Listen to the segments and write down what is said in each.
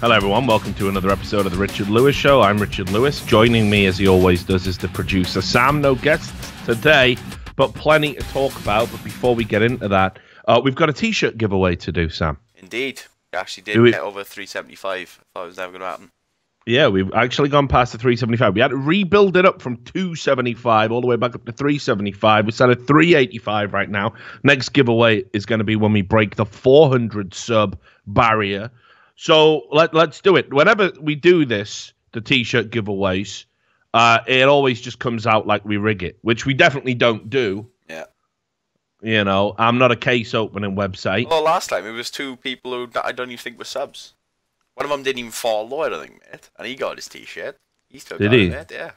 Hello everyone, welcome to another episode of the Richard Lewis Show. I'm Richard Lewis. Joining me, as he always does, is the producer Sam. No guests today, but plenty to talk about. But before we get into that, we've got a t-shirt giveaway to do, Sam. Indeed. We actually did get over 375. I thought it was never going to happen. Yeah, we've actually gone past the 375. We had to rebuild it up from 275 all the way back up to 375. We're set at 385 right now. Next giveaway is going to be when we break the 400 sub barrier. So let's do it. Whenever we do this, the t-shirt giveaways, it always just comes out like we rig it, which we definitely don't do. Yeah. You know, I'm not a case opening website. Well, last time it was two people who I don't even think were subs. One of them didn't even follow, I don't think, mate. And he got his t-shirt. He still got it, mate, yeah.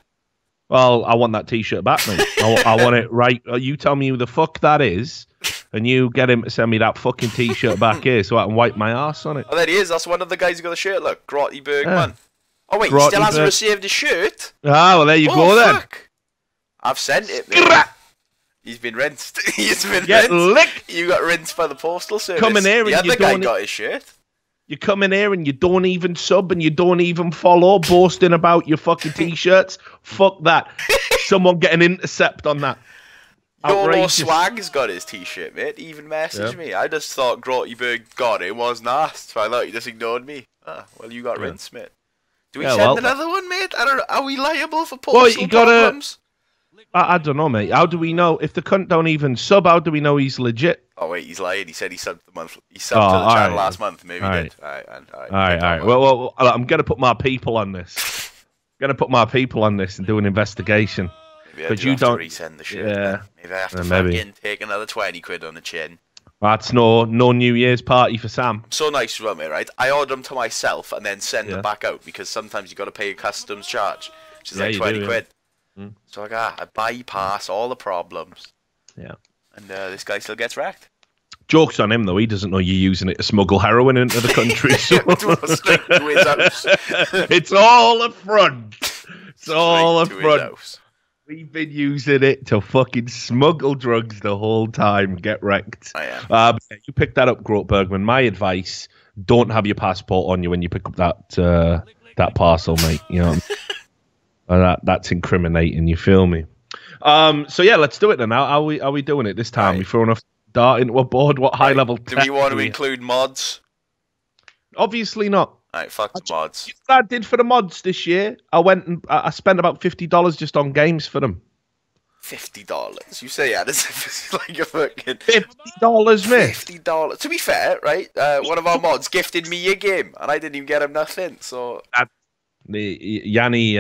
Well, I want that t-shirt back, mate. I want it right. You tell me who the fuck that is, and you get him to send me that fucking t-shirt back here so I can wipe my ass on it. Oh, there he is. That's one of the guys who got the shirt. Look, Grotty Bergman. Oh, wait, he still hasn't received his shirt? Ah, well, there you go then. Fuck. I've sent it, mate. He's been rinsed. He's been rinsed. Licked. You got rinsed by the postal service. Come in here and the other guy got his shirt. You come in here and you don't even sub and you don't even follow, boasting about your fucking t-shirts. Fuck that. Someone get an intercept on that. Yolo Swag's got his t-shirt, mate. He even messaged me. I just thought Grottyberg got it, wasn't asked. So I thought he just ignored me. Ah, well, you got rinsed, mate. Do we send another one, mate? I don't know. Are we liable for postal problems? I don't know, mate. How do we know? If the cunt don't even sub, how do we know he's legit? Oh, wait, he's lying. He said he subbed the month. He subbed to the channel last month. Maybe he did. All right. Well, I'm going to put my people on this. I'm going to put my people on this and do an investigation. But you don't resend the shit. Yeah. Maybe I have to fucking take another 20 quid on the chin. That's no New Year's party for Sam. So nice about me, right? I order them to myself and then send them back out because sometimes you got to pay a customs charge, which is like 20 quid. So I bypass all the problems. Yeah. And this guy still gets wrecked. Joke's on him, though. He doesn't know you're using it to smuggle heroin into the country. Straight to his house. It's all a front. It's all a front. We've been using it to fucking smuggle drugs the whole time. Get wrecked. I am. You picked that up, Grote Bergman. My advice, don't have your passport on you when you pick up that parcel, mate. You know that's incriminating, you feel me? So yeah, let's do it then. How are we doing it this time? We throwing a dart into a board? What high level? Do we want to include mods? Obviously not. Alright, fuck the mods. You know what I did for the mods this year? I went and I spent about $50 just on games for them. $50? You say this is like a fucking $50, mate. $50. To be fair, right? One of our mods gifted me a game, and I didn't even get him nothing. So Yanni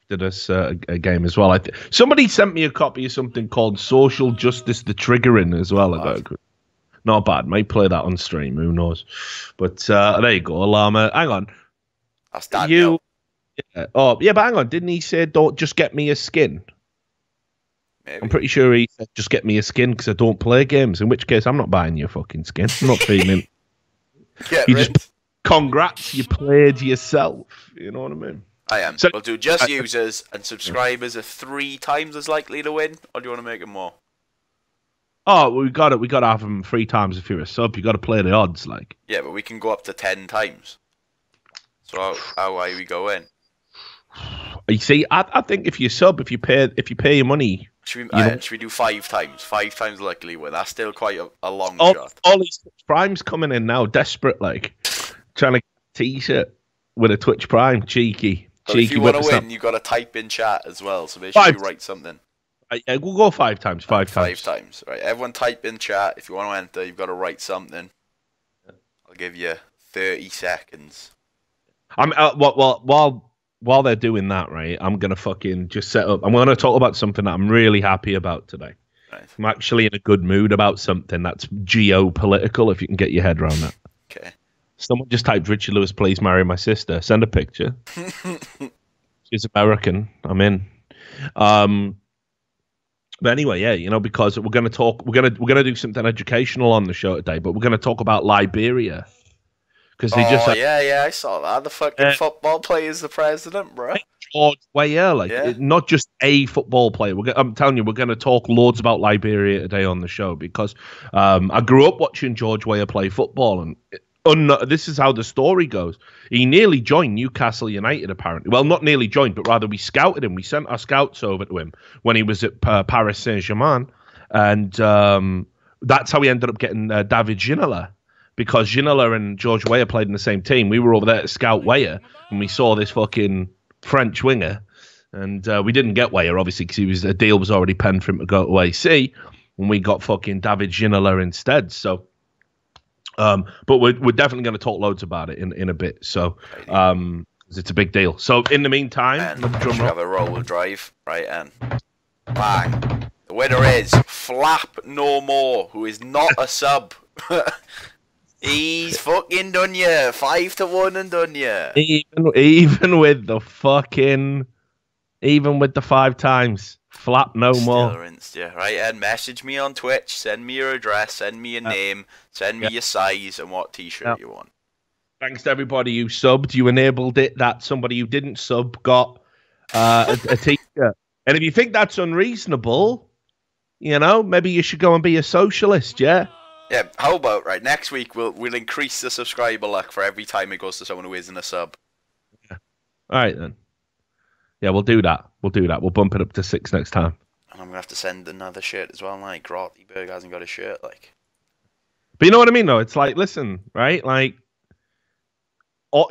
did us a game as well. Somebody sent me a copy of something called Social Justice: The Triggering as well. Not bad. Might play that on stream. Who knows? But there you go, Llama. Hang on. That's that. Yeah. Oh, yeah, but hang on. Didn't he say don't just get me a skin? Maybe. I'm pretty sure he said just get me a skin because I don't play games. In which case, I'm not buying you a fucking skin. I'm not feeling. Congrats, you played yourself. You know what I mean? I am. So, we'll do just users and subscribers are 3 times as likely to win, or do you want to make it more? Oh, we got to have them 3 times if you're a sub. You got to play the odds, like. Yeah, but we can go up to 10 times. So how high we go in? You see, I think if you sub, if you pay your money. Should we do 5 times? 5 times likely win. That's still quite a long shot. All these primes coming in now, desperate, like trying to get a t-shirt with a Twitch Prime, cheeky. If you want to win, you got to type in chat as well. So make sure you write something. We'll go 5 times. 5 times. 5 times. Right. Everyone type in chat. If you want to enter, you've got to write something. I'll give you 30 seconds. While they're doing that, right, I'm going to fucking just set up. I'm going to talk about something that I'm really happy about today. Right. I'm actually in a good mood about something that's geopolitical, if you can get your head around that. Okay. Someone just typed, Richard Lewis, please marry my sister. Send a picture. She's American. I'm in. But anyway, yeah, you know, because we're going to do something educational on the show today, but we're going to talk about Liberia. Because they I saw that. The fucking football player is the president, bro. George Weah, not just a football player. I'm telling you, we're going to talk loads about Liberia today on the show because I grew up watching George Weah play football, and This is how the story goes. He nearly joined Newcastle United, apparently. Well, not nearly joined, but rather we scouted him. We sent our scouts over to him when he was at Paris Saint-Germain. And that's how we ended up getting David Ginola, because Ginola and George Weah played in the same team. We were over there to scout Weah, and we saw this fucking French winger. And we didn't get Weah, obviously, because a deal was already penned for him to go to AC. And we got fucking David Ginola instead. So... but we're definitely going to talk loads about it in a bit. So it's a big deal. So in the meantime, we have a roll drive, right? And bang. The winner is Flap No More, who is not a sub. He's fucking done ya. 5-1 and done ya. Even with the 5 times. Flap No More. Yeah, right, and message me on Twitch, send me your address, send me your name, send me your size and what t-shirt you want. Thanks to everybody who subbed. You enabled it that somebody who didn't sub got a t-shirt. And if you think that's unreasonable, maybe you should go and be a socialist, yeah? Yeah, how about, right, next week we'll increase the subscriber luck for every time it goes to someone who isn't a sub. Yeah. All right, then. Yeah, we'll do that. We'll bump it up to 6 next time. And I'm going to have to send another shirt as well. Like, Grottyberg hasn't got a shirt, like. But you know what I mean, though? It's like, listen, right? Like,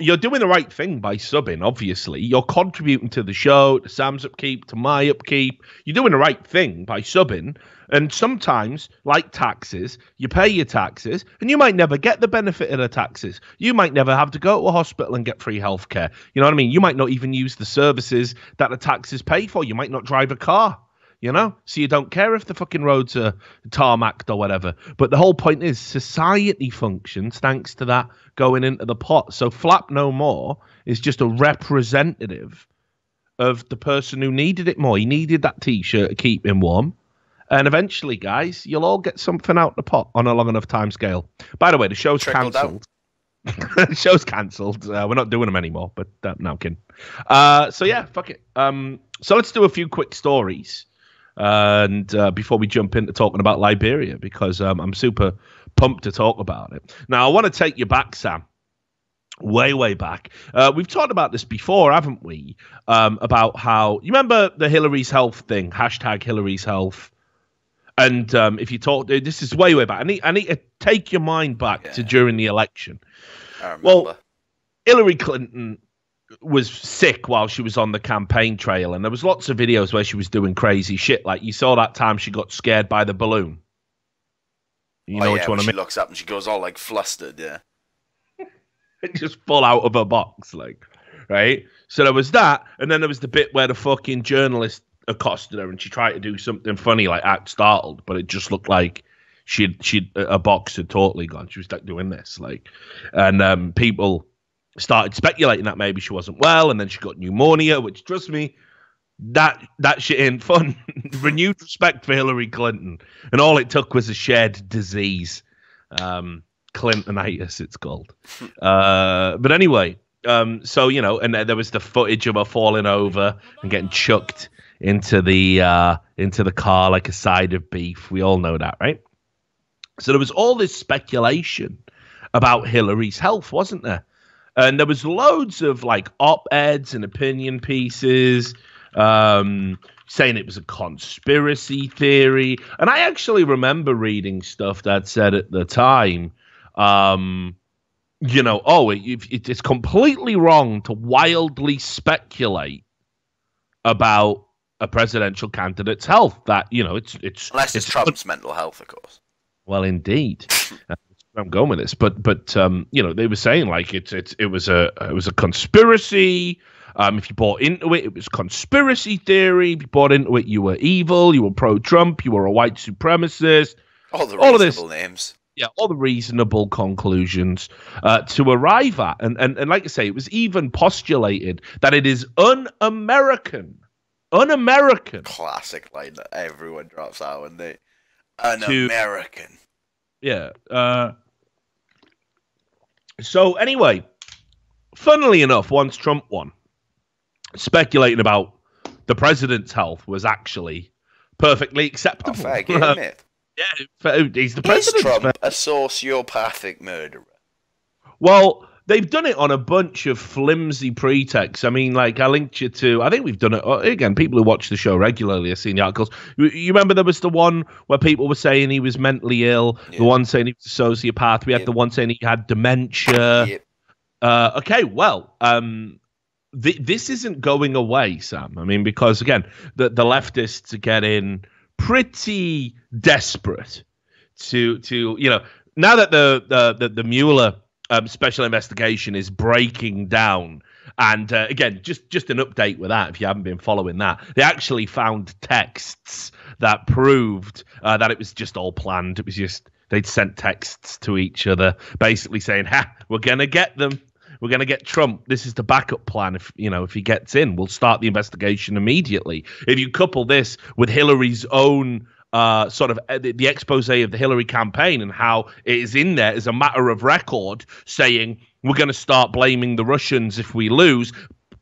you're doing the right thing by subbing, obviously. You're contributing to the show, to Sam's upkeep, to my upkeep. You're doing the right thing by subbing. And sometimes, like taxes, you pay your taxes, and you might never get the benefit of the taxes. You might never have to go to a hospital and get free healthcare. You know what I mean? You might not even use the services that the taxes pay for. You might not drive a car, so you don't care if the fucking roads are tarmacked or whatever. But the whole point is society functions thanks to that going into the pot. So Flap No More is just a representative of the person who needed it more. He needed that t-shirt to keep him warm. And eventually, guys, you'll all get something out the pot on a long enough time scale. By the way, the show's cancelled. The show's cancelled. We're not doing them anymore, but no, I'm kidding. So yeah, fuck it. So let's do a few quick stories. And before we jump into talking about Liberia, because I'm super pumped to talk about it. Now, I want to take you back, Sam. Way back. We've talked about this before, haven't we? About how... You remember the Hillary's Health thing? Hashtag Hillary's Health. And if you talk... This is way back. I need to take your mind back to during the election. Well, Hillary Clinton was sick while she was on the campaign trail, and there was lots of videos where she was doing crazy shit. Like, you saw that time she got scared by the balloon. You know which one I mean? She looks up and she goes all, like, flustered, yeah. Just fall out of her box, like, right? So there was that, and then there was the bit where the fucking journalist accosted her and she tried to do something funny, like act startled, but it just looked like her box had totally gone. She was like doing this, like, and people started speculating that maybe she wasn't well, and then she got pneumonia, which, trust me, that shit ain't fun. Renewed respect for Hillary Clinton, and all it took was a shared disease. Clintonitis, it's called. But anyway, so, and there was the footage of her falling over and getting chucked into the car like a side of beef. We all know that, right? So there was all this speculation about Hillary's health, wasn't there? And there was loads of like op-eds and opinion pieces saying it was a conspiracy theory. And I actually remember reading stuff that said at the time, it's completely wrong to wildly speculate about a presidential candidate's health. That, it's unless it's Trump's mental health, of course. Well, indeed. I'm going with this, but they were saying like it was a conspiracy. If you bought into it, it was conspiracy theory. If you bought into it, you were evil. You were pro-Trump. You were a white supremacist. All the reasonable names. Yeah, all the reasonable conclusions to arrive at. And like I say, it was even postulated that it is un-American. Un-American. Classic line that everyone drops out when they... Un-American. Yeah. So anyway, funnily enough, once Trump won, speculating about the president's health was actually perfectly acceptable. Oh, fair game, mate. Yeah, he's the president. Is Trump a sociopathic murderer? Well, they've done it on a bunch of flimsy pretexts. I mean, like, I linked you to, I think we've done it, again, people who watch the show regularly have seen the articles. You remember there was the one where people were saying he was mentally ill, the one saying he was a sociopath, we had the one saying he had dementia. Okay, well, this isn't going away, Sam. I mean, because, again, the leftists are getting pretty desperate to now that the Mueller special investigation is breaking down. And again, just an update with that, if you haven't been following that, they actually found texts that proved that it was just all planned. It was just they'd sent texts to each other, basically saying, we're going to get them. We're going to get Trump. This is the backup plan. If he gets in, we'll start the investigation immediately. If you couple this with Hillary's own sort of the expose of the Hillary campaign and how it is in there as a matter of record saying we're going to start blaming the Russians if we lose.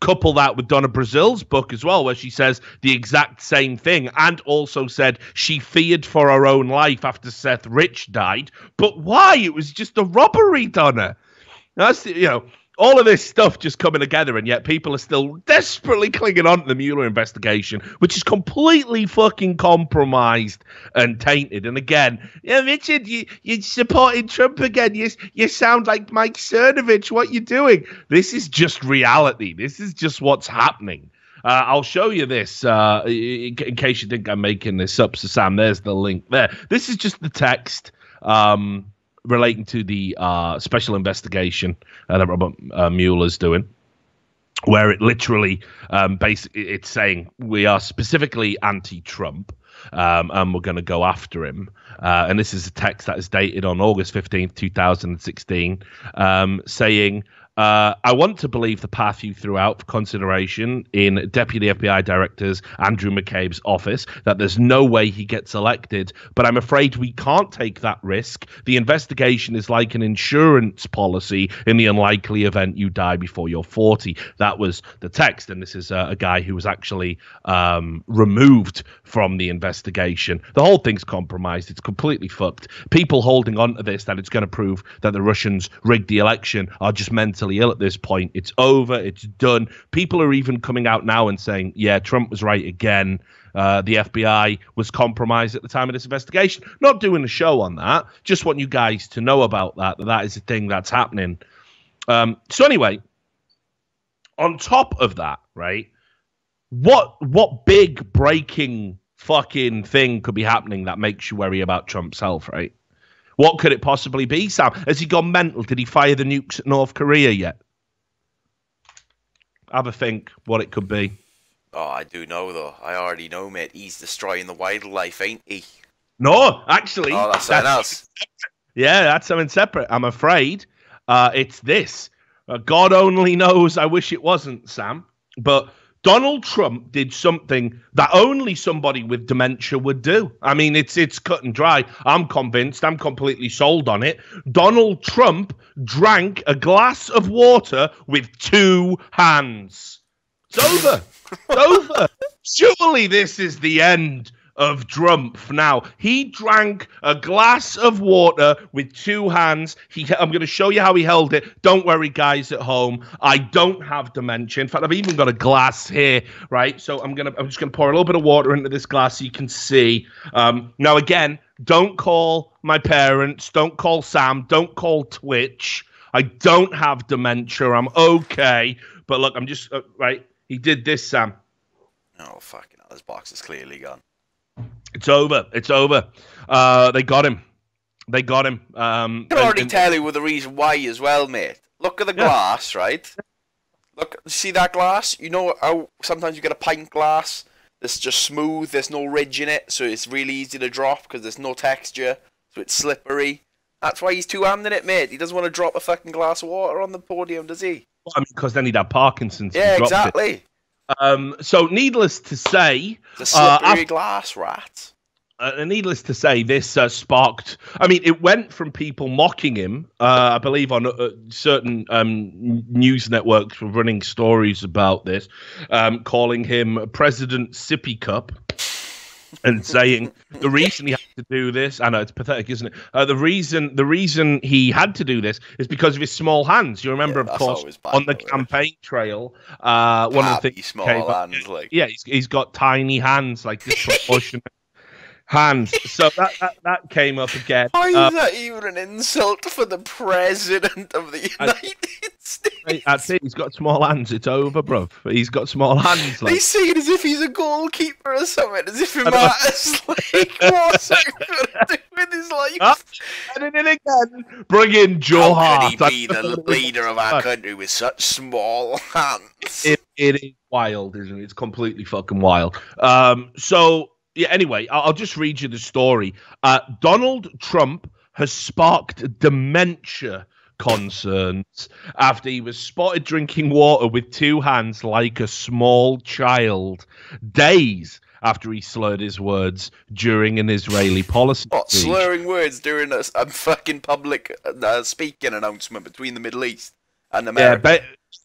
Couple that with Donna Brazil's book as well, where she says the exact same thing and also said she feared for her own life after Seth Rich died. But why? It was just a robbery, Donna. That's, all of this stuff just coming together, and yet people are still desperately clinging on to the Mueller investigation, which is completely fucking compromised and tainted. And again, Richard, you're supporting Trump again. You sound like Mike Cernovich. What you doing? This is just reality. This is just what's happening. I'll show you this in case you think I'm making this up. So, Sam, there's the link there. This is just the text. Relating to the special investigation that Robert Mueller's doing, where it literally basically it's saying we are specifically anti-Trump and we're going to go after him. And this is a text that is dated on August 15th, 2016, saying, I want to believe the path you threw out for consideration in Deputy FBI Director's Andrew McCabe's office, that there's no way he gets elected, but I'm afraid we can't take that risk. The investigation is like an insurance policy in the unlikely event you die before you're 40. That was the text, and this is a guy who was actually removed from the investigation. The whole thing's compromised. It's completely fucked. People holding on to this, that it's going to prove that the Russians rigged the election, are just mentally ill at this point. It's over. It's done. People are even coming out now and saying, yeah, Trump was right again. The FBI was compromised at the time of this investigation. Not doing a show on that. Just want you guys to know about that is a thing that's happening. So anyway, on top of that, right, what big breaking fucking thing could be happening that makes you worry about Trump's health, right? What could it possibly be, Sam? Has he gone mental? Did he fire the nukes at North Korea yet? Have a think what it could be. Oh, I do know, though. I already know, mate. He's destroying the wildlife, ain't he? No, actually. Oh, that's something else. Yeah, that's something separate. I'm afraid it's this. God only knows. I wish it wasn't, Sam. But Donald Trump did something that only somebody with dementia would do. I mean, it's cut and dry. I'm convinced. I'm completely sold on it. Donald Trump drank a glass of water with 2 hands. It's over. It's over. Surely this is the end of Trump now. He drank a glass of water with 2 hands. I'm going to show you how he held it. Don't worry, guys at home. I don't have dementia. In fact, I've even got a glass here, right? So I'm just going to pour a little bit of water into this glass so you can see. Now, again, don't call my parents. Don't call Sam. Don't call Twitch. I don't have dementia. I'm okay. But look, I'm just, right? He did this, Sam. Oh, fucking hell. This box is clearly gone. It's over. It's over. They got him. They got him. I can already tell you the reason why as well, mate. Look at the glass, right? Look, see that glass? You know how sometimes you get a pint glass that's just smooth, there's no ridge in it, so it's really easy to drop because there's no texture, so it's slippery. That's why he's two-handing it, mate. He doesn't want to drop a fucking glass of water on the podium, does he? Well, I mean, because then he'd have Parkinson's. Yeah, exactly. So needless to say, the slippery glass rat. Needless to say, this sparked. I mean, it went from people mocking him. I believe on certain news networks were running stories about this, calling him President Sippy Cup, and saying the reason he had to do this. I know it's pathetic, isn't it? The reason he had to do this is because of his small hands. You remember, of course, on the campaign trail, one of the things small hands, he's got tiny hands, like disproportionate hands. So that came up again. Why is that even an insult for the president of the United States? That's it. He's got small hands. It's over, bruv. He's got small hands. They see it as if he's a goalkeeper or something, as if it matters. Like, what's that going to do with his life? And then again, bring in Joe Hart. How could he be the leader of our country with such small hands? It is wild, isn't it? It's completely fucking wild. So... yeah, anyway, I'll just read you the story. Donald Trump has sparked dementia concerns after he was spotted drinking water with two hands like a small child, days after he slurred his words during an Israeli policy speech. Slurring words during a fucking public speaking announcement between the Middle East and America? Yeah,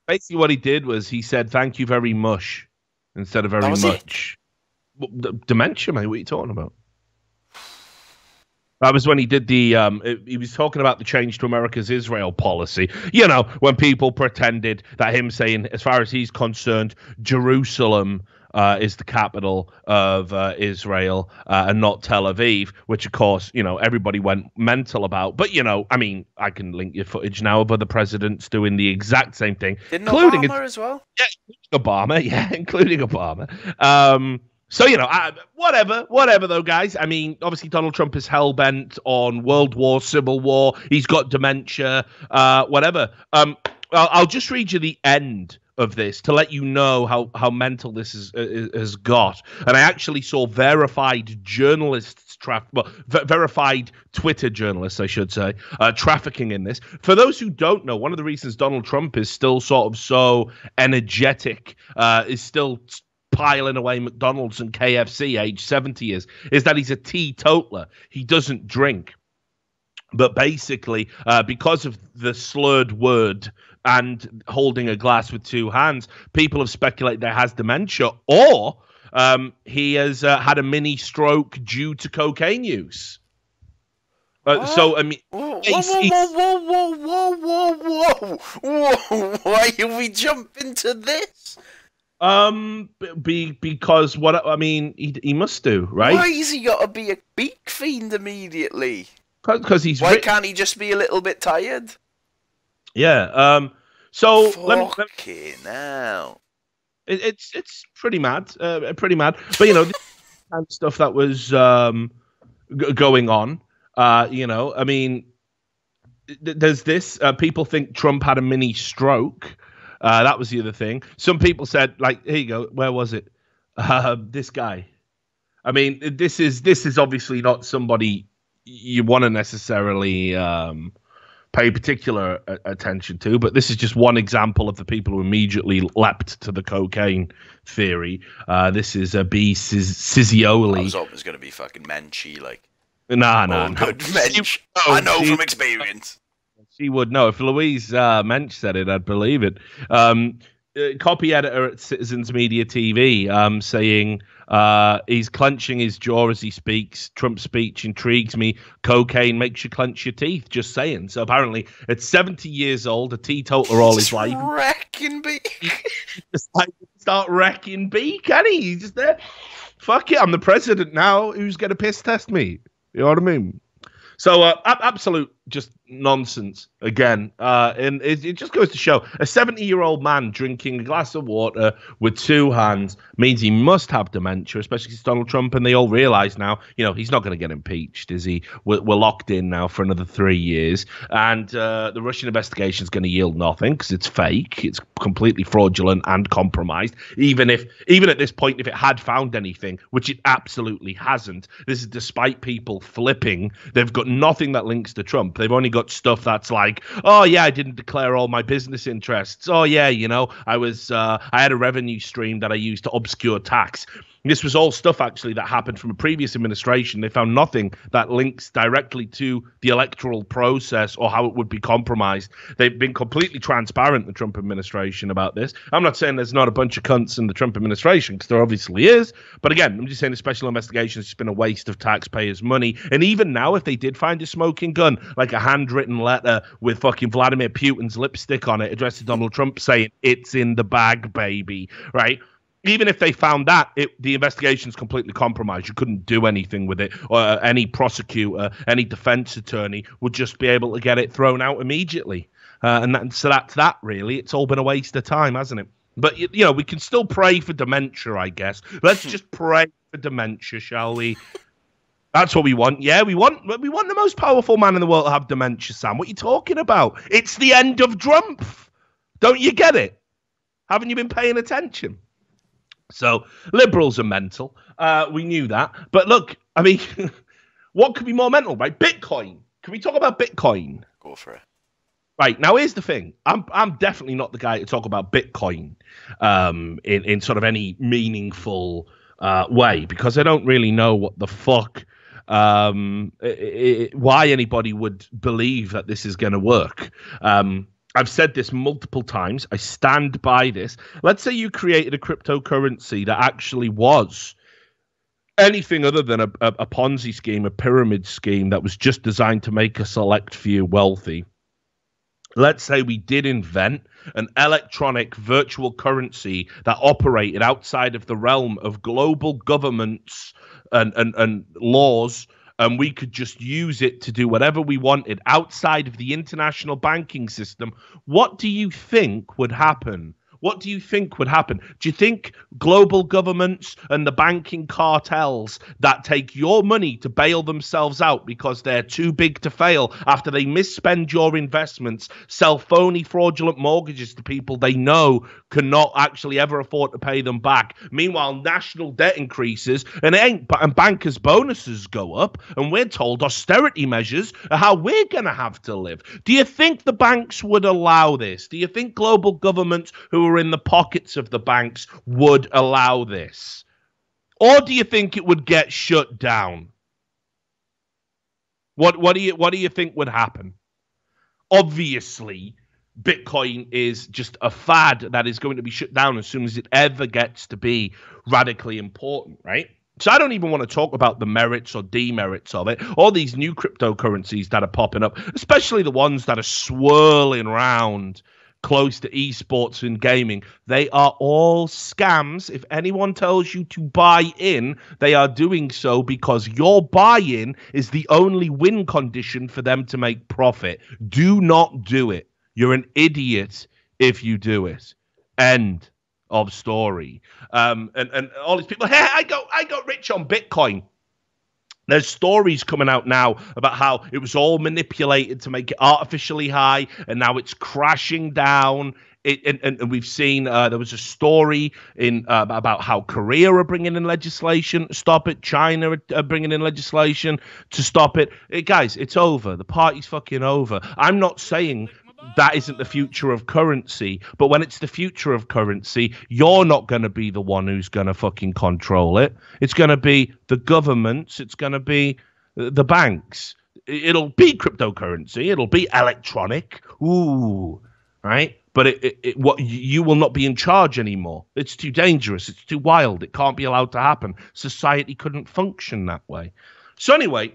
basically what he did was he said, "Thank you very much," instead of "very much." Dementia, mate. What are you talking about? That was when he did the. He was talking about the change to America's Israel policy. You know, when people pretended that him saying, as far as he's concerned, Jerusalem is the capital of Israel and not Tel Aviv, which, of course, you know, everybody went mental about. But, you know, I mean, I can link your footage now of other presidents doing the exact same thing. Didn't Obama as well? Yeah, including Obama. So, you know, whatever, though, guys. I mean, obviously, Donald Trump is hell-bent on World War, Civil War. He's got dementia, whatever. I'll just read you the end of this to let you know how mental this has got. And I actually saw verified journalists, verified Twitter journalists, I should say, trafficking in this. For those who don't know, one of the reasons Donald Trump is still sort of so energetic, is still piling away McDonald's and KFC, age 70 is that he's a teetotaler. He doesn't drink. But basically, because of the slurred word and holding a glass with two hands, people have speculated that he has dementia, or he has had a mini stroke due to cocaine use. So, I mean... Whoa. Why have we jumped into this? Because what I mean, he must do, right? Why has he got to be a beak fiend immediately? Because he's. Why can't he just be a little bit tired? Yeah. So fucking hell. It's pretty mad. Pretty mad. But you know, this kind of stuff that was going on. You know, I mean, there's this. People think Trump had a mini stroke. That was the other thing. Some people said, like, here you go. Where was it? This guy. I mean, this is obviously not somebody you want to necessarily pay particular attention to, but this is just one example of the people who immediately leapt to the cocaine theory. This is B. Sizioli. I was hoping it was going to be fucking Menchie, like. Nah. Good Mench. I know from experience. She would know. If Louise Mensch said it, I'd believe it. Copy editor at Citizens Media TV saying he's clenching his jaw as he speaks. Trump's speech intrigues me. Cocaine makes you clench your teeth. Just saying. So apparently, at 70 years old, a teetotaler all his life. Wrecking beak. Just like start wrecking beak, can he? He's just there. Fuck it, I'm the president now. Who's going to piss test me? You know what I mean? So absolute just nonsense again. And it just goes to show a 70-year-old man drinking a glass of water with two hands means he must have dementia, especially because Donald Trump, and they all realize now, you know, he's not going to get impeached, is he? We're locked in now for another 3 years. And the Russian investigation is going to yield nothing because it's fake. It's completely fraudulent and compromised. Even at this point, if it had found anything, which it absolutely hasn't, this is despite people flipping. They've got nothing that links to Trump. They've only got stuff that's like, oh yeah, I didn't declare all my business interests. Oh yeah, you know, I had a revenue stream that I used to obscure tax. This was all stuff, actually, that happened from a previous administration. They found nothing that links directly to the electoral process or how it would be compromised. They've been completely transparent, the Trump administration, about this. I'm not saying there's not a bunch of cunts in the Trump administration, because there obviously is. But again, I'm just saying the special investigation has just been a waste of taxpayers' money. And even now, if they did find a smoking gun, like a handwritten letter with fucking Vladimir Putin's lipstick on it, addressed to Donald Trump saying, "It's in the bag, baby," right? Even if they found that, the investigation's completely compromised. You couldn't do anything with it, or any prosecutor, any defense attorney would just be able to get it thrown out immediately. So that's that, really. It's all been a waste of time, hasn't it? But, you know, we can still pray for dementia, I guess. Let's just pray for dementia, shall we? That's what we want. Yeah, we want the most powerful man in the world to have dementia, Sam. What are you talking about? It's the end of Trump. Don't you get it? Haven't you been paying attention? So liberals are mental. We knew that. But look, I mean, what could be more mental, right? Bitcoin. Can we talk about Bitcoin? Go for it. Right, now here's the thing. I'm definitely not the guy to talk about Bitcoin in sort of any meaningful way, because I don't really know what the fuck why anybody would believe that this is going to work. I've said this multiple times. I stand by this. Let's say you created a cryptocurrency that actually was anything other than a Ponzi scheme, a pyramid scheme that was just designed to make a select few wealthy. Let's say we did invent an electronic virtual currency that operated outside of the realm of global governments and laws, and we could just use it to do whatever we wanted outside of the international banking system. What do you think would happen? What do you think would happen? Do you think global governments and the banking cartels that take your money to bail themselves out because they're too big to fail after they misspend your investments, sell phony fraudulent mortgages to people they know cannot actually ever afford to pay them back? Meanwhile, national debt increases and bankers' bonuses go up, and we're told austerity measures are how we're going to have to live. Do you think the banks would allow this? Do you think global governments who are in the pockets of the banks would allow this? Or do you think it would get shut down? What do you think would happen? Obviously, Bitcoin is just a fad that is going to be shut down as soon as it ever gets to be radically important, right? So I don't even want to talk about the merits or demerits of it. All these new cryptocurrencies that are popping up, especially the ones that are swirling around close to esports and gaming, they are all scams. If anyone tells you to buy in, they are doing so because your buy-in is the only win condition for them to make profit. Do not do it. You're an idiot if you do it. End of story. And all these people, hey, I got rich on Bitcoin. There's stories coming out now about how it was all manipulated to make it artificially high, and now it's crashing down. And we've seen there was a story about how Korea are bringing in legislation to stop it. China are bringing in legislation to stop it. Guys, it's over. The party's fucking over. I'm not saying that isn't the future of currency, but when it's the future of currency, you're not going to be the one who's going to fucking control it. It's going to be the governments. It's going to be the banks. It'll be cryptocurrency. It'll be electronic. Ooh, right? But what you will not be in charge anymore. It's too dangerous. It's too wild. It can't be allowed to happen. Society couldn't function that way. So anyway,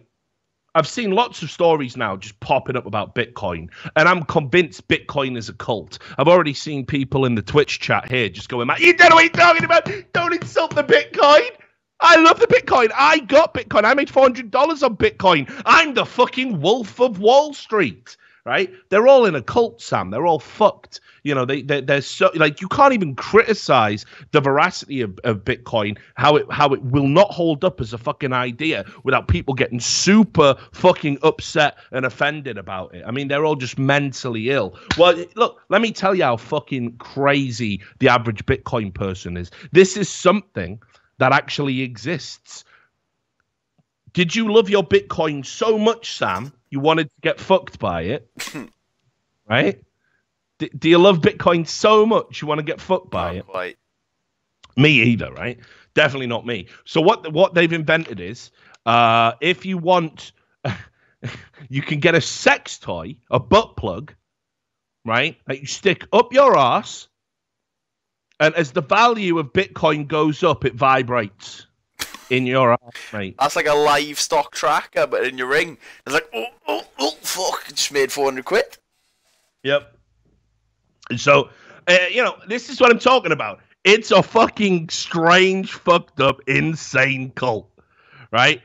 I've seen lots of stories now just popping up about Bitcoin, and I'm convinced Bitcoin is a cult. I've already seen people in the Twitch chat here just going, "Man, you don't know what you're talking about. Don't insult the Bitcoin. I love the Bitcoin. I got Bitcoin. I made $400 on Bitcoin. I'm the fucking Wolf of Wall Street." Right? They're all in a cult, Sam. They're all fucked. You know, they're so, like, you can't even criticize the veracity of Bitcoin, how it will not hold up as a fucking idea without people getting super fucking upset and offended about it. I mean, they're all just mentally ill. Well, look, let me tell you how fucking crazy the average Bitcoin person is. This is something that actually exists. Did you love your Bitcoin so much, Sam, you wanted to get fucked by it? Right? Do you love Bitcoin so much you want to get fucked by it? Quite. Me either, right? Definitely not me. So what they've invented is, if you want, you can get a sex toy, a butt plug, right? That you stick up your ass, and as the value of Bitcoin goes up, it vibrates in your ass, mate. That's like a livestock tracker, but in your ring. It's like, oh, fuck, just made 400 quid. Yep. So, this is what I'm talking about. It's a fucking strange, fucked up, insane cult, right?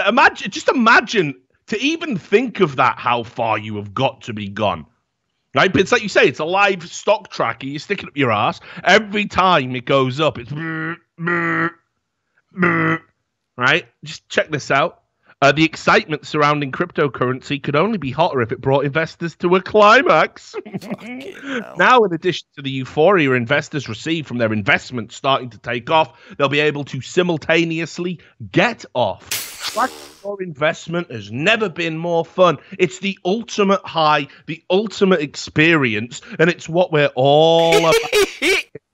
Imagine to even think of that, how far you have got to be gone, right? But it's like you say, it's a live stock tracker. You stick it up your ass. Every time it goes up, it's right? Just check this out. The excitement surrounding cryptocurrency could only be hotter if it brought investors to a climax. Now, in addition to the euphoria investors receive from their investments starting to take off, they'll be able to simultaneously get off. Your investment has never been more fun. It's the ultimate high, the ultimate experience, and it's what we're all about.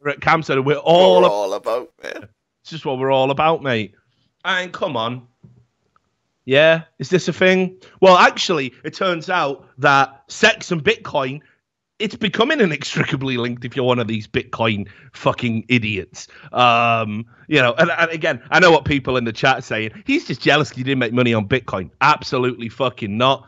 We're at Cam Center. We're all about, man. It's just what we're all about, mate. And come on. Yeah, is this a thing? Well, actually, it turns out that sex and Bitcoin, it's becoming inextricably linked if you're one of these Bitcoin fucking idiots. And again, I know what people in the chat are saying. He's just jealous he didn't make money on Bitcoin. Absolutely fucking not.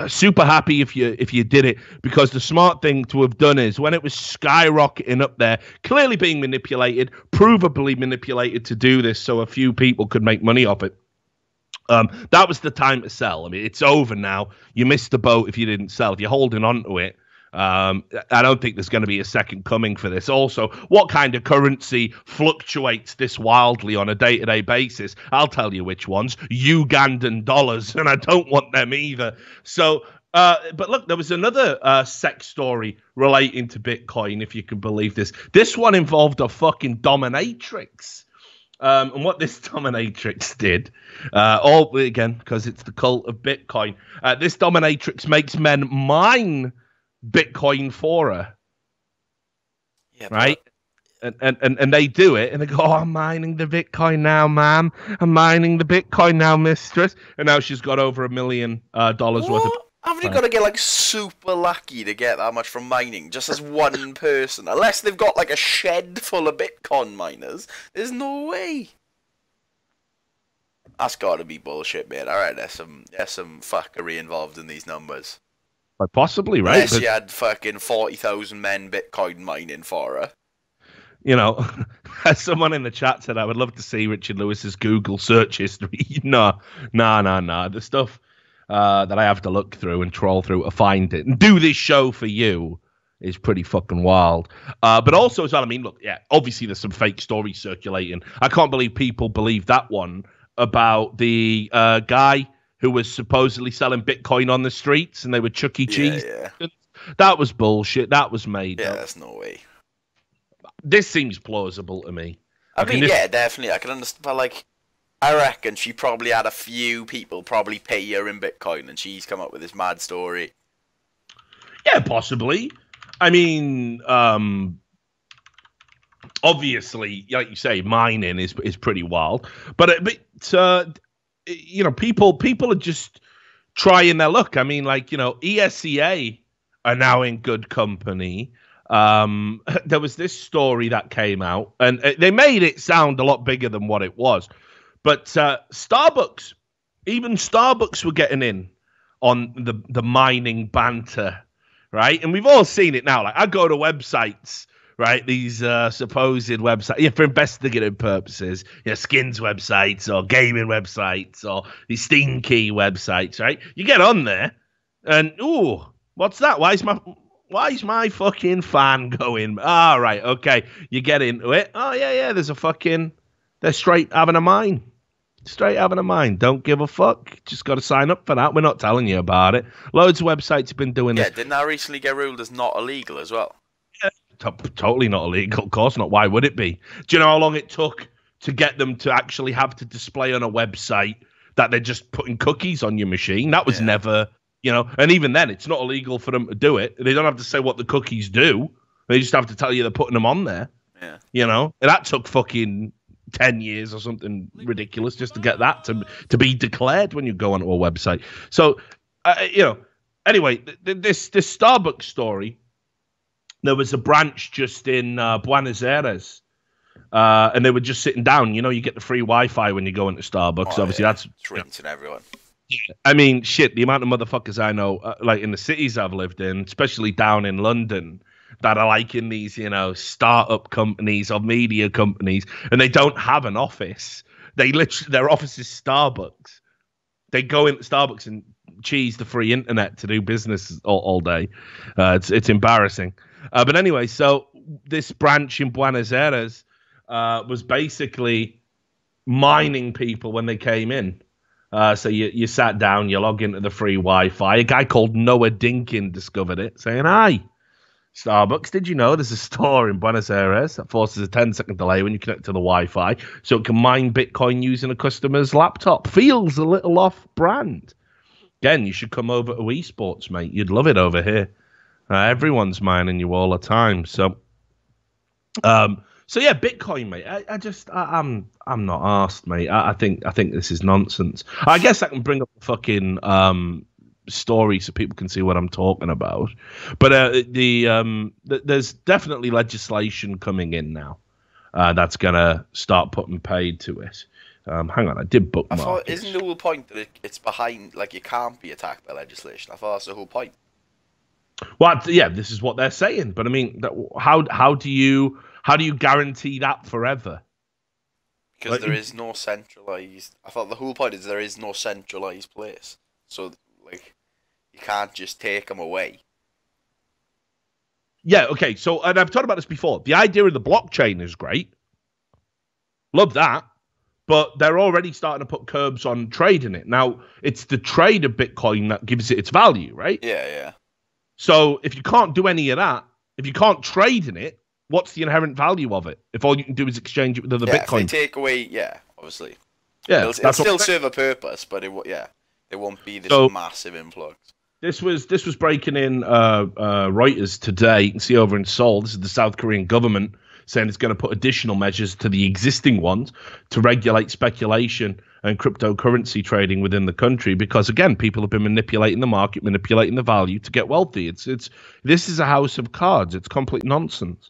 Super happy if you did it, because the smart thing to have done is when it was skyrocketing up there, clearly being manipulated, provably manipulated to do this so a few people could make money off it. That was the time to sell. I mean, it's over now. You missed the boat if you didn't sell. If you're holding on to it, I don't think there's going to be a second coming for this. Also, what kind of currency fluctuates this wildly on a day-to-day basis? I'll tell you which ones. Ugandan dollars, and I don't want them either. So, but look, there was another sex story relating to Bitcoin, if you can believe this. This one involved a fucking dominatrix. And what this dominatrix did, all again, because it's the cult of Bitcoin, this dominatrix makes men mine Bitcoin for her. Yeah, right? And they do it, and they go, "Oh, I'm mining the Bitcoin now, ma'am. I'm mining the Bitcoin now, mistress." And now she's got over $1 million worth of. Haven't you got to get like super lucky to get that much from mining, just as one person? Unless they've got like a shed full of Bitcoin miners, there's no way. That's got to be bullshit, mate. All right, there's some fuckery involved in these numbers. Quite possibly, right? Unless you had fucking 40,000 men Bitcoin mining for her. As someone in the chat said, I would love to see Richard Lewis's Google search history. No. The stuff that I have to look through and troll through to find it and do this show for you is pretty fucking wild. But also as well, I mean, look, yeah, obviously there's some fake stories circulating. I can't believe people believe that one about the guy who was supposedly selling Bitcoin on the streets and they were Chuck E. Cheese. Yeah. That was bullshit. That was made up. There's no way. This seems plausible to me. I mean, yeah, definitely. I can understand, but like, I reckon she probably had a few people probably pay her in Bitcoin, and she's come up with this mad story. Yeah, possibly. I mean, obviously, like you say, mining is pretty wild. But people are just trying their luck. I mean, like, ESCA are now in good company. There was this story that came out, and they made it sound a lot bigger than what it was. But Starbucks, even Starbucks were getting in on the mining banter, right? And we've all seen it now. Like, I go to websites, right? These supposed websites, for investigative purposes, skins websites or gaming websites or these Steam key websites, right? You get on there, and what's that? Why is my fucking fan going? All right, okay. You get into it. Oh yeah. They're straight having a mine. Straight having a mind. Don't give a fuck. Just got to sign up for that. We're not telling you about it. Loads of websites have been doing this. Yeah, didn't that recently get ruled as not illegal as well? Yeah, totally not illegal. Of course not. Why would it be? Do you know how long it took to get them to actually have to display on a website that they're just putting cookies on your machine? That was never, and even then, it's not illegal for them to do it. They don't have to say what the cookies do. They just have to tell you they're putting them on there. Yeah. You know, and that took fucking 10 years or something ridiculous just to get that to be declared when you go onto a website. So, you know, anyway, this Starbucks story, there was a branch just in Buenos Aires, and they were just sitting down. You know, you get the free Wi-Fi when you go into Starbucks. Obviously, that's rinsing everyone. I mean, shit, the amount of motherfuckers I know, like in the cities I've lived in, especially down in London, that are like in these, you know, startup companies or media companies, and they don't have an office. They literally, their office is Starbucks. They go into Starbucks and cheese the free internet to do business all day. It's embarrassing. But anyway, so this branch in Buenos Aires was basically mining people when they came in. So you sat down, you log into the free Wi-Fi. A guy called Noah Dinkin discovered it, saying, "Hi, Starbucks, did you know there's a store in Buenos Aires that forces a 10-second delay when you connect to the Wi-Fi so it can mine Bitcoin using a customer's laptop? Feels a little off-brand. Again, you should come over to esports, mate. You'd love it over here. Everyone's mining you all the time." So yeah, Bitcoin, mate. I'm not arsed, mate. I think this is nonsense. I guess I can bring up the fucking story so people can see what I'm talking about. But there's definitely legislation coming in now that's gonna start putting paid to it. Hang on, I did bookmark. I thought, isn't the whole point that it's behind, like you can't be attacked by legislation? I thought that's the whole point. Well, yeah, this is what they're saying. But I mean, how do you guarantee that forever? Because there is no centralized. I thought the whole point is there is no centralized place. So, like, you can't just take them away. Yeah, okay. So, and I've talked about this before. The idea of the blockchain is great. Love that. But they're already starting to put curbs on trading it. Now, it's the trade of Bitcoin that gives it its value, right? Yeah, yeah. So, if you can't do any of that, if you can't trade in it, what's the inherent value of it? If all you can do is exchange it with other Bitcoin. If they take away, obviously. Yeah, it'll still serve a purpose, but it won't be this massive influx. This was breaking in Reuters today. You can see over in Seoul, this is the South Korean government saying it's going to put additional measures to the existing ones to regulate speculation and cryptocurrency trading within the country, because again, people have been manipulating the market, manipulating the value to get wealthy. This is a house of cards. It's complete nonsense.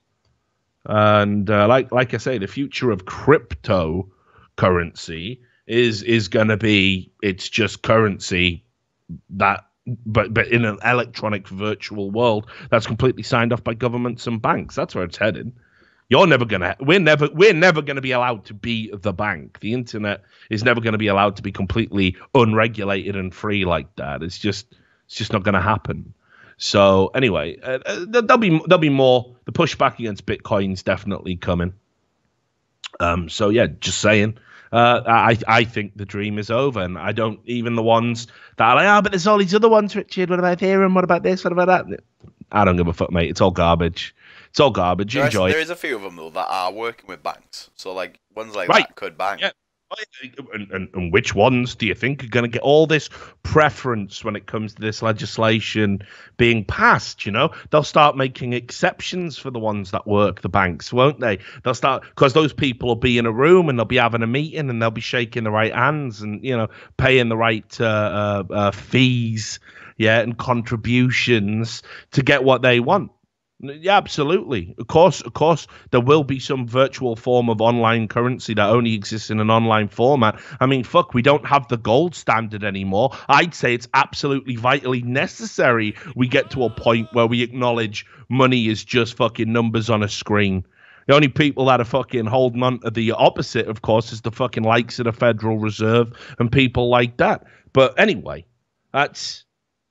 And like I say, the future of cryptocurrency is going to be, it's just currency that, but in an electronic virtual world that's completely signed off by governments and banks. That's where it's headed. We're never gonna be allowed to be the bank. The internet is never going to be allowed to be completely unregulated and free like that. It's just not going to happen. So anyway, there'll be more. The pushback against Bitcoin's definitely coming. So yeah, just saying. I think the dream is over, and I don't, even the ones that are like, but there's all these other ones, Richard. What about Ethereum? What about this? What about that? I don't give a fuck, mate. It's all garbage. It's all garbage. Enjoy. There is a few of them though that are working with banks. So like ones like that could bang. Yeah. And which ones do you think are going to get all this preference when it comes to this legislation being passed? You know, they'll start making exceptions for the ones that work, the banks, won't they? They'll start, because those people will be in a room and they'll be having a meeting and they'll be shaking the right hands and, you know, paying the right fees, and contributions to get what they want. Yeah, absolutely. Of course, there will be some virtual form of online currency that only exists in an online format. I mean, fuck, we don't have the gold standard anymore. I'd say it's absolutely vitally necessary we get to a point where we acknowledge money is just fucking numbers on a screen. The only people that are fucking holding on to the opposite, of course, is the fucking likes of the Federal Reserve and people like that. But anyway, that's...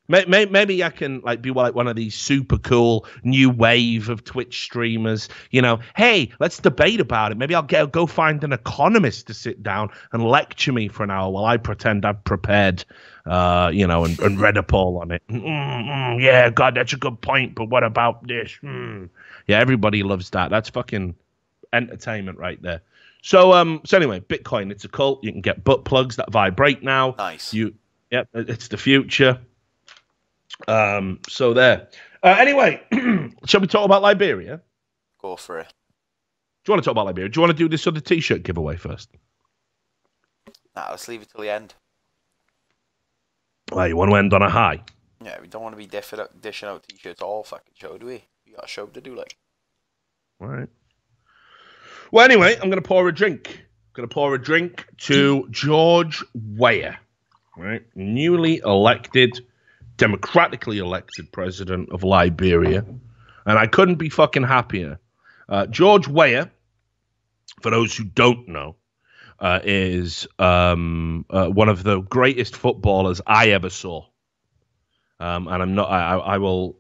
Maybe I can be like one of these super cool new wave of Twitch streamers. You know, hey, let's debate about it. Maybe I'll go find an economist to sit down and lecture me for an hour while I pretend I've prepared, and read up all on it. Yeah, God, that's a good point. But what about this? Yeah, everybody loves that. That's fucking entertainment right there. So anyway, Bitcoin, it's a cult. You can get butt plugs that vibrate now. Nice. It's the future. So there. Anyway, shall we talk about Liberia? Go for it. you want to talk about Liberia? Do you want to do this other T-shirt giveaway first? Nah, let's leave it till the end. Well, you want to end on a high? Yeah, we don't want to be dishing out T-shirts all fucking show, do we? We got a show to do, like. All right. Well, anyway, I'm going to pour a drink. I'm going to pour a drink to George Weah, right? Newly elected, democratically elected president of Liberia. And I couldn't be fucking happier. George Weah, for those who don't know, is one of the greatest footballers I ever saw. And I will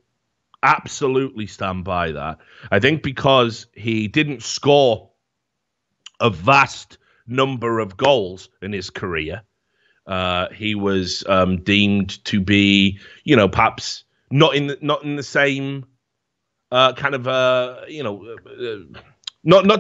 absolutely stand by that. I think because he didn't score a vast number of goals in his career, he was deemed to be, perhaps not in the same not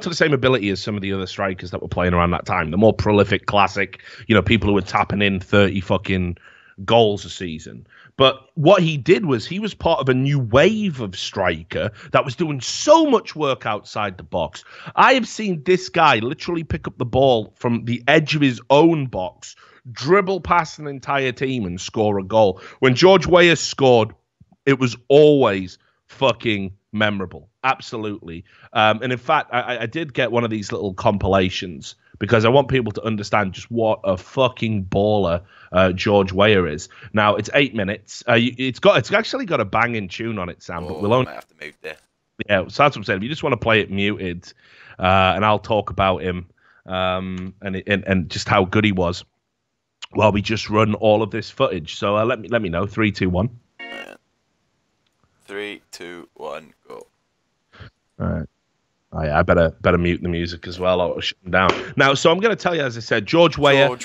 to the same ability as some of the other strikers that were playing around that time. The more prolific, classic, people who were tapping in 30 fucking goals a season. But what he did was he was part of a new wave of striker that was doing so much work outside the box. I have seen this guy literally pick up the ball from the edge of his own box, dribble past an entire team and score a goal. When George Weah scored, it was always fucking memorable. Absolutely. And in fact, I did get one of these little compilations because I want people to understand just what a fucking baller George Weah is. Now, it's 8 minutes. It's actually got a banging tune on it, Sam, but we'll only have to mute there. Yeah, so that's what I'm saying. If you just want to play it muted, and I'll talk about him and just how good he was while we just run all of this footage. So let me know. 3, 2, 1. 3, 2, 1, go. All right. Oh, yeah, I better mute the music as well. I'll shut them down. Now, so I'm going to tell you, as I said, George Weah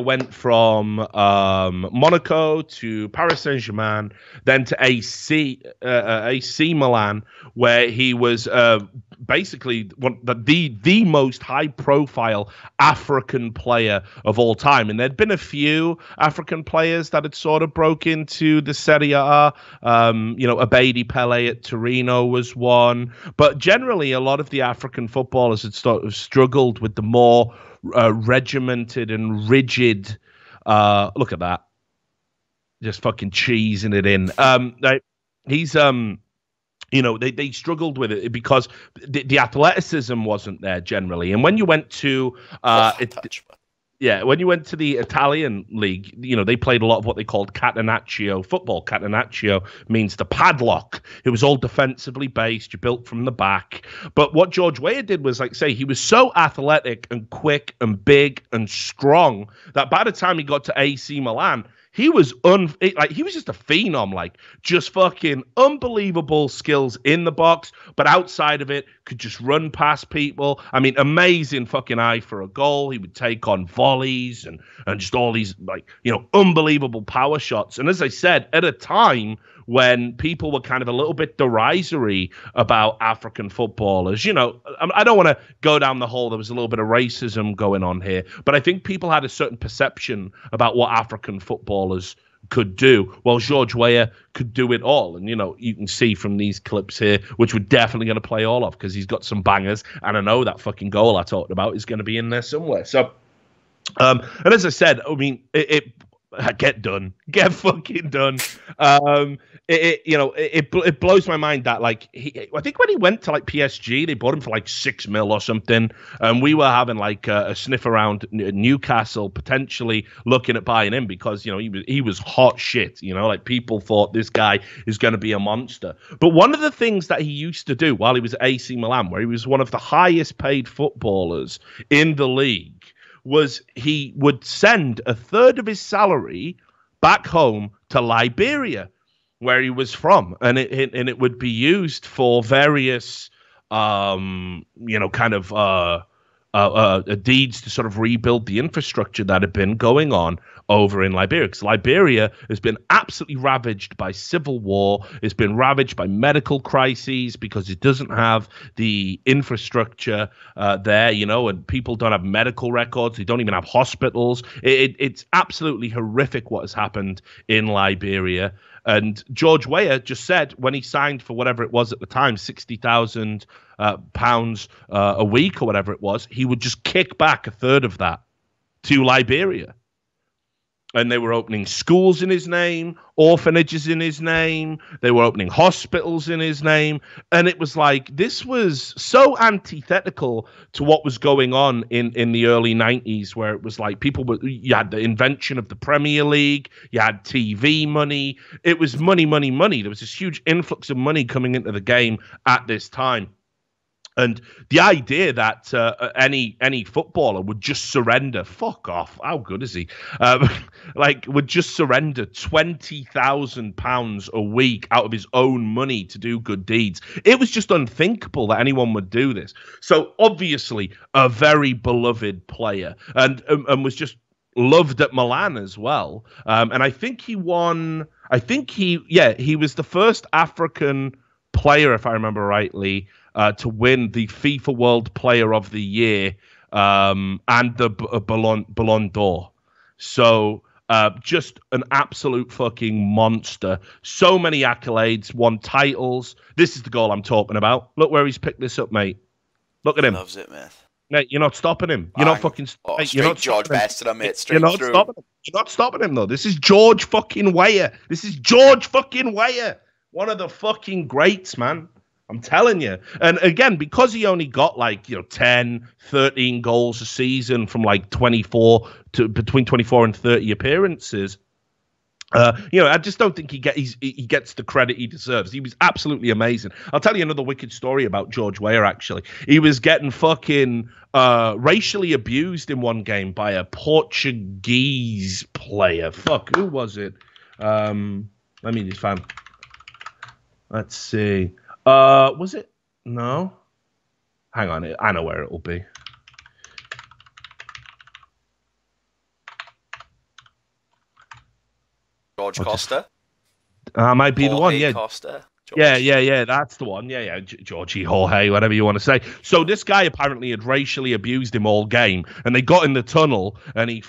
went from Monaco to Paris Saint-Germain, then to AC Milan, where he was basically the most high-profile African player of all time. And there'd been a few African players that had sort of broke into the Serie A. Abedi Pele at Torino was one. But generally, a lot of the African footballers had sort of struggled with the more regimented and rigid. Look at that, just fucking cheesing it in. They struggled with it because the athleticism wasn't there generally. And when you went to when you went to the Italian league, they played a lot of what they called catenaccio football. Catenaccio means the padlock. It was all defensively based. You built from the back. But what George Weah did was, he was so athletic and quick and big and strong that by the time he got to AC Milan, he was just a phenom, just fucking unbelievable skills in the box, but outside of it, could just run past people. I mean, amazing fucking eye for a goal. He would take on volleys and just all these, unbelievable power shots. And as I said, at a time when people were kind of a little bit derisory about African footballers, I don't want to go down the hole. There was a little bit of racism going on here, but I think people had a certain perception about what African footballers could do. Well, George Weah could do it all. And, you can see from these clips here, which we're definitely going to play all of because he's got some bangers. And I know that fucking goal I talked about is going to be in there somewhere. So, and as I said, I mean, get done. Get fucking done. It blows my mind that I think when he went to PSG, they bought him for 6 mil or something, and we were having a sniff around Newcastle, potentially looking at buying him because he was hot shit. People thought this guy is going to be a monster. But one of the things that he used to do while he was at AC Milan, where he was one of the highest paid footballers in the league, was he would send a third of his salary back home to Liberia, where he was from, and it would be used for various deeds to sort of rebuild the infrastructure that had been going on over in Liberia, because Liberia has been absolutely ravaged by civil war. It's been ravaged by medical crises because it doesn't have the infrastructure there, and people don't have medical records. They don't even have hospitals. It's absolutely horrific what has happened in Liberia. And George Weah just said when he signed for whatever it was at the time, 60,000 pounds a week or whatever it was, he would just kick back a third of that to Liberia. And they were opening schools in his name, orphanages in his name. They were opening hospitals in his name. And it was like, this was so antithetical to what was going on in the early 90s, where it was like you had the invention of the Premier League, you had TV money. It was money, money, money. There was this huge influx of money coming into the game at this time. And the idea that any footballer would just surrender, fuck off, how good is he? Would just surrender £20,000 a week out of his own money to do good deeds. It was just unthinkable that anyone would do this. So obviously a very beloved player and was just loved at Milan as well. And I think he won. He was the first African player, if I remember rightly, to win the FIFA World Player of the Year and the Ballon d'Or. So just an absolute fucking monster. So many accolades, won titles. This is the goal I'm talking about. Look where he's picked this up, mate. Look at him. Loves it, mate. Mate, you're not stopping him. You're not fucking. You're not George Best, mate. Straight you're not through. Stopping him. You're not stopping him though. This is George fucking Weah. This is George fucking Weah. One of the fucking greats, man. I'm telling you. And again, because he only got 10, 13 goals a season from between 24 and 30 appearances, I just don't think he gets the credit he deserves. He was absolutely amazing. I'll tell you another wicked story about George Weah, actually. He was getting fucking racially abused in one game by a Portuguese player. Fuck, who was it? Let me just find. Let's see. Was it? No. Hang on. I know where it will be. George Costa. Might be the one. Yeah. Costa. George. Yeah. That's the one. Yeah. Georgie Jorge, whatever you want to say. So this guy apparently had racially abused him all game, and they got in the tunnel, and he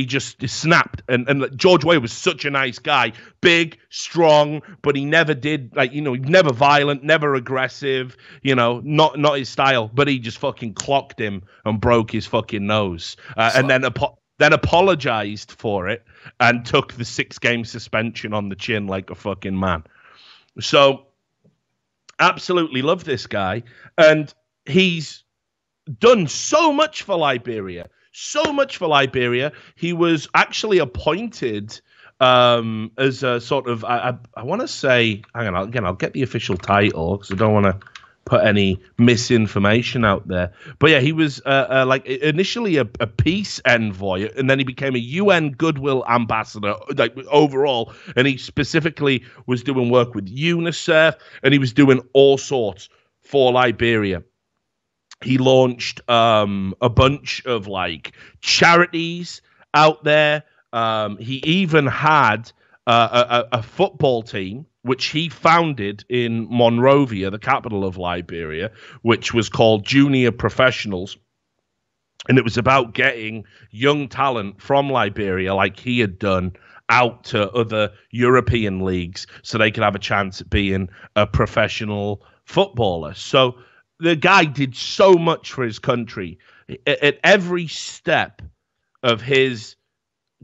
just snapped. And George Weah was such a nice guy, big, strong, but he never did never violent, never aggressive. Not his style. But he just fucking clocked him and broke his fucking nose, and then apologized for it and took the 6-game suspension on the chin like a fucking man. So, absolutely love this guy. And he's done so much for Liberia. He was actually appointed as a sort of, I want to say, hang on, I'll get the official title because I don't want to put any misinformation out there. But yeah, he was initially a peace envoy, and then he became a UN Goodwill Ambassador, overall. And he specifically was doing work with UNICEF, and he was doing all sorts for Liberia. He launched a bunch of charities out there. He even had a football team, which he founded in Monrovia, the capital of Liberia, which was called Junior Professionals. And it was about getting young talent from Liberia, like he had done, out to other European leagues so they could have a chance at being a professional footballer. So the guy did so much for his country. At every step of his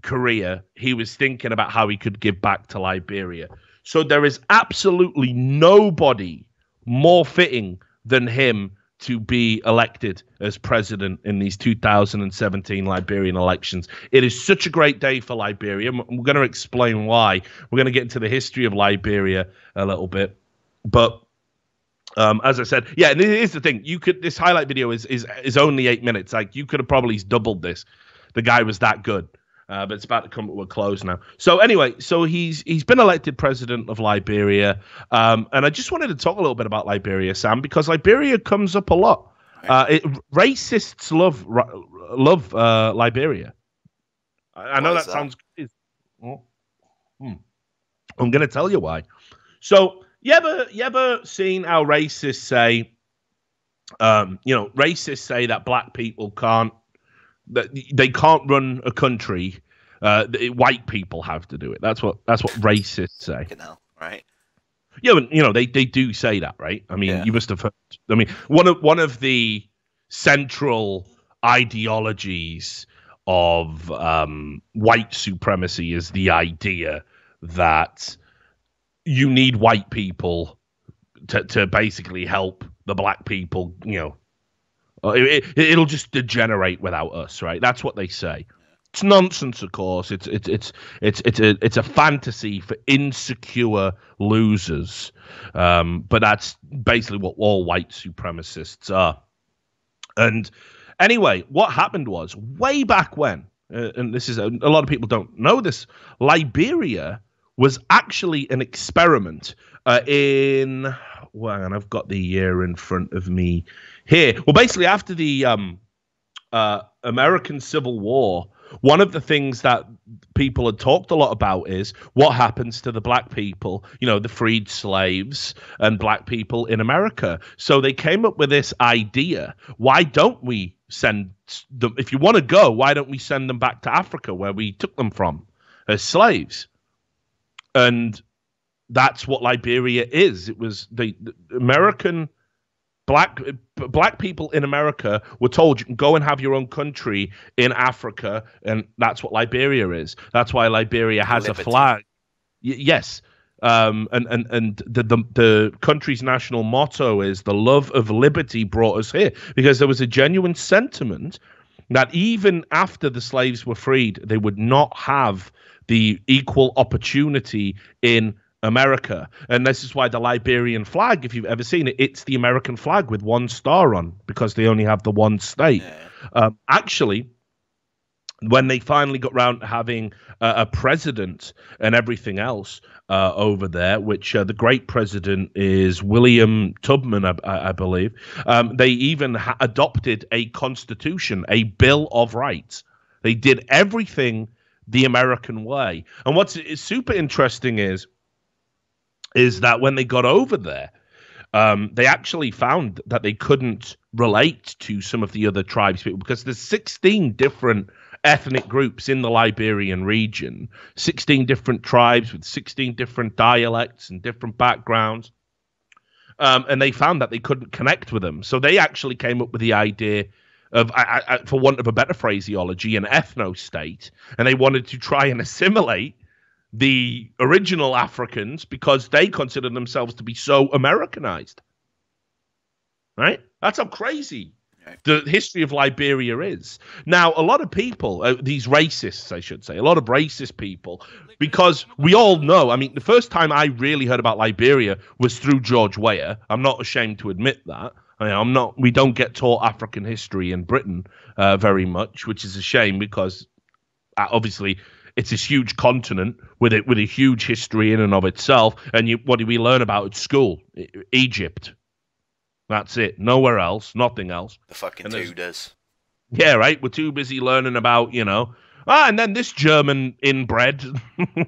career, he was thinking about how he could give back to Liberia. So there is absolutely nobody more fitting than him to be elected as president in these 2017 Liberian elections. It is such a great day for Liberia. We're going to explain why. We're going to get into the history of Liberia a little bit. But as I said, yeah, and here's the thing. This highlight video is only 8 minutes. You could have probably doubled this. The guy was that good. But it's about to come to a close now. So anyway, he's been elected president of Liberia, and I just wanted to talk a little bit about Liberia, Sam, because Liberia comes up a lot. Racists love Liberia. I know that sounds. I'm going to tell you why. So you ever seen how racists say, racists say that black people can't. That they can't run a country. White people have to do it. That's what racists say. Right. Yeah, but, you know, they do say that, right? I mean, you must have heard. I mean, one of the central ideologies of white supremacy is the idea that you need white people to basically help the black people. You know, it'll just degenerate without us, right? That's what they say. It's nonsense, of course. It's a fantasy for insecure losers, but that's basically what all white supremacists are. And anyway, what happened was way back when, and this is a lot of people don't know this, Liberia was actually an experiment in. Well, and I've got the year in front of me here. Well, basically after the American Civil War. One of the things that people had talked a lot about is what happens to the black people, you know, the freed slaves and black people in America. So they came up with this idea. Why don't we send them? If you want to go, why don't we send them back to Africa where we took them from as slaves? And that's what Liberia is. It was the American black people in America were told you can go and have your own country in Africa, and that's what Liberia is. That's why Liberia has liberty. A flag. Yes, and the country's national motto is the love of liberty brought us here, because there was a genuine sentiment that even after the slaves were freed, they would not have the equal opportunity in America. And this is why the Liberian flag, if you've ever seen it, it's the American flag with one star on, because they only have the one state. Actually, when they finally got round to having a president and everything else over there, which the great president is William Tubman, I believe, they even adopted a constitution, a Bill of Rights. They did everything the American way. And what's super interesting is that when they got over there, they actually found that they couldn't relate to some of the other tribes people, because there's 16 different ethnic groups in the Liberian region, 16 different tribes with 16 different dialects and different backgrounds. And they found that they couldn't connect with them. So they actually came up with the idea of, for want of a better phraseology, an ethno-state. And they wanted to try and assimilate the original Africans because they consider themselves to be so Americanized. Right? That's how crazy the history of Liberia is. Now, a lot of people, these racists, I should say, a lot of racist people, because we all know, I mean, the first time I really heard about Liberia was through George Weah. I'm not ashamed to admit that. I mean, we don't get taught African history in Britain very much, which is a shame, because obviously it's this huge continent with a huge history in and of itself. And what do we learn about at school? Egypt. That's it. Nowhere else. Nothing else. The fucking Tudors. Yeah, right. We're too busy learning about, and then this German inbred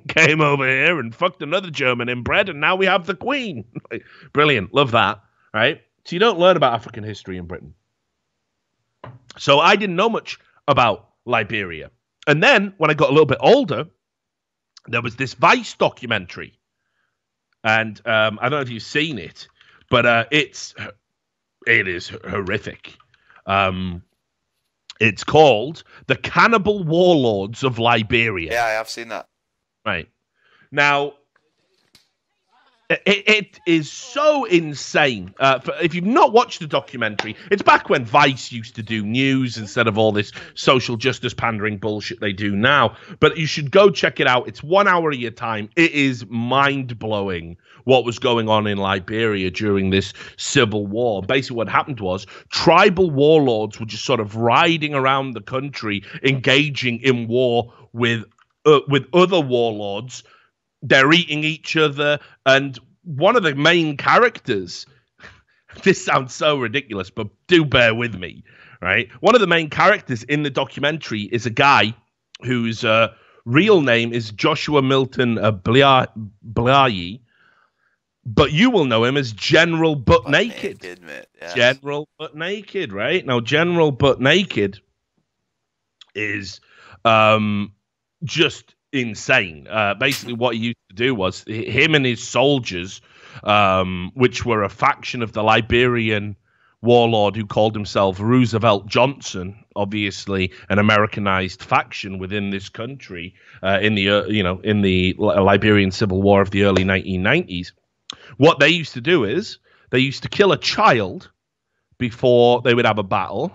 came over here and fucked another German inbred, and now we have the Queen. Brilliant. Love that. Right? So you don't learn about African history in Britain. So I didn't know much about Liberia. And then when I got a little bit older, there was this Vice documentary. And I don't know if you've seen it, but it is horrific. It's called The Cannibal Warlords of Liberia. Yeah, I have seen that. Right. Now, it is so insane. If you've not watched the documentary, it's back when Vice used to do news instead of all this social justice pandering bullshit they do now. But you should go check it out. It's 1 hour of your time. It is mind-blowing what was going on in Liberia during this civil war. Basically what happened was tribal warlords were just sort of riding around the country, engaging in war with other warlords. They're eating each other, and one of the main characters, this sounds so ridiculous, but do bear with me, right? One of the main characters in the documentary is a guy whose real name is Joshua Milton Blayi, but you will know him as General Butt Naked. Yes. General Butt Naked, right? Now, General Butt Naked is just insane. Basically what he used to do was him and his soldiers which were a faction of the Liberian warlord who called himself Roosevelt Johnson, obviously an Americanized faction within this country in the Liberian Civil War of the early 1990s. What they used to do is they used to kill a child before they would have a battle,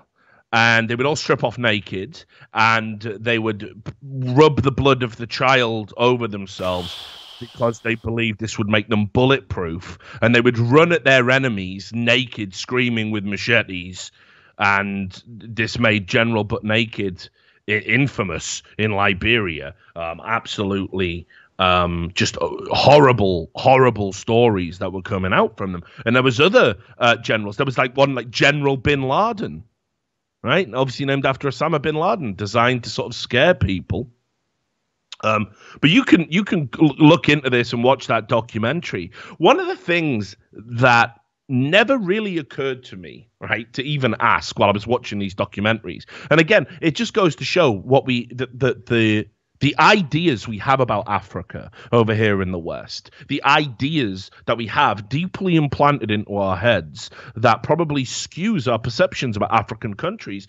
and they would all strip off naked, and they would rub the blood of the child over themselves because they believed this would make them bulletproof, and they would run at their enemies naked, screaming with machetes, and this made General Butt Naked infamous in Liberia. Absolutely just horrible stories that were coming out from them. And there was other generals. There was one like General Bin Laden, right? Obviously named after Osama bin Laden, designed to sort of scare people. But you can look into this and watch that documentary. One of the things that never really occurred to me, right, to even ask while I was watching these documentaries, and again, it just goes to show what the ideas we have about Africa over here in the West, the ideas that we have deeply implanted into our heads that probably skews our perceptions about African countries.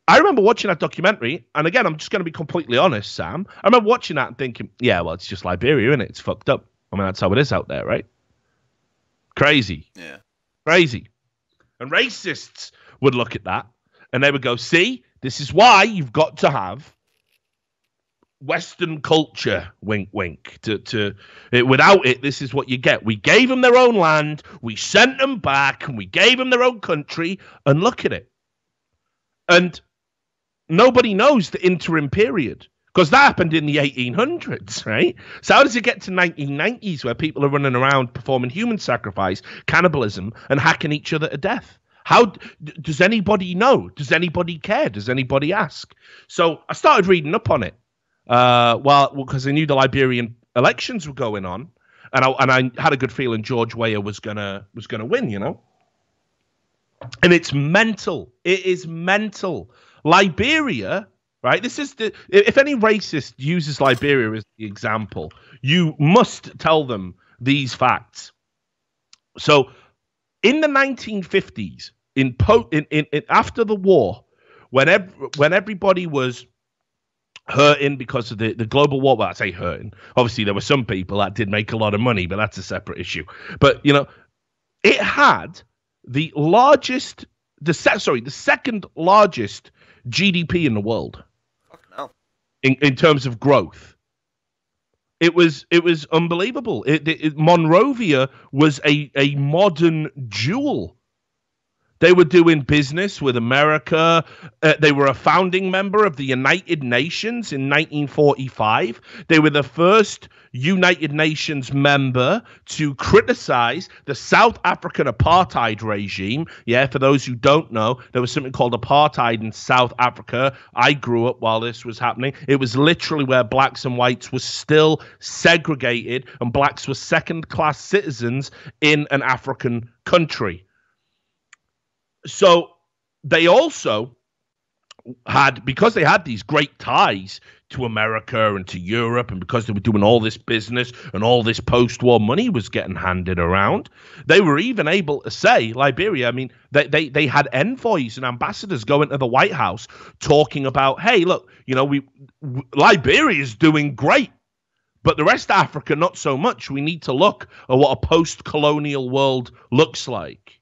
I remember watching that documentary, and again, I'm just going to be completely honest, Sam. I remember watching that and thinking, yeah, well, it's just Liberia, isn't it? It's fucked up. I mean, that's how it is out there, right? Crazy. Yeah. Crazy. And racists would look at that, and they would go, see, this is why you've got to have Western culture, wink, wink. Without it, this is what you get. We gave them their own land, we sent them back, and we gave them their own country, and look at it. And nobody knows the interim period, because that happened in the 1800s, right? So how does it get to 1990s where people are running around performing human sacrifice, cannibalism, and hacking each other to death? How does anybody know? Does anybody care? Does anybody ask? So I started reading up on it. Because I knew the Liberian elections were going on, and I had a good feeling George Weah was gonna win, you know. And it's mental. It is mental. Liberia, right? This is if any racist uses Liberia as the example, you must tell them these facts. So, in the 1950s, in after the war, when everybody was hurting because of the global war. Well, I say hurting. Obviously, there were some people that did make a lot of money, but that's a separate issue. But, you know, it had the second largest GDP in the world. No. In terms of growth. It was unbelievable. Monrovia was a modern jewel. They were doing business with America. They were a founding member of the United Nations in 1945. They were the first United Nations member to criticize the South African apartheid regime. Yeah, for those who don't know, there was something called apartheid in South Africa. I grew up while this was happening. It was literally where blacks and whites were still segregated, and blacks were second-class citizens in an African country. So they also had, because they had these great ties to America and to Europe, and because they were doing all this business and all this post-war money was getting handed around, they were even able to say, Liberia, I mean, they had envoys and ambassadors going to the White House talking about, hey, look, you know, Liberia is doing great, but the rest of Africa, not so much. We need to look at what a post-colonial world looks like.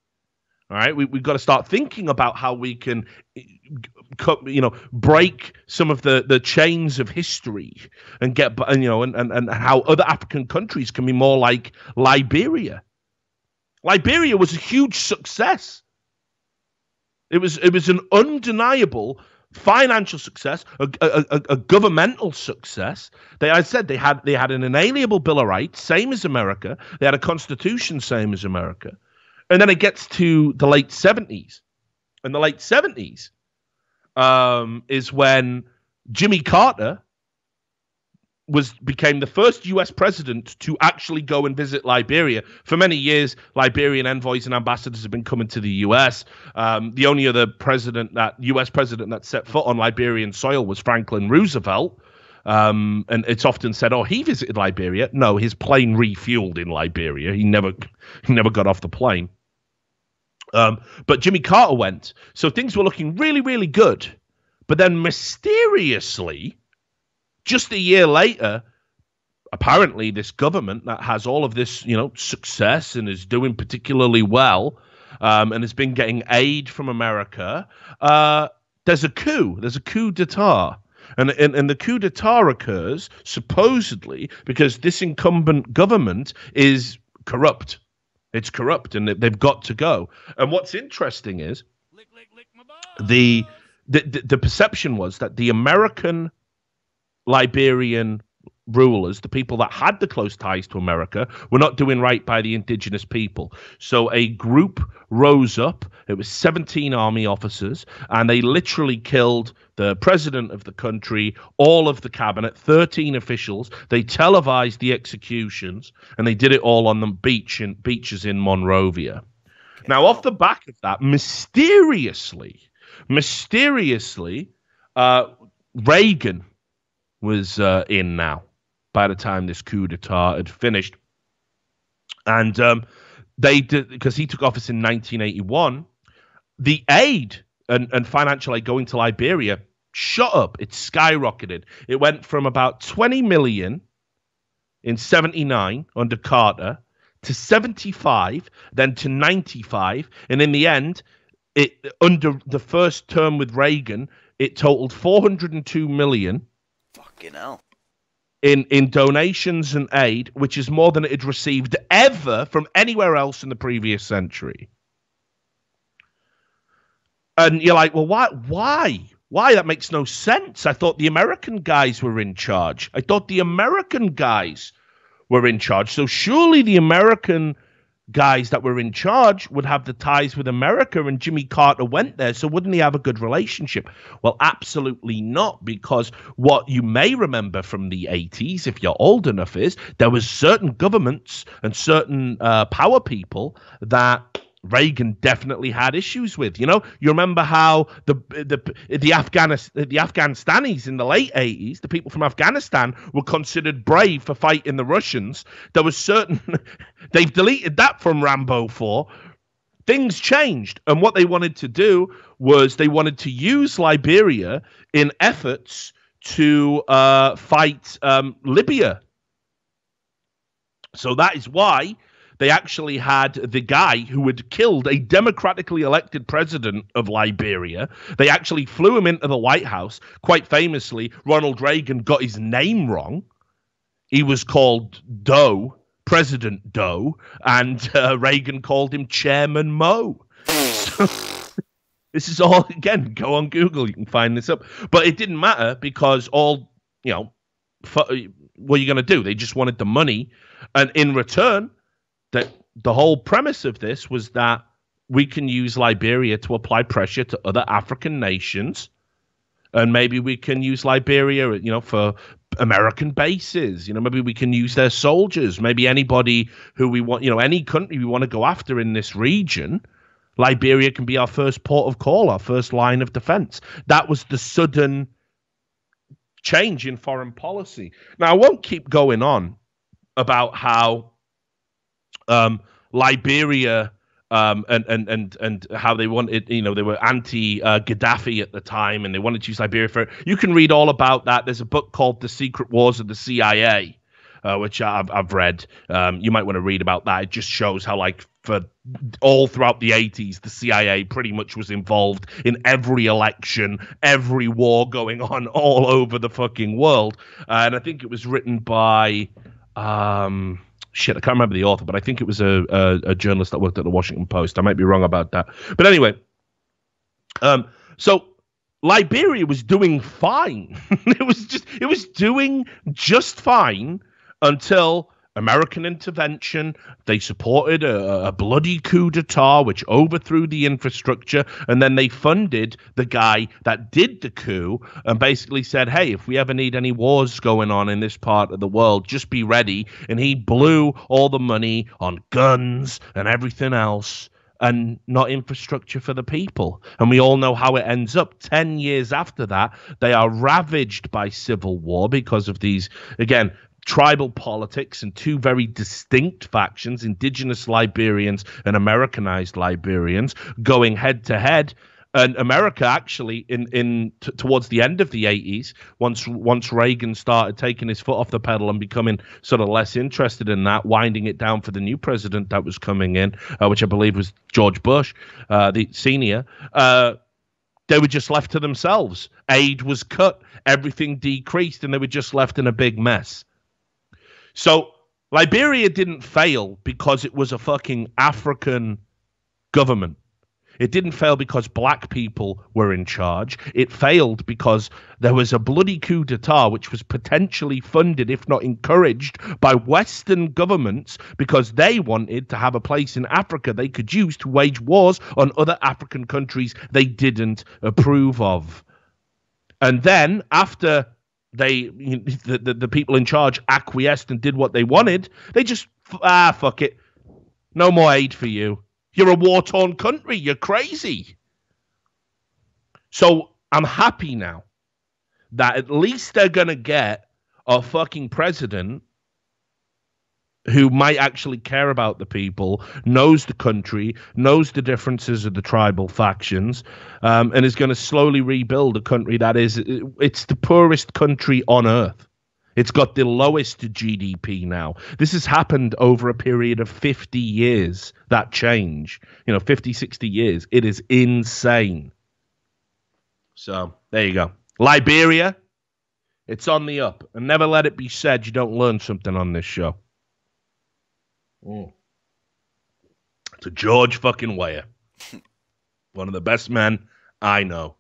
All right, we've got to start thinking about how we can, you know, break some of the chains of history and get, you know, and how other African countries can be more like Liberia. Liberia was a huge success. It was an undeniable financial success, a governmental success. They had an inalienable Bill of Rights, same as America. They had a constitution, same as America. And then it gets to the late 70s. And the late 70s is when Jimmy Carter became the first U.S. president to actually go and visit Liberia. For many years, Liberian envoys and ambassadors have been coming to the U.S. The only other U.S. president that set foot on Liberian soil was Franklin Roosevelt. And it's often said, oh, he visited Liberia. No, his plane refueled in Liberia. He never got off the plane. But Jimmy Carter went. So things were looking really, really good. But then mysteriously, just a year later, apparently this government that has all of this, success and is doing particularly well, and has been getting aid from America, there's a coup. There's a coup d'etat. And the coup d'etat occurs, supposedly, because this incumbent government is corrupt. It's corrupt, and they've got to go. And what's interesting is the perception was that the American Liberian rulers, the people that had the close ties to America, were not doing right by the indigenous people. So a group rose up. It was 17 army officers, and they literally killed the president of the country, all of the cabinet, 13 officials. They televised the executions, and they did it all on the beaches in Monrovia. Now, off the back of that, mysteriously, Reagan was in now by the time this coup d'etat had finished. And they did, because he took office in 1981, the aid and financial aid going to Liberia shot up. It skyrocketed. It went from about 20 million in 79 under Carter to 75, then to 95. And in the end, under the first term with Reagan, it totaled 402 million. Fucking hell. In donations and aid, which is more than it had received ever from anywhere else in the previous century. And you're like, well, why? Why? That makes no sense. I thought the American guys were in charge. So surely the American guys that were in charge would have the ties with America, and Jimmy Carter went there, so wouldn't he have a good relationship? Well, absolutely not, because what you may remember from the 80s, if you're old enough, is there was certain governments and certain power people that Reagan definitely had issues with. You remember how the Afghanistanis in the late 80s, the people from Afghanistan, were considered brave for fighting the Russians. There was certain they've deleted that from Rambo 4. Things changed, and what they wanted to do was they wanted to use Liberia in efforts to fight Libya. So that is why they actually had the guy who had killed a democratically elected president of Liberia. They actually flew him into the White House. Quite famously, Ronald Reagan got his name wrong. He was called Doe, President Doe, and Reagan called him Chairman Mo. So, this is all, again, go on Google. You can find this up. But it didn't matter because what are you going to do? They just wanted the money. And in return, that the whole premise of this was that we can use Liberia to apply pressure to other African nations, and maybe we can use Liberia, for American bases. Maybe we can use their soldiers. Maybe anybody who we want, any country we want to go after in this region, Liberia can be our first port of call, our first line of defense. That was the sudden change in foreign policy. Now, I won't keep going on about how Liberia and how they wanted, they were anti-Gaddafi at the time, and they wanted to use Liberia for it. You can read all about that. There's a book called The Secret Wars of the CIA, which I've read. You might want to read about that. It just shows how, for all throughout the 80s, the CIA pretty much was involved in every election, every war going on all over the fucking world. And I think it was written by... I can't remember the author, but I think it was a journalist that worked at the Washington Post. I might be wrong about that. But anyway, so Liberia was doing fine. It was doing just fine until American intervention. They supported a bloody coup d'etat, which overthrew the infrastructure, and then they funded the guy that did the coup and basically said, hey, if we ever need any wars going on in this part of the world, just be ready. And he blew all the money on guns and everything else and not infrastructure for the people. And we all know how it ends up. 10 years after that, they are ravaged by civil war because of these, again, tribal politics and two very distinct factions, indigenous Liberians and Americanized Liberians, going head to head. And America actually, towards the end of the 80s, once Reagan started taking his foot off the pedal and becoming sort of less interested in that, winding it down for the new president that was coming in, which I believe was George Bush, the senior, they were just left to themselves. Aid was cut, everything decreased, and they were just left in a big mess. So Liberia didn't fail because it was a fucking African government. It didn't fail because black people were in charge. It failed because there was a bloody coup d'etat which was potentially funded, if not encouraged, by Western governments because they wanted to have a place in Africa they could use to wage wars on other African countries they didn't approve of. And then after the people in charge acquiesced and did what they wanted, they just, fuck it. No more aid for you. You're a war-torn country. You're crazy. So I'm happy now that at least they're going to get a fucking president who might actually care about the people, knows the country, knows the differences of the tribal factions, and is going to slowly rebuild a country that it's the poorest country on earth. It's got the lowest GDP now. This has happened over a period of 50 years, that change. 50, 60 years. It is insane. So, there you go. Liberia, it's on the up. And never let it be said you don't learn something on this show. It's a George fucking Weah. One of the best men I know.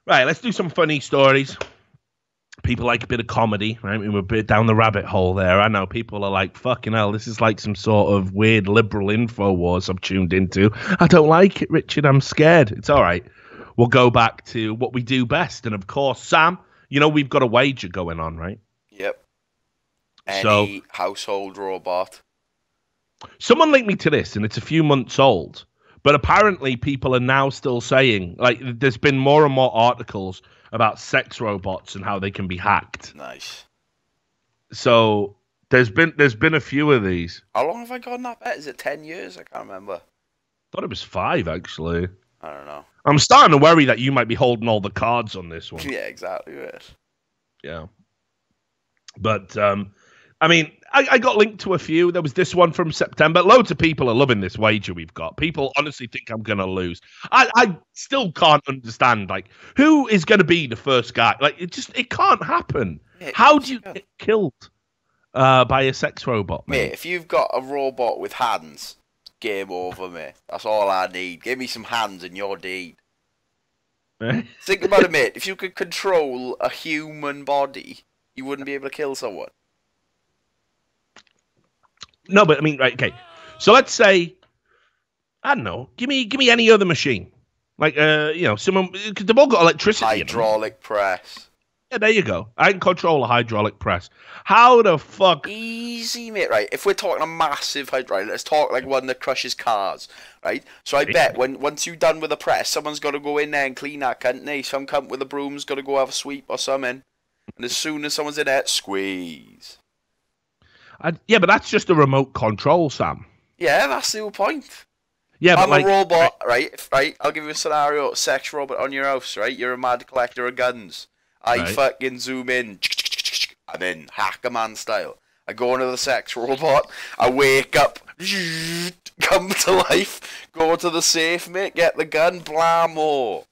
Right, let's do some funny stories. People like a bit of comedy, right? We're a bit down the rabbit hole there. I know people are like, fucking hell, this is like some sort of weird liberal info wars I've tuned into. I don't like it, Richard. I'm scared. It's all right. We'll go back to what we do best. And of course, Sam, we've got a wager going on, right? Yep. Any household robot. Someone linked me to this, and it's a few months old. But apparently people are now still saying, like, there's been more and more articles about sex robots and how they can be hacked. Nice. So there's been a few of these. How long have I got on that bet? Is it 10 years? I can't remember. Thought it was 5, actually. I don't know. I'm starting to worry that you might be holding all the cards on this one. Yeah, exactly right. Yeah. But, I mean, I got linked to a few. There was this one from September. Loads of people are loving this wager we've got. People honestly think I'm going to lose. I still can't understand, like, who is going to be the first guy? Like, it can't happen. Yeah, how do you get killed by a sex robot, mate? Mate, if you've got a robot with hands, game over, mate. That's all I need. Give me some hands and you're dead. Think about it, mate. If you could control a human body, you wouldn't be able to kill someone. No, but I mean, right, okay. So let's say, I don't know, give me any other machine. Like, someone, because they've all got electricity. Hydraulic press. Yeah, there you go. I can control a hydraulic press. How the fuck? Easy, mate, right? If we're talking a massive hydraulic, let's talk like one that crushes cars, right? So I bet once you're done with the press, someone's got to go in there and clean that, can't they? Some cunt with a broom's got to go have a sweep or something. And as soon as someone's in there, squeeze. Yeah, but that's just a remote control, Sam. Yeah, that's the whole point. Yeah, I'm a robot, right? I'll give you a scenario. Sex robot on your house, right? You're a mad collector of guns. I fucking zoom in. I'm in hacker man style. I go into the sex robot. I wake up, come to life, go to the safe, mate, get the gun, blammo.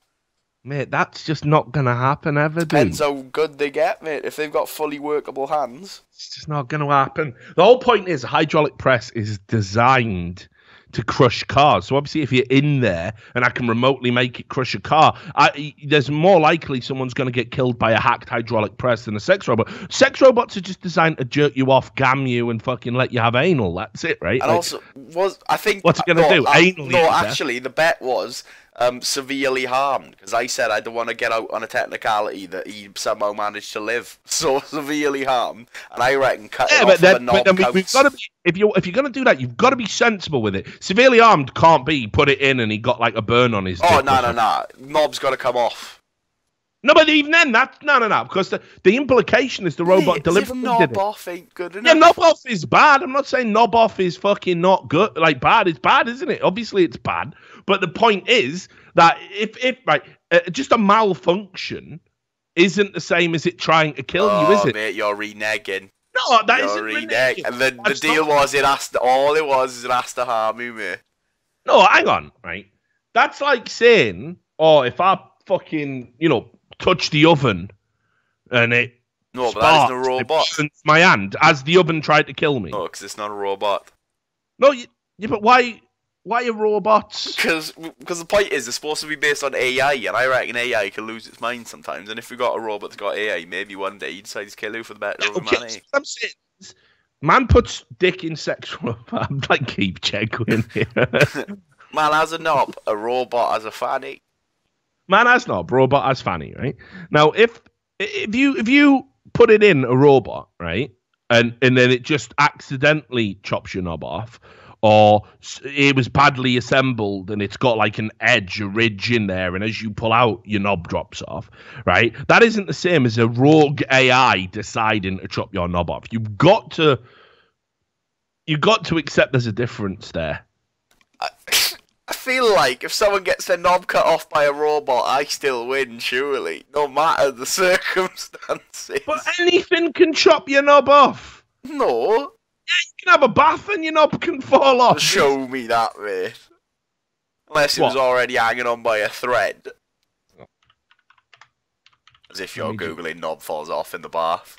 Mate, that's just not going to happen ever, dude. Depends how good they get, mate. If they've got fully workable hands. It's just not going to happen. The whole point is a hydraulic press is designed to crush cars. So obviously if you're in there and I can remotely make it crush a car, there's more likely someone's going to get killed by a hacked hydraulic press than a sex robot. Sex robots are just designed to jerk you off, gam you, and fucking let you have anal. That's it, right? And also, I think... What's it going to do? Anal? No, actually, the bet was... severely harmed, because I said I don't want to get out on a technicality that he somehow managed to live. So severely harmed, and I reckon cutting off of a knob counts. We've got to be, if you're going to do that, you've got to be sensible with it. Severely harmed can't be put it in and he got like a burn on his. Oh no, knob's got to come off. No, but even then, that's no, because the implication is the robot deliberately knob did it. off ain't good enough. Yeah, knob off is bad. I'm not saying knob off is fucking not good. Like bad, it's bad, isn't it? Obviously, it's bad. But the point is that if just a malfunction isn't the same as it trying to kill you, is it? Mate, you're reneging. No, that isn't reneging. And then the deal was it has to harm you, mate. No, hang on, right? That's like saying, if I fucking, touch the oven and it but that isn't a robot. It burns my hand as the oven tried to kill me. No, because it's not a robot. No, but why are robots? Because the point is, it's supposed to be based on AI, and I reckon AI can lose its mind sometimes. And if we got a robot that's got AI, maybe one day he decides to kill you for the better of humanity. I'm saying is, man puts dick in sexual. I'm like keep checking here. Man has a knob, a robot has a fanny. Man has knob, robot has fanny, right? Now, if you put it in a robot, right, and then it just accidentally chops your knob off, or it was badly assembled and it's got like an edge, a ridge in there, and as you pull out, your knob drops off, right? That isn't the same as a rogue AI deciding to chop your knob off. You've got to accept there's a difference there. I feel like if someone gets their knob cut off by a robot, I still win, surely, no matter the circumstances. But anything can chop your knob off. No. Yeah, you can have a bath and your knob can fall off. Show me that, mate. Unless it was already hanging on by a thread. As if you're Googling knob falls off in the bath.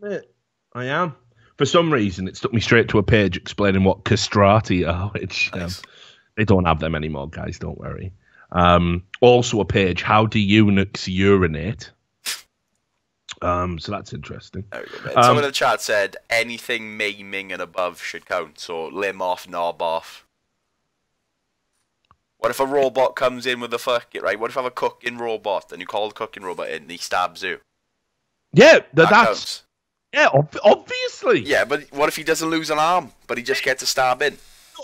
I am. For some reason, it took me straight to a page explaining what castrati are, which... Nice. They don't have them anymore, guys. Don't worry. Also a page, how do eunuchs urinate? So that's interesting. Someone in the chat said anything maiming and above should count. So limb off, knob off. What if a robot comes in with a fucking, right? What if I have a cooking robot and you call the cooking robot in and he stabs you? Yeah, that's... Counts. Yeah, obviously. Yeah, but what if he doesn't lose an arm, but he just gets a stab in?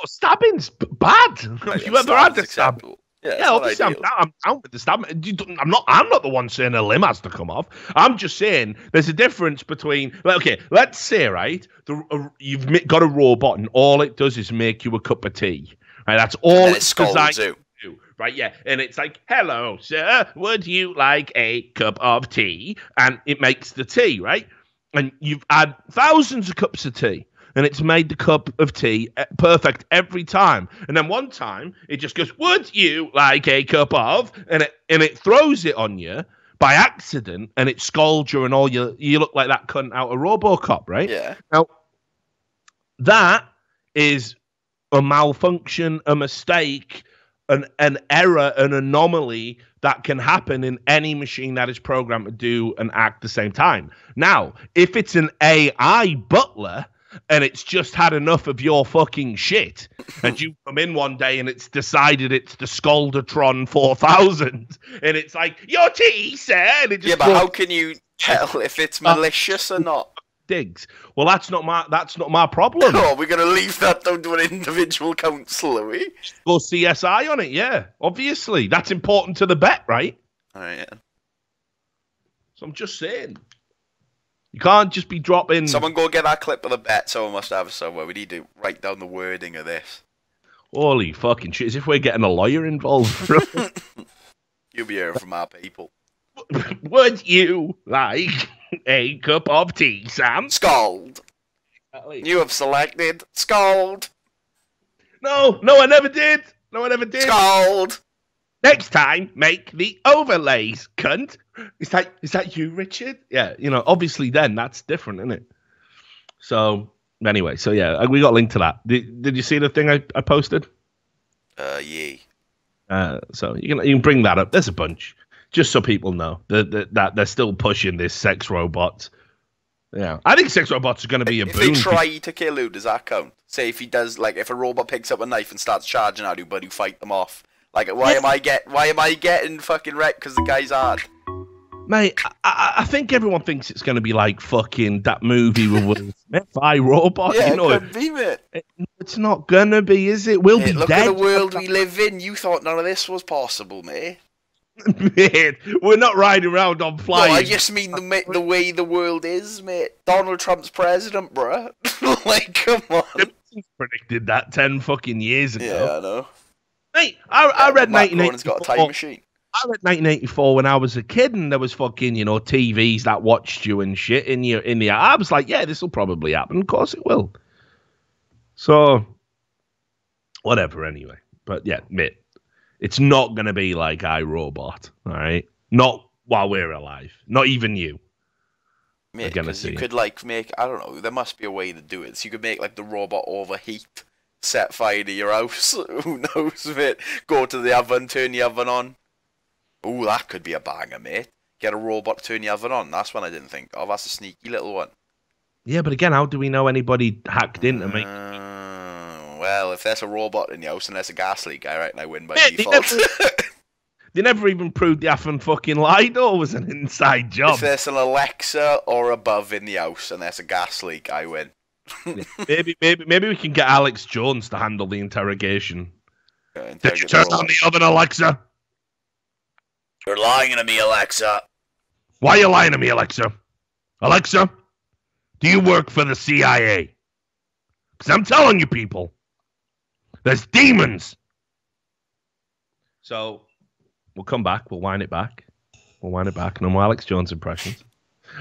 Stabbing's bad. Have you ever had to stab? Yeah, obviously I'm down with the stabbing. I'm not the one saying a limb has to come off. I'm just saying there's a difference between. Okay, let's say you've got a robot and all it does is make you a cup of tea. Right, that's all it's designed to do. Right, yeah, and it's like, hello, sir, would you like a cup of tea? And it makes the tea, right? And you've had thousands of cups of tea. And it's made the cup of tea perfect every time. And then one time, it just goes, would you like a cup of? And it throws it on you by accident, and it scalds you, and all you look like that cunt out of RoboCop, right? Yeah. Now, that is a malfunction, a mistake, an error, an anomaly that can happen in any machine that is programmed to do and act at the same time. Now, if it's an AI butler... and it's just had enough of your fucking shit, and you come in one day and it's decided it's the Scaldatron 4000, and it's like, your tea, sir! And it just but how can you tell if it's malicious or not? Digs. Well, that's not my problem. Oh, we're going to leave that down to an individual counsel, are we? Go CSI on it, yeah. Obviously. That's important to the bet, right? Oh, yeah. So I'm just saying. You can't just be dropping... Someone go get that clip of the bet. Someone must have it somewhere. We need to write down the wording of this. Holy fucking shit. As if we're getting a lawyer involved. You'll be hearing from our people. Would you like a cup of tea, Sam? Scald. You have selected Scald. No, I never did. Scald. Next time, make the overlays, cunt. Is that you, Richard? Yeah, obviously then that's different, isn't it? So, anyway, yeah, we got a link to that. Did you see the thing I posted? Yeah. So you can bring that up. There's a bunch. Just so people know that they're still pushing this sex robot. Yeah, I think sex robots are going to be a boon. If they try to kill you, does that count? Say if he does, like, if a robot picks up a knife and starts charging at you, but you fight them off. Like, why am I getting fucking wrecked because the guy's hard? Mate, I think everyone thinks it's going to be like fucking that movie with Will Smith, I, Robot. Yeah, you know, it could be, mate. It's not going to be, is it? We'll be look dead. Look at the world we live in. You thought none of this was possible, mate. Mate, we're not riding around on flying. No, I just mean the way the world is, mate. Donald Trump's president, bruh. Like, come on. Predicted that 10 fucking years ago. Yeah, I know. Mate, I read 1984. Got a time machine. I read 1984 when I was a kid, and there was fucking, TVs that watched you and shit in the. I was like, yeah, this will probably happen. Of course it will. So, whatever, anyway. But yeah, mate, it's not gonna be like iRobot, all right? Not while we're alive. Not even you. Mate, because you could like make, I don't know, there must be a way to do it. So you could make like the robot overheat, set fire to your house. Who knows, mate? Go to the oven, turn the oven on. Ooh, that could be a banger, mate. Get a robot to turn the oven on. That's one I didn't think of. That's a sneaky little one. Yeah, but again, how do we know anybody hacked in to make... Well, if there's a robot in the house and there's a gas leak, I reckon I win by default. They never even proved the effing fucking light door was an inside job. If there's an Alexa or above in the house and there's a gas leak, I win. maybe we can get Alex Jones to handle the interrogation. Did you turn on the oven, Alexa? You're lying to me, Alexa. Why are you lying to me, Alexa? Alexa, do you work for the CIA? Because I'm telling you, people, there's demons. So, we'll come back. We'll wind it back. No more Alex Jones impressions.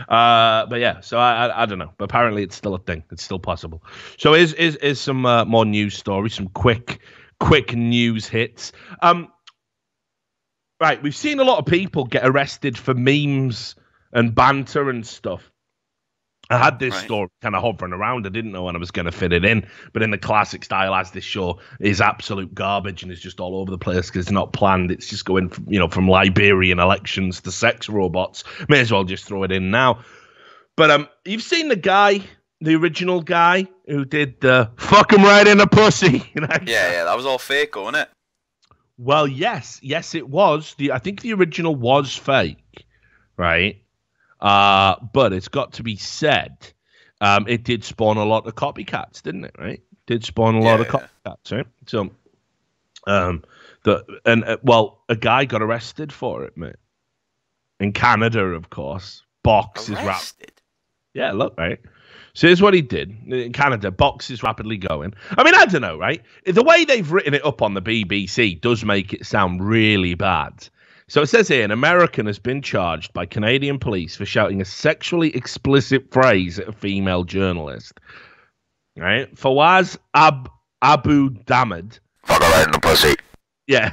But yeah, so I don't know. But apparently it's still a thing. It's still possible. So is some more news stories, some quick news hits. Right, we've seen a lot of people get arrested for memes and banter and stuff. I had this story kind of hovering around. I didn't know when I was going to fit it in, but in the classic style, as this show is absolute garbage and is just all over the place because it's not planned. It's just going from Liberian elections to sex robots. May as well just throw it in now. But you've seen the guy, the original guy who did the fuck him right in the pussy. Yeah, that was all fake, wasn't it? Well, yes, it was. I think the original was fake, right? But it's got to be said, it did spawn a lot of copycats, didn't it? Right? Did spawn a lot of copycats, right? So, a guy got arrested for it, mate. In Canada, of course. Box is rapid. Yeah, look, right. So here's what he did in Canada. Box is rapidly going. I mean, I don't know, right? The way they've written it up on the BBC does make it sound really bad. So it says here, an American has been charged by Canadian police for shouting a sexually explicit phrase at a female journalist. Right? Fawaz Abu Damad. Fuck her right in the pussy. Yeah,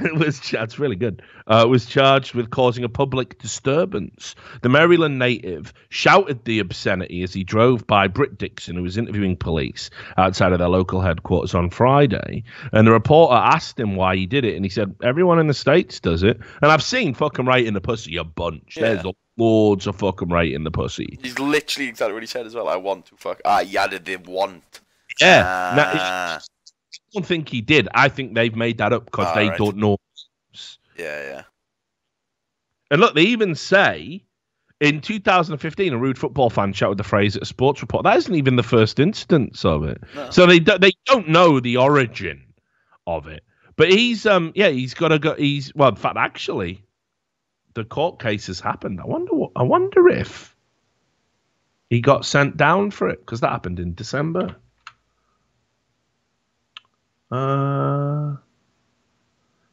that's really good. Was charged with causing a public disturbance. The Maryland native shouted the obscenity as he drove by Britt Dixon, who was interviewing police outside of their local headquarters on Friday. And the reporter asked him why he did it, and he said, everyone in the States does it. And I've seen fucking right in the pussy a bunch. Yeah. There's loads of fucking right in the pussy. He's literally exactly what he said as well. I want to fuck. He added the want. Yeah. I don't think he did. I think they've made that up because they don't know. Yeah. And look, they even say in 2015, a rude football fan shouted the phrase at a sports report. That isn't even the first instance of it. No. So they don't know the origin of it. But he's got to go. In fact, actually, the court case has happened. I wonder if he got sent down for it because that happened in December. Yeah,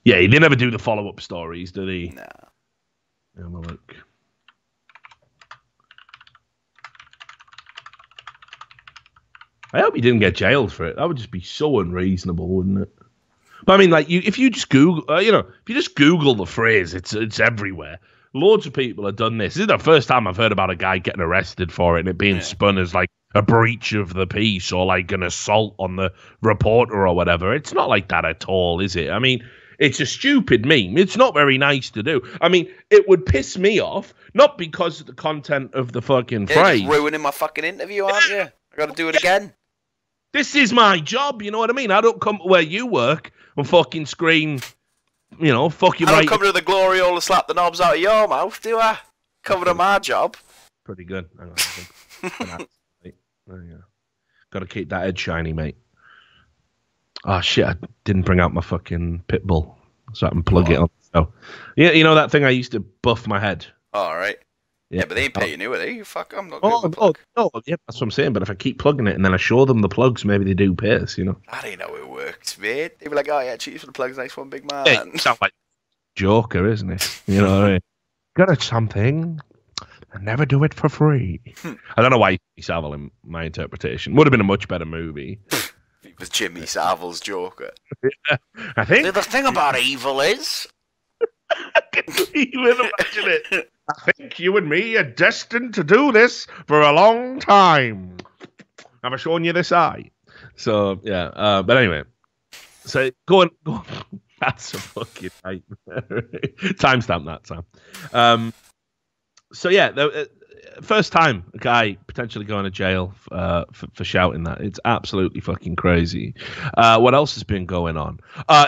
he didn't ever do the follow-up stories, did he? Nah. Have a look. I hope he didn't get jailed for it. That would just be so unreasonable, wouldn't it? But I mean, like, if you just Google, the phrase, it's everywhere. Loads of people have done this. This is the first time I've heard about a guy getting arrested for it and it being spun as like a breach of the peace or like an assault on the reporter or whatever. It's not like that at all, is it? I mean, it's a stupid meme. It's not very nice to do. I mean, it would piss me off, not because of the content of the fucking phrase. You're ruining my fucking interview, aren't you? I got to do it again. This is my job, you know what I mean? I don't come to where you work and fucking scream, fuck you I right. don't come to the glory hole to slap the knobs out of your mouth, do I? Cover to my job. Pretty good. Hang on. There you go. Got to keep that head shiny, mate. Oh, shit. I didn't bring out my fucking pit bull so I can plug it on. So, yeah, you know that thing I used to buff my head? All right. Yeah, but they ain't paying you, are they? Fuck, I'm not no, yeah, that's what I'm saying. But if I keep plugging it and then I show them the plugs, maybe they do pay us, That ain't how it works, mate. They were like, oh, yeah, cheers for the plugs. Nice one, big man. Yeah, it sounds like Joker, isn't it? You know what I mean? Got it something. I never do it for free. I don't know why Jimmy Savile in my interpretation. Would have been a much better movie. It was Jimmy Savile's Joker. Yeah, I think. The thing about evil is... I can even imagine it. I think you and me are destined to do this for a long time. Have I shown you this eye? So, yeah. But anyway. So, go on. That's a fucking nightmare. Timestamp that, Sam. So, yeah. First time a guy potentially going to jail for shouting that. It's absolutely fucking crazy. What else has been going on?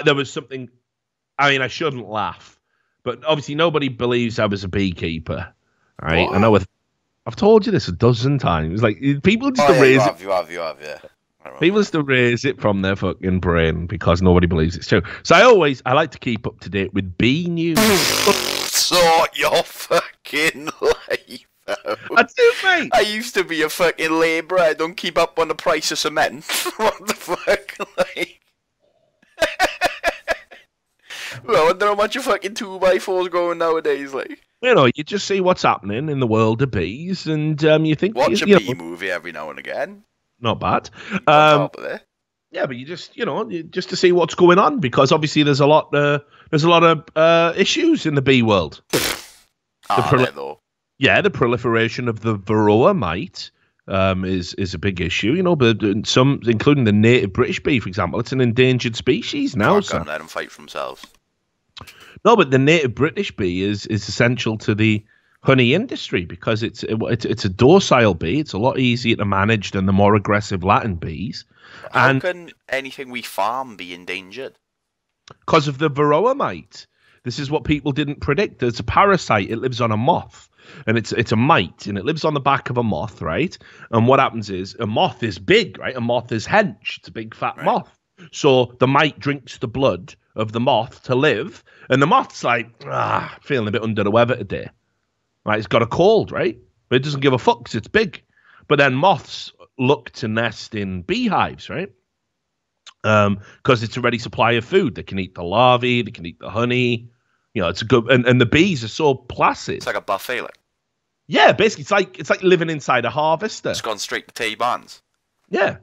There was something... I mean, I shouldn't laugh. But obviously, nobody believes I was a beekeeper, right? What? I know. I've told you this a dozen times. Like people just erase it. You have, yeah. People just erase it from their fucking brain because nobody believes it's true. So I like to keep up to date with bee news. Sort your fucking life out. I do, mate. I used to be a fucking labourer. I don't keep up on the price of cement. What the fuck, like? Well, I wonder how much a fucking 2x4's going nowadays, like. You just see what's happening in the world of bees, and you think... Watch a bee movie every now and again. Not bad. On top of it. Yeah, but you just, just to see what's going on, because obviously there's a lot of issues in the bee world. Though. Yeah, the proliferation of the Varroa Mite is a big issue, but some, including the native British bee, for example, it's an endangered species now. So let them fight for themselves. No, but the native British bee is essential to the honey industry because it's a docile bee. It's a lot easier to manage than the more aggressive Latin bees. How can anything we farm be endangered? Because of the Varroa Mite. This is what people didn't predict. There's a parasite. It lives on a moth. And it's a mite, and it lives on the back of a moth, right? And what happens is a moth is big, right? A moth is hench. It's a big fat moth. So the mite drinks the blood of the moth to live, and the moth's like, feeling a bit under the weather today. Right? It's got a cold, right? But it doesn't give a fuck because it's big. But then moths look to nest in beehives, right? Because it's a ready supply of food. They can eat the larvae, they can eat the honey. It's a good, and the bees are so placid. It's like a buffet, like. Yeah, basically, it's like living inside a harvester. It's gone straight to tea bands. Yeah.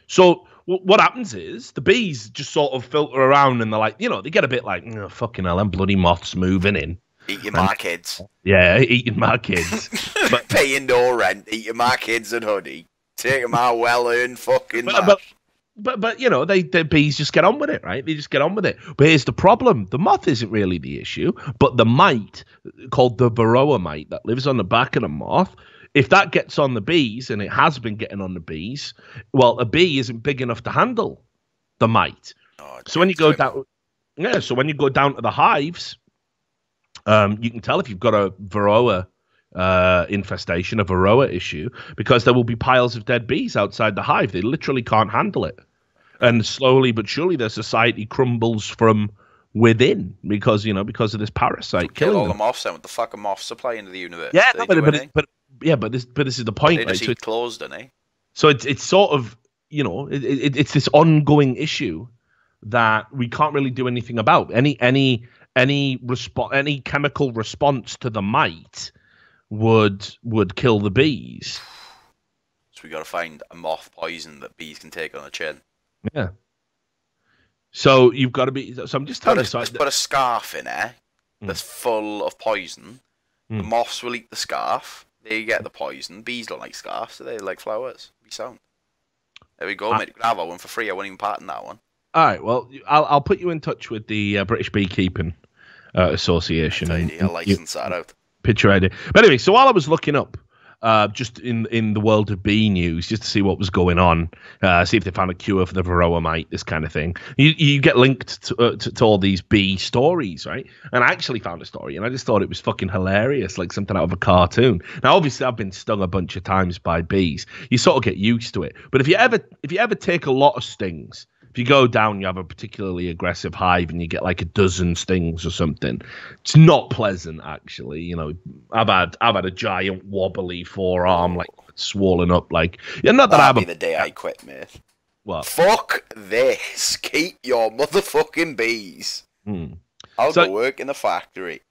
So what happens is the bees just sort of filter around, and they're like, they get a bit like, fucking hell, them bloody moths moving in. Eating my kids. Yeah, eating my kids. But paying no rent, eating my kids and honey, taking my well-earned fucking mash. But the bees just get on with it, right? They just get on with it. But here's the problem. The moth isn't really the issue, but the mite, called the Varroa Mite, that lives on the back of the moth, if that gets on the bees, and it has been getting on the bees, well, a bee isn't big enough to handle the mite. So when you go down to the hives, you can tell if you've got a Varroa infestation, a Varroa issue, because there will be piles of dead bees outside the hive. They literally can't handle it. And slowly but surely their society crumbles from within because of this parasite killing all them. the moths then with the fucking moth supply into the universe. Yeah, but this is the point. They just eat closed, don't they? So it's sort of, it's this ongoing issue that we can't really do anything about. Any chemical response to the mite would kill the bees. So we got to find a moth poison that bees can take on the chin. Yeah. So you've got to be. So I'm just telling you. Let's put a scarf in there that's full of poison. The moths will eat the scarf. They get the poison. Bees don't like scarves, so they like flowers. Be sound. There we go, mate. You can have that one for free. I won't even patent that one. All right. Well, I'll put you in touch with the British Beekeeping Association. I'll license that out. Picture idea. But anyway, so while I was looking up just in the world of bee news, just to see what was going on, see if they found a cure for the Varroa Mite, this kind of thing. You get linked to all these bee stories, right? And I actually found a story, and I just thought it was fucking hilarious, like something out of a cartoon. Now, obviously, I've been stung a bunch of times by bees. You sort of get used to it. But if you ever take a lot of stings, if you go down, you have a particularly aggressive hive and you get like a dozen stings or something, it's not pleasant, actually. You know, I've had a giant wobbly forearm, like swollen up, like, yeah, not that That'd be the day I quit, mate. What? Fuck this. Keep your motherfucking bees. I'll go work in the factory.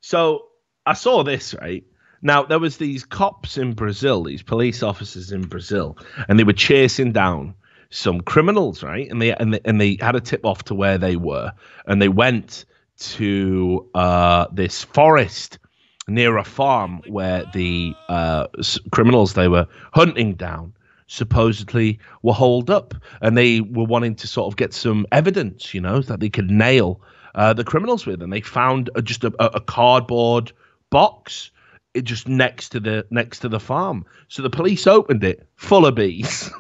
So I saw this, right? Now, there was these cops in Brazil, these police officers in Brazil, and they were chasing down some criminals, right? And they had a tip off to where they were, and they went to this forest near a farm where the criminals they were hunting down supposedly were holed up, and they were wanting to sort of get some evidence, you know, that they could nail the criminals with. And they found just a cardboard box just next to the farm. So the police opened it, full of bees.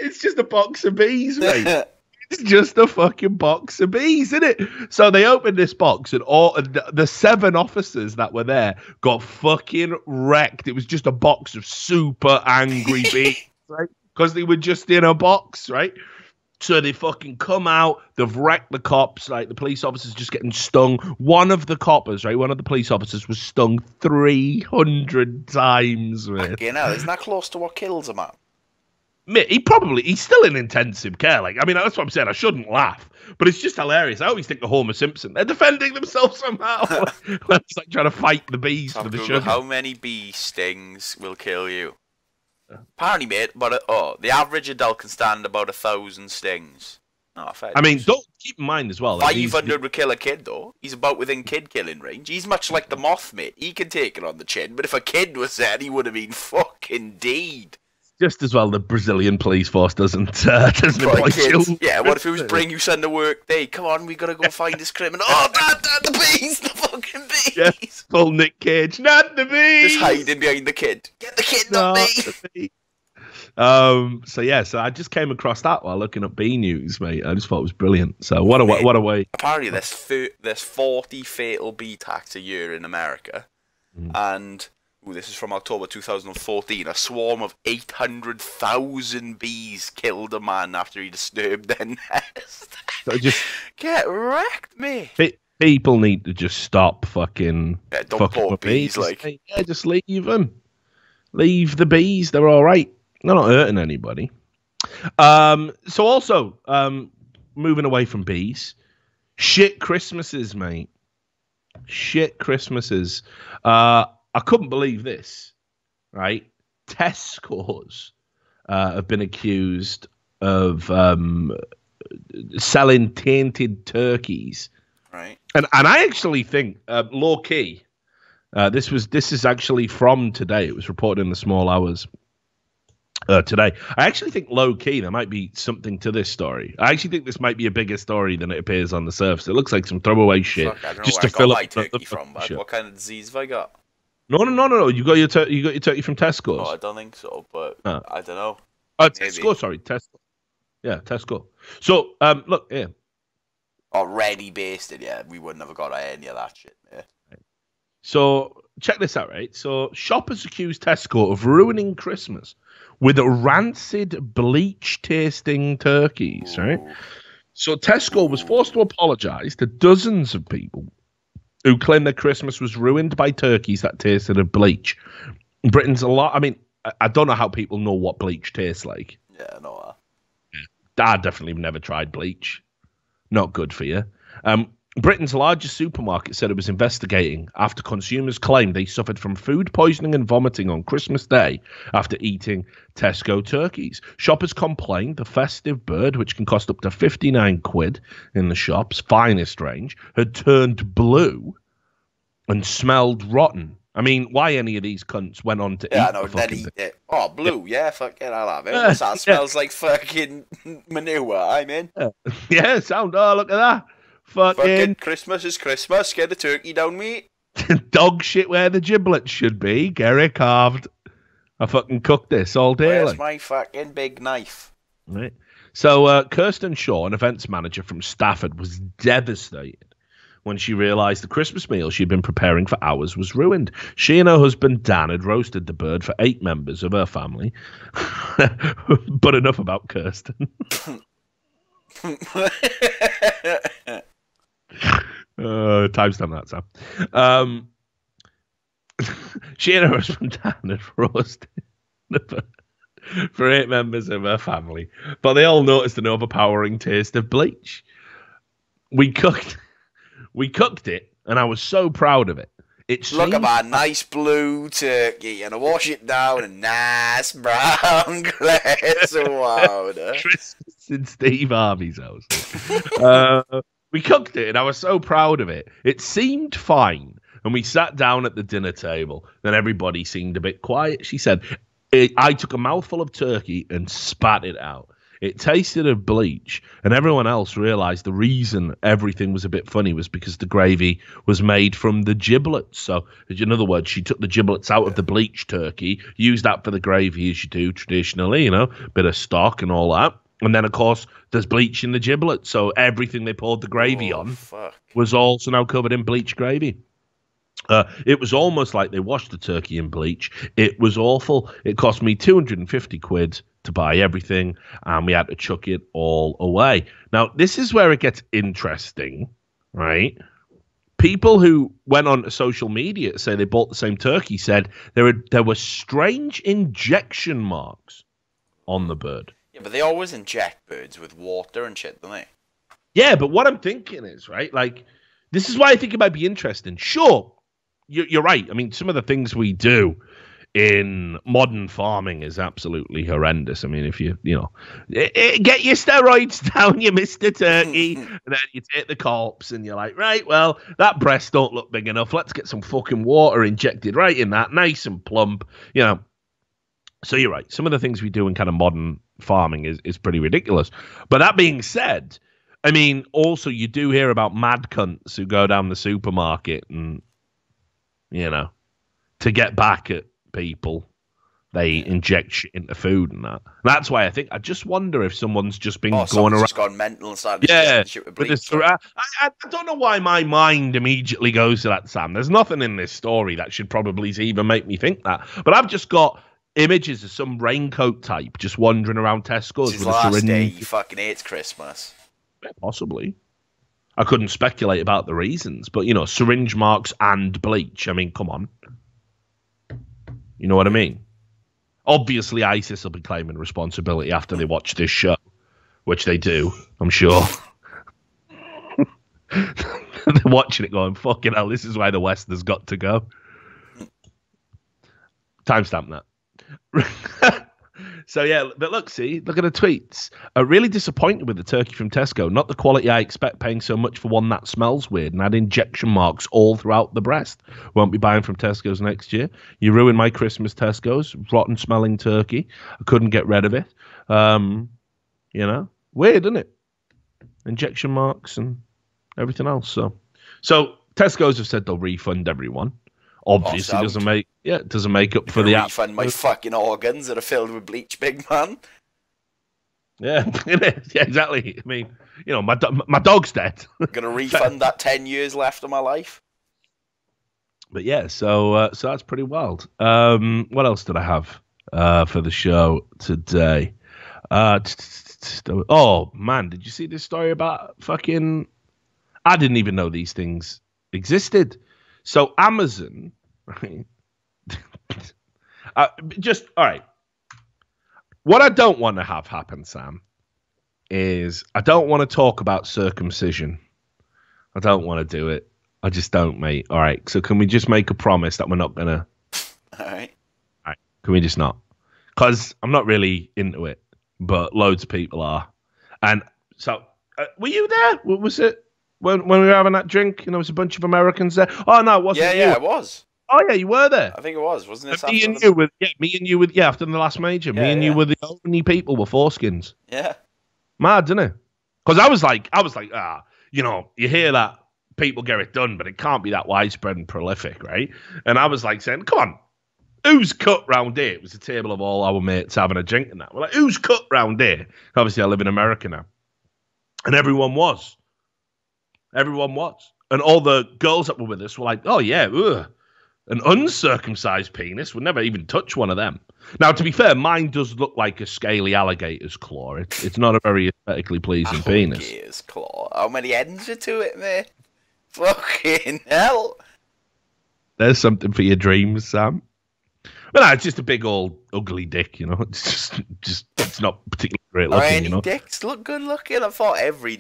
It's just a box of bees, mate. It's just a fucking box of bees, isn't it? So they opened this box, and all the 7 officers that were there got fucking wrecked. It was just a box of super angry bees, right? Because they were just in a box, right? So they fucking come out, they've wrecked the cops, like the police officers just getting stung. One of the coppers, right, one of the police officers was stung 300 times, man. You know, isn't that close to what kills a man? He's still in intensive care. Like, I mean, that's what I'm saying. I shouldn't laugh, but it's just hilarious. I always think of Homer Simpson. They're defending themselves somehow. It's like trying to fight the bees for the sugar. How many bee stings will kill you? Apparently, mate, but the average adult can stand about 1,000 stings. Oh, I mean, don't keep in mind as well. 500 would kill a kid, though. He's about within kid killing range. He's much like the moth, mate. He can take it on the chin, but if a kid was there, he would have been fucking deed. Just as well the Brazilian police force doesn't employ children. Yeah, what if it was bring you son to work day? Come on, we gotta go find this criminal. Oh, dad, the bees! The fucking bees! Yeah, full Nick Cage. Not the bees! Just hiding behind the kid. Get the kid, not me! So I just came across that while looking up bee news, mate. I just thought it was brilliant. So what a way. Apparently there's 40 fatal bee attacks a year in America. And this is from October 2014. A swarm of 800,000 bees killed a man after he disturbed their nest. So just get wrecked, mate. People need to just stop fucking. Yeah, don't poor bees. Like, just leave them. Leave the bees. They're all right. They're not hurting anybody. So also, moving away from bees, shit Christmases, mate. Shit Christmases. I couldn't believe this, right? Tesco's have been accused of selling tainted turkeys, right? And I actually think low key, this is actually from today. It was reported in the small hours today. I actually think low key there might be something to this story. I actually think this might be a bigger story than it appears on the surface. It looks like some throwaway shit just to fill up turkey from. What kind of disease have I got? No. You got your turkey from Tesco's. Oh, I don't think so, but I don't know. Tesco, sorry, Tesco. Yeah, Tesco. So, look here. Already basted, yeah. We wouldn't have got any of that shit, yeah. So, check this out, right? So, shoppers accused Tesco of ruining Christmas with rancid, bleach-tasting turkeys, right? So, Tesco was forced to apologize to dozens of people who claimed their Christmas was ruined by turkeys that tasted of bleach. Britain's a lot. I mean, I don't know how people know what bleach tastes like. Yeah, I know that. I definitely never tried bleach. Not good for you. Britain's largest supermarket said it was investigating after consumers claimed they suffered from food poisoning and vomiting on Christmas Day after eating Tesco turkeys. Shoppers complained the festive bird, which can cost up to 59 quid in the shop's finest range, had turned blue and smelled rotten. I mean, why any of these cunts went on to eat I know, then eat it. Oh, blue, yeah, fuck it, I'll have it. That smells like fucking manure, I'm in. Yeah, look at that. Fucking Christmas is Christmas. Get the turkey down, mate. Dog shit where the giblets should be. Get it carved. I fucking cooked this all day. Where's my fucking big knife? Right. So Kirsten Shaw, an events manager from Stafford, was devastated when she realised the Christmas meal she'd been preparing for hours was ruined. She and her husband Dan had roasted the bird for 8 members of her family. But enough about Kirsten. Timestamp that, Sam. She and her husband Dan had roasted for 8 members of her family, but they all noticed an overpowering taste of bleach. We cooked it, and I was so proud of it. Look at my nice blue turkey, and I wash it down in a nice brown glass of water. Christmas in Steve Harvey's house. We cooked it, and I was so proud of it. It seemed fine, and we sat down at the dinner table. Then everybody seemed a bit quiet. She said, I took a mouthful of turkey and spat it out. It tasted of bleach, and everyone else realised the reason everything was a bit funny was because the gravy was made from the giblets. So, in other words, she took the giblets out of the bleached turkey, used that for the gravy as you do traditionally, you know, bit of stock and all that. And then, of course, there's bleach in the giblets, so everything they poured the gravy on was also now covered in bleach gravy. It was almost like they washed the turkey in bleach. It was awful. It cost me 250 quid to buy everything, and we had to chuck it all away. Now, this is where it gets interesting, right? People who went on to social media to say they bought the same turkey said there were strange injection marks on the bird. Yeah, but they always inject birds with water and shit, don't they? Yeah, but what I'm thinking is, right, like, this is why I think it might be interesting. Sure, you're right. I mean, some of the things we do in modern farming is absolutely horrendous. I mean, if you get your steroids down, you Mr. Turkey, and then you take the corpse and you're like, right, well, that breast don't look big enough. Let's get some fucking water injected right in that, nice and plump, you know. So you're right. Some of the things we do in kind of modern farming is pretty ridiculous. But that being said, I mean, also you do hear about mad cunts who go down the supermarket and, you know, to get back at people, they inject shit into food and that. That's why I just wonder if someone's just been going around. Just gone mental and started shit with bleach. I don't know why my mind immediately goes to that, Sam. There's nothing in this story that should probably even make me think that. But I've just got images of some raincoat type just wandering around Tesco's with a syringe. Day he fucking hates Christmas. Yeah, possibly. I couldn't speculate about the reasons, but, you know, syringe marks and bleach. I mean, come on. You know what I mean? Obviously, ISIS will be claiming responsibility after they watch this show, which they do, I'm sure. They're watching it going, fucking hell, this is why the West has got to go. Timestamp that. So, yeah, but look at the tweets. Really disappointed with the turkey from Tesco. Not the quality I expect, paying so much for one that smells weird and had injection marks all throughout the breast. Won't be buying from Tesco's next year. You ruined my Christmas Tesco's. Rotten smelling turkey. I couldn't get rid of it. You know, weird, isn't it? Injection marks and everything else. So Tesco's have said they'll refund everyone. Obviously, doesn't make up for the refund my fucking organs that are filled with bleach, big man. Yeah, yeah, exactly. I mean, you know, my dog's dead. Gonna refund that 10 years left of my life. But yeah, so that's pretty wild. What else did I have for the show today? Oh man, did you see this story about fucking? I didn't even know these things existed. So Amazon, right? Just all right. What I don't want to have happen, Sam, is I don't want to talk about circumcision. I don't want to do it. I just don't, mate. All right. So can we just make a promise that we're not gonna? All right. All right. Can we just not? Because I'm not really into it, but loads of people are. And so, were you there? Was it? When we were having that drink and there was a bunch of Americans there. Oh no, it wasn't. Yeah, it was. Oh yeah, you were there. I think it was, wasn't it? Me and you after the last major. Me and you were the only people with foreskins. Yeah. Mad, didn't it? Because I was like, you know, you hear that people get it done, but it can't be that widespread and prolific, right? And I was like saying, come on, who's cut round here? It was a table of all our mates having a drink and that. We're like, who's cut round here? Obviously, I live in America now. And everyone was. Everyone was. And all the girls that were with us were like, oh, yeah, ugh. An uncircumcised penis would never even touch one of them. Now, to be fair, mine does look like a scaly alligator's claw. It's not a very aesthetically pleasing penis. Alligator's claw. How many ends are to it, mate? Fucking hell. There's something for your dreams, Sam. But no, it's just a big old ugly dick, you know. It's just it's not particularly great looking, any you know. Dicks look good looking. I thought every.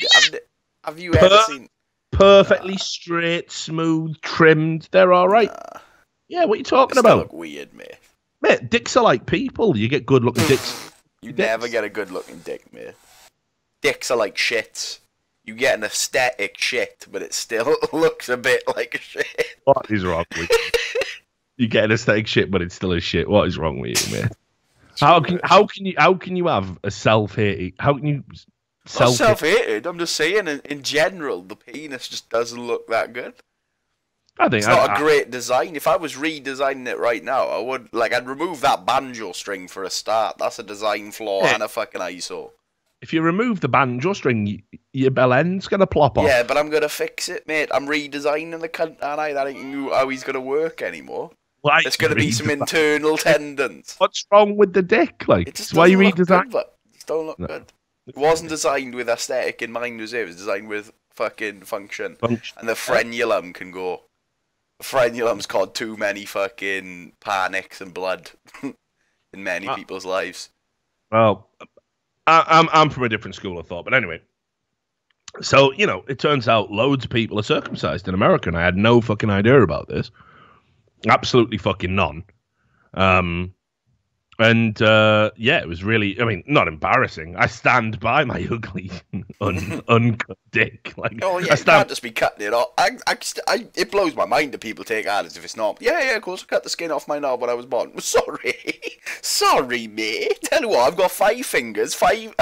Have you ever seen? Perfectly straight, smooth, trimmed. They're all right. Yeah, what are you talking about? Look weird, mate. Mate, dicks are like people. You get good looking dicks. You never get a good looking dick, mate. Dicks are like shits. You get an aesthetic shit, but it still looks a bit like a shit. What is wrong with you? You get an aesthetic shit, but it's still a shit. What is wrong with you, mate? How can you have a self-hating? How can you self-hated? I'm just saying, in general, the penis just doesn't look that good. I think it's not a great design. If I was redesigning it right now, I would I'd remove that banjo string for a start. That's a design flaw and a fucking eyesore. If you remove the banjo string, your bell end's gonna plop off. Yeah, but I'm gonna fix it, mate. I'm redesigning the cunt, and that ain't how he's gonna work anymore. Well, there's gonna be some internal tendons. What's wrong with the dick? Like, it's why you redesign? It just don't look good. It wasn't designed with aesthetic in mind, was it? It was designed with fucking function. And the frenulum can go. The frenulum's caused too many fucking panics and blood in many people's lives. Well, I'm from a different school of thought, but anyway. So, you know, it turns out loads of people are circumcised in America, and I had no fucking idea about this. Absolutely fucking none. Yeah, it was really, I mean, not embarrassing. I stand by my ugly, uncut dick. Like, oh, yeah, you can't just be cutting it off. It blows my mind that people take art as if it's not. Yeah, of course, I cut the skin off my knob when I was born. Sorry, mate. Tell you what, I've got 5 fingers, five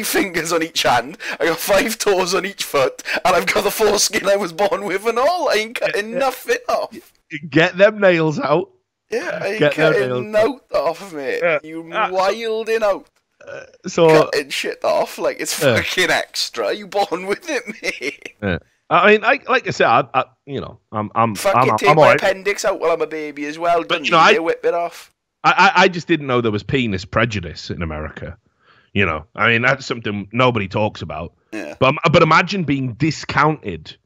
fingers on each hand, I got 5 toes on each foot, and I've got the foreskin I was born with and all. I ain't cutting nothing off. Get them nails out. Yeah, I ain't cutting note off, mate. Yeah. You wilding out. Cutting shit off like it's fucking extra. You born with it, mate. Yeah. I mean, like I said, I'm take my appendix out while I'm a baby as well. But you whip it off. I just didn't know there was penis prejudice in America. You know, I mean, that's something nobody talks about. Yeah. But imagine being discounted.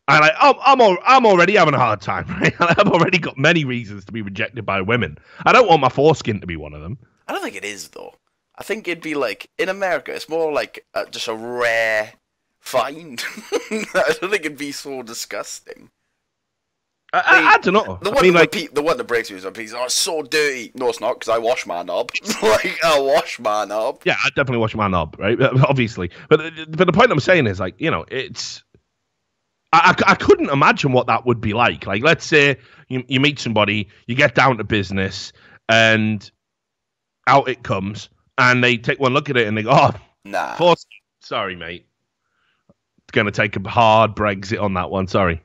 And I'm already having a hard time, right? I've already got many reasons to be rejected by women. I don't want my foreskin to be one of them. I don't think it is, though. I think it'd be like, in America, it's more like just a rare find. I don't think it'd be so disgusting. I don't know. The one that breaks me is it's so dirty. No, it's not, because I wash my knob. I wash my knob. Yeah, I definitely wash my knob, right? Obviously. But the point I'm saying is, like, you know, it's... I couldn't imagine what that would be like. Like, let's say you meet somebody, you get down to business, and out it comes, and they take one look at it, and they go, oh, nah. Sorry, mate. It's going to take a hard Brexit on that one, sorry.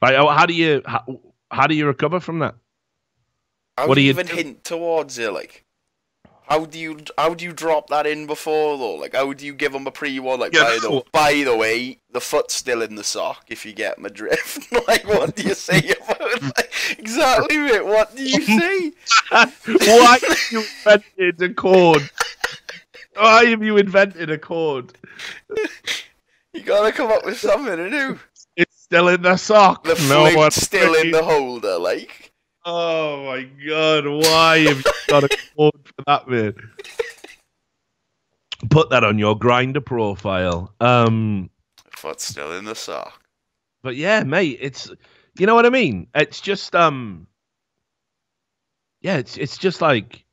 Like, how do you recover from that? How do you even hint towards it, like? How do you drop that in before, though? Like, how do you give them a pre-warn? Like, by the way, the foot's still in the sock, if you get my drift. Like, what do you say about it? Like, exactly, mate. What do you say? Why have you invented a cord? Why have you invented a cord? You gotta come up with something to do. It's still in the sock. The flake's still in the holder, like. Oh my god, why have you got a code for that, man? Put that on your Grindr profile. Foot's still in the sock. But yeah, mate, it's, you know what I mean? It's just yeah, it's just like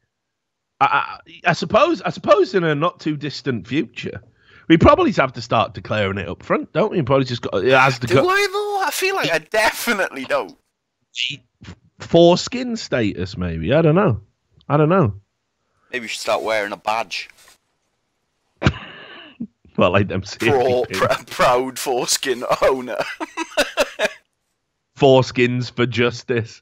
I suppose in a not too distant future, we probably have to start declaring it up front, don't we? We probably just got it has to go. Do I though? I feel like I definitely don't. Foreskin status, maybe. I don't know. Maybe we should start wearing a badge. Well, like them proud foreskin owner. Foreskins for justice.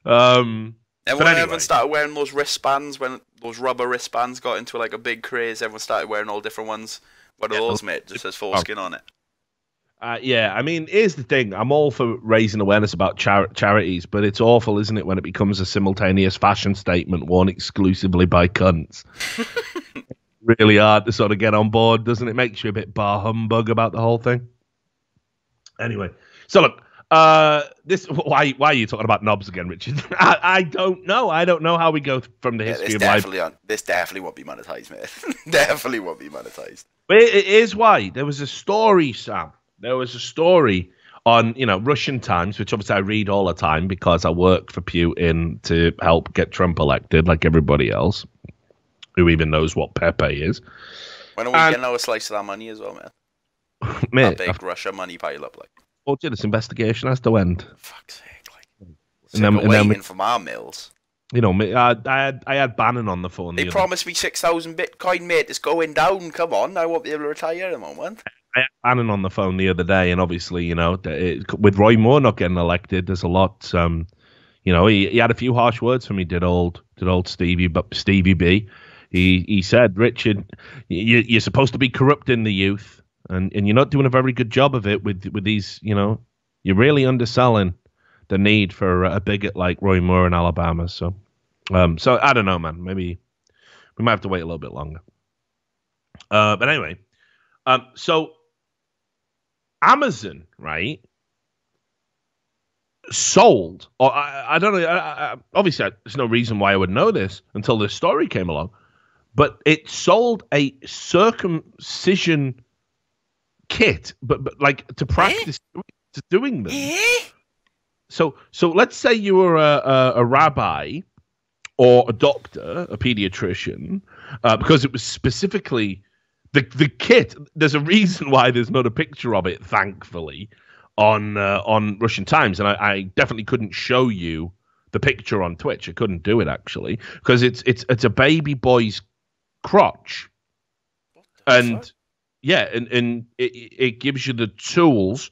Everyone started wearing those wristbands when those rubber wristbands got into like a big craze. Everyone started wearing all different ones. What are those, mate? Just says foreskin on it. Yeah, I mean, here's the thing. I'm all for raising awareness about charities, but it's awful, isn't it, when it becomes a simultaneous fashion statement worn exclusively by cunts. Really hard to sort of get on board, doesn't it? Makes you a bit bar humbug about the whole thing. Anyway, so look, why are you talking about knobs again, Richard? I don't know. I don't know how we go from the history of life. This definitely won't be monetized, mate. Definitely won't be monetized. But it is why. There was a story, Sam. There was a story on, Russian Times, which obviously I read all the time because I work for Putin to help get Trump elected, like everybody else, who even knows what Pepe is. When are we getting our slice of that money as well, man? Mate, that big Russia money pile up, like. Well, this investigation has to end. Fuck's sake, like. And then waiting from our mills. I had Bannon on the phone. They promised me 6,000 Bitcoin, mate. It's going down. Come on, I won't be able to retire at the moment. I had Bannon on the phone the other day, and obviously, with Roy Moore not getting elected, there's a lot. He had a few harsh words for me. Did old Stevie B? He said, Richard, you're supposed to be corrupting the youth, and you're not doing a very good job of it with these. You're really underselling the need for a bigot like Roy Moore in Alabama. So I don't know, man. Maybe we might have to wait a little bit longer. But anyway, so Amazon, right, sold, or I don't know, obviously there's no reason why I would know this until this story came along, but it sold a circumcision kit, but like to practice doing them. So let's say you were a rabbi or a doctor, a pediatrician, because it was specifically the kit. There's a reason why there's not a picture of it, thankfully, on Russian Times, and I definitely couldn't show you the picture on Twitch. I couldn't do it actually because it's a baby boy's crotch, and yeah, and it gives you the tools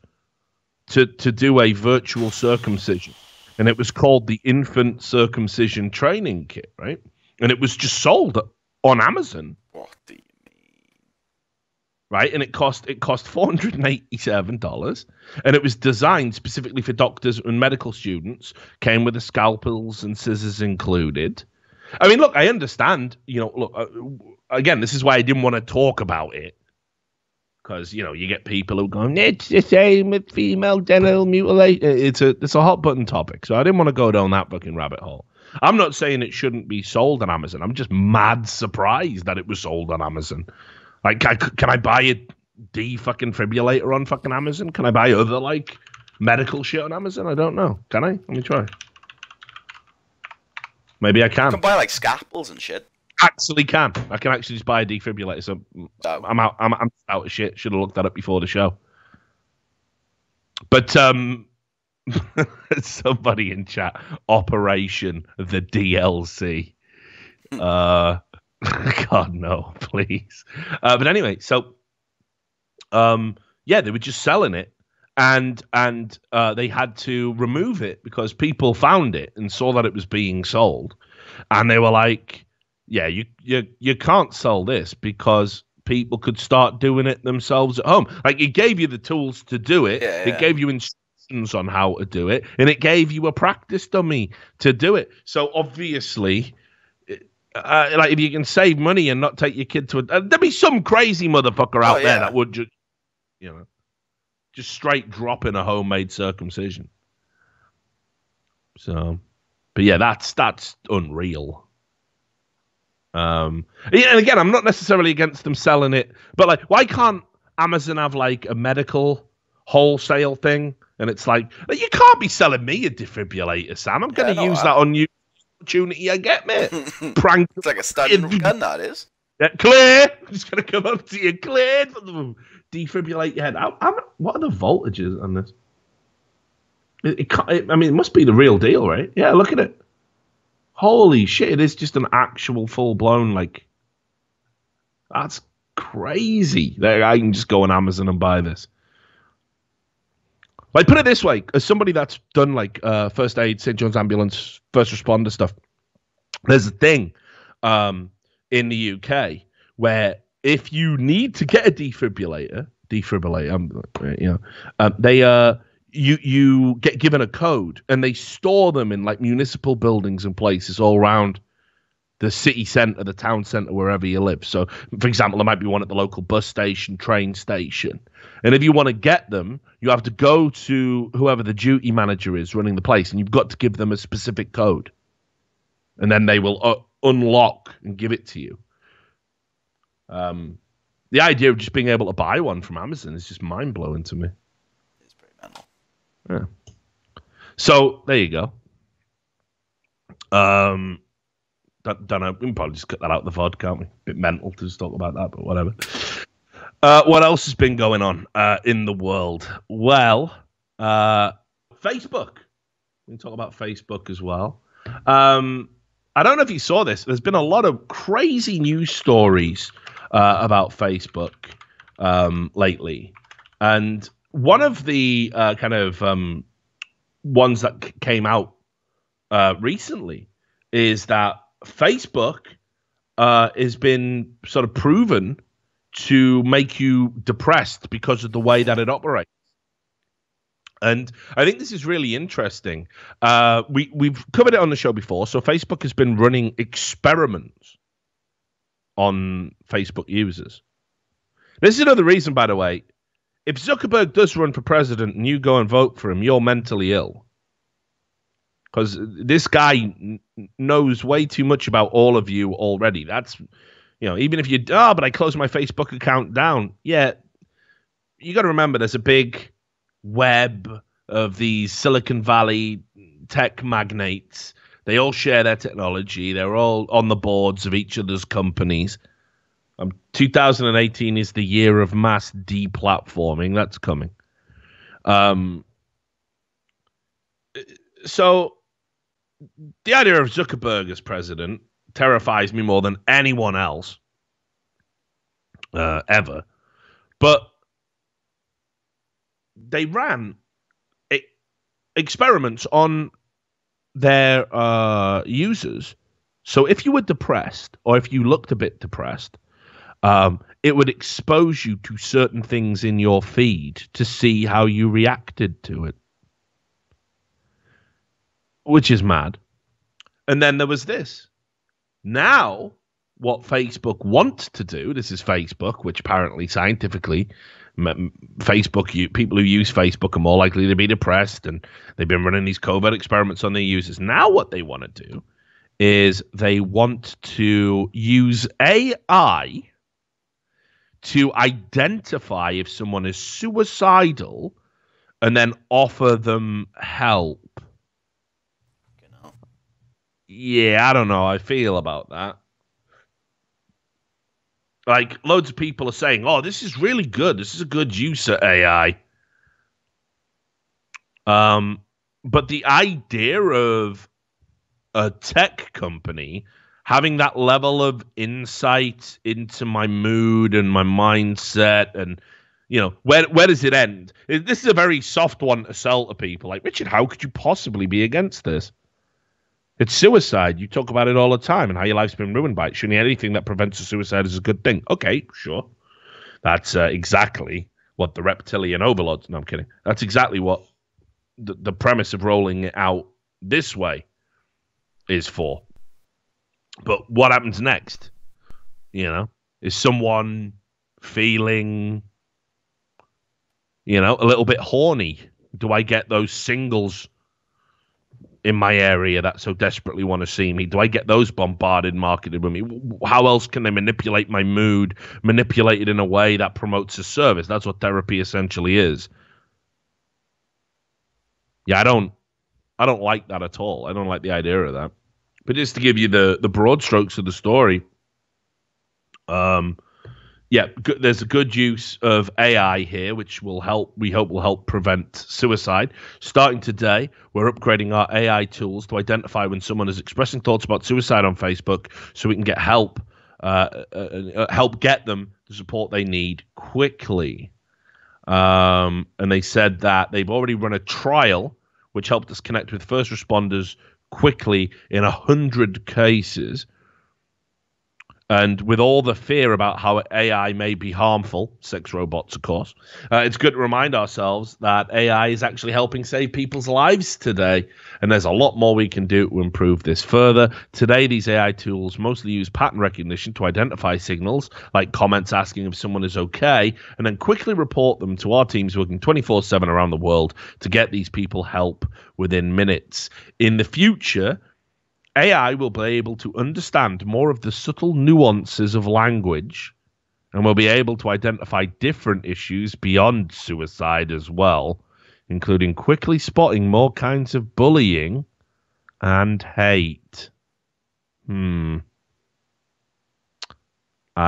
to do a virtual circumcision, and it was called the Infant Circumcision Training Kit, right? And it was just sold on Amazon. What do you mean? Right, and it cost $487, and it was designed specifically for doctors and medical students. Came with the scalpels and scissors included. I mean, look, I understand. Again, this is why I didn't want to talk about it. Because, you get people who go, it's the same with female genital mutilation. It's a hot button topic. So I didn't want to go down that fucking rabbit hole. I'm not saying it shouldn't be sold on Amazon. I'm just mad surprised that it was sold on Amazon. Like, can I buy a defibrillator on fucking Amazon? Can I buy other, like, medical shit on Amazon? I don't know. Can I? Let me try. Maybe I can. You can buy, like, scalpels and shit. Actually can. I can actually just buy a defibrillator. So I'm out of shit. Should have looked that up before the show. But somebody in chat, Operation the DLC. God no, please. But anyway, so they were just selling it, and they had to remove it because people found it and saw that it was being sold, and they were like, yeah, you can't sell this because people could start doing it themselves at home. Like, it gave you the tools to do it. Yeah. It gave you instructions on how to do it, and it gave you a practice dummy to do it. So obviously, like, if you can save money and not take your kid to there'd be some crazy motherfucker out there that would just, just straight drop in a homemade circumcision. So, but yeah, that's unreal. And again, I'm not necessarily against them selling it, but like, why can't Amazon have like a medical wholesale thing? And it's like, you can't be selling me a defibrillator, Sam. I'm going to use that on you. Opportunity I get, mate. Prank. It's like a standing gun, that is. Yeah, clear. I'm just going to come up to you, cleared. Defibrillate your head. What are the voltages on this? It must be the real deal, right? Yeah, look at it. Holy shit, it is just an actual full-blown, like, that's crazy that I can just go on Amazon and buy this. Like, put it this way, as somebody that's done like first aid, St. John's ambulance, first responder stuff, there's a thing in the UK where if you need to get a defibrillator, you get given a code, and they store them in like municipal buildings and places all around the city centre, the town centre, wherever you live. So, for example, there might be one at the local bus station, train station. And if you want to get them, you have to go to whoever the duty manager is running the place, and you've got to give them a specific code. And then they will unlock and give it to you. The idea of just being able to buy one from Amazon is just mind-blowing to me. It's pretty mental. Yeah. So, there you go. Don't know. We can probably just cut that out of the VOD, can't we? Bit mental to just talk about that, but whatever. What else has been going on in the world? Well, Facebook. We can talk about Facebook as well. I don't know if you saw this. There's been a lot of crazy news stories about Facebook lately. And one of the ones that came out recently is that Facebook has been sort of proven to make you depressed because of the way that it operates. And I think this is really interesting. We've covered it on the show before. So Facebook has been running experiments on Facebook users. This is another reason, by the way. If Zuckerberg does run for president and you go and vote for him, you're mentally ill. Because this guy knows way too much about all of you already. That's, even if but I closed my Facebook account down. Yeah, you got to remember there's a big web of these Silicon Valley tech magnates. They all share their technology. They're all on the boards of each other's companies. 2018 is the year of mass deplatforming. That's coming. So the idea of Zuckerberg as president terrifies me more than anyone else ever. But they ran experiments on their users. So if you were depressed, or if you looked a bit depressed, it would expose you to certain things in your feed to see how you reacted to it. Which is mad. And then there was this. Now, what Facebook wants to do, this is Facebook, which apparently scientifically, people who use Facebook are more likely to be depressed, and they've been running these covert experiments on their users. Now what they want to do is they want to use AI to identify if someone is suicidal and then offer them help. Yeah, I don't know how I feel about that. Like, loads of people are saying, oh, this is really good. This is a good use of AI. But the idea of a tech company having that level of insight into my mood and my mindset and, where does it end? This is a very soft one to sell to people. Like, Richard, how could you possibly be against this? It's suicide. You talk about it all the time and how your life's been ruined by it. Shouldn't anything that prevents a suicide is a good thing? Okay, sure. That's exactly what the reptilian overlords... No, I'm kidding. That's exactly what the premise of rolling it out this way is for. But what happens next? Is someone feeling, a little bit horny? Do I get those singles in my area that so desperately want to see me? Do I get those bombarded, marketed with me? How else can they manipulate my mood, manipulate it in a way that promotes a service? That's what therapy essentially is. Yeah, I don't like that at all. I don't like the idea of that. But just to give you the broad strokes of the story, there's a good use of AI here, which we hope will help prevent suicide. Starting today, we're upgrading our AI tools to identify when someone is expressing thoughts about suicide on Facebook so we can get help help get them the support they need quickly. And they said that they've already run a trial which helped us connect with first responders quickly in 100 cases. And with all the fear about how AI may be harmful, sex robots, of course, it's good to remind ourselves that AI is actually helping save people's lives today. And there's a lot more we can do to improve this further. Today, these AI tools mostly use pattern recognition to identify signals, like comments asking if someone is okay, and then quickly report them to our teams working 24/7 around the world to get these people help within minutes. In the future, AI will be able to understand more of the subtle nuances of language and will be able to identify different issues beyond suicide as well, including quickly spotting more kinds of bullying and hate. I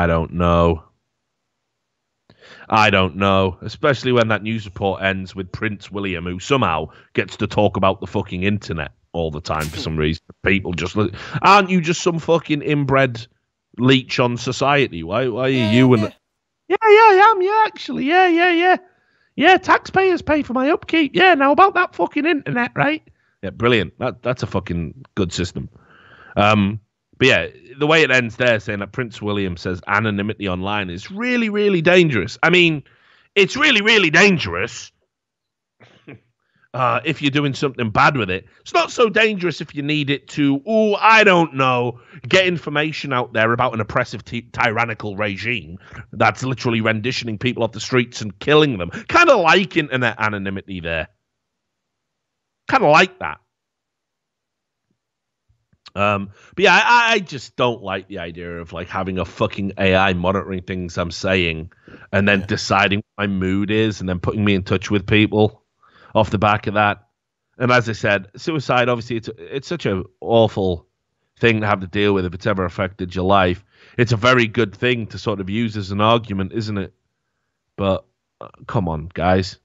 don't know. Especially when that news report ends with Prince William, who somehow gets to talk about the fucking internet all the time for some reason. People just aren't you just some fucking inbred leech on society? Why are you and I am, actually. Yeah, taxpayers pay for my upkeep. Yeah, now about that fucking internet, right? Yeah, brilliant. That's a fucking good system. But yeah, the way it ends there, saying that Prince William says anonymity online is really, really dangerous. I mean, it's really, really dangerous if you're doing something bad with it. It's not so dangerous if you need it to, I don't know, get information out there about an oppressive, tyrannical regime that's literally renditioning people off the streets and killing them. Kind of like internet anonymity there. Kind of like that. But yeah, I just don't like the idea of like having a fucking AI monitoring things I'm saying and then deciding what my mood is and then putting me in touch with people off the back of that. And as I said, suicide, obviously, it's such an awful thing to have to deal with if it's ever affected your life. It's a very good thing to sort of use as an argument, isn't it? But come on, guys.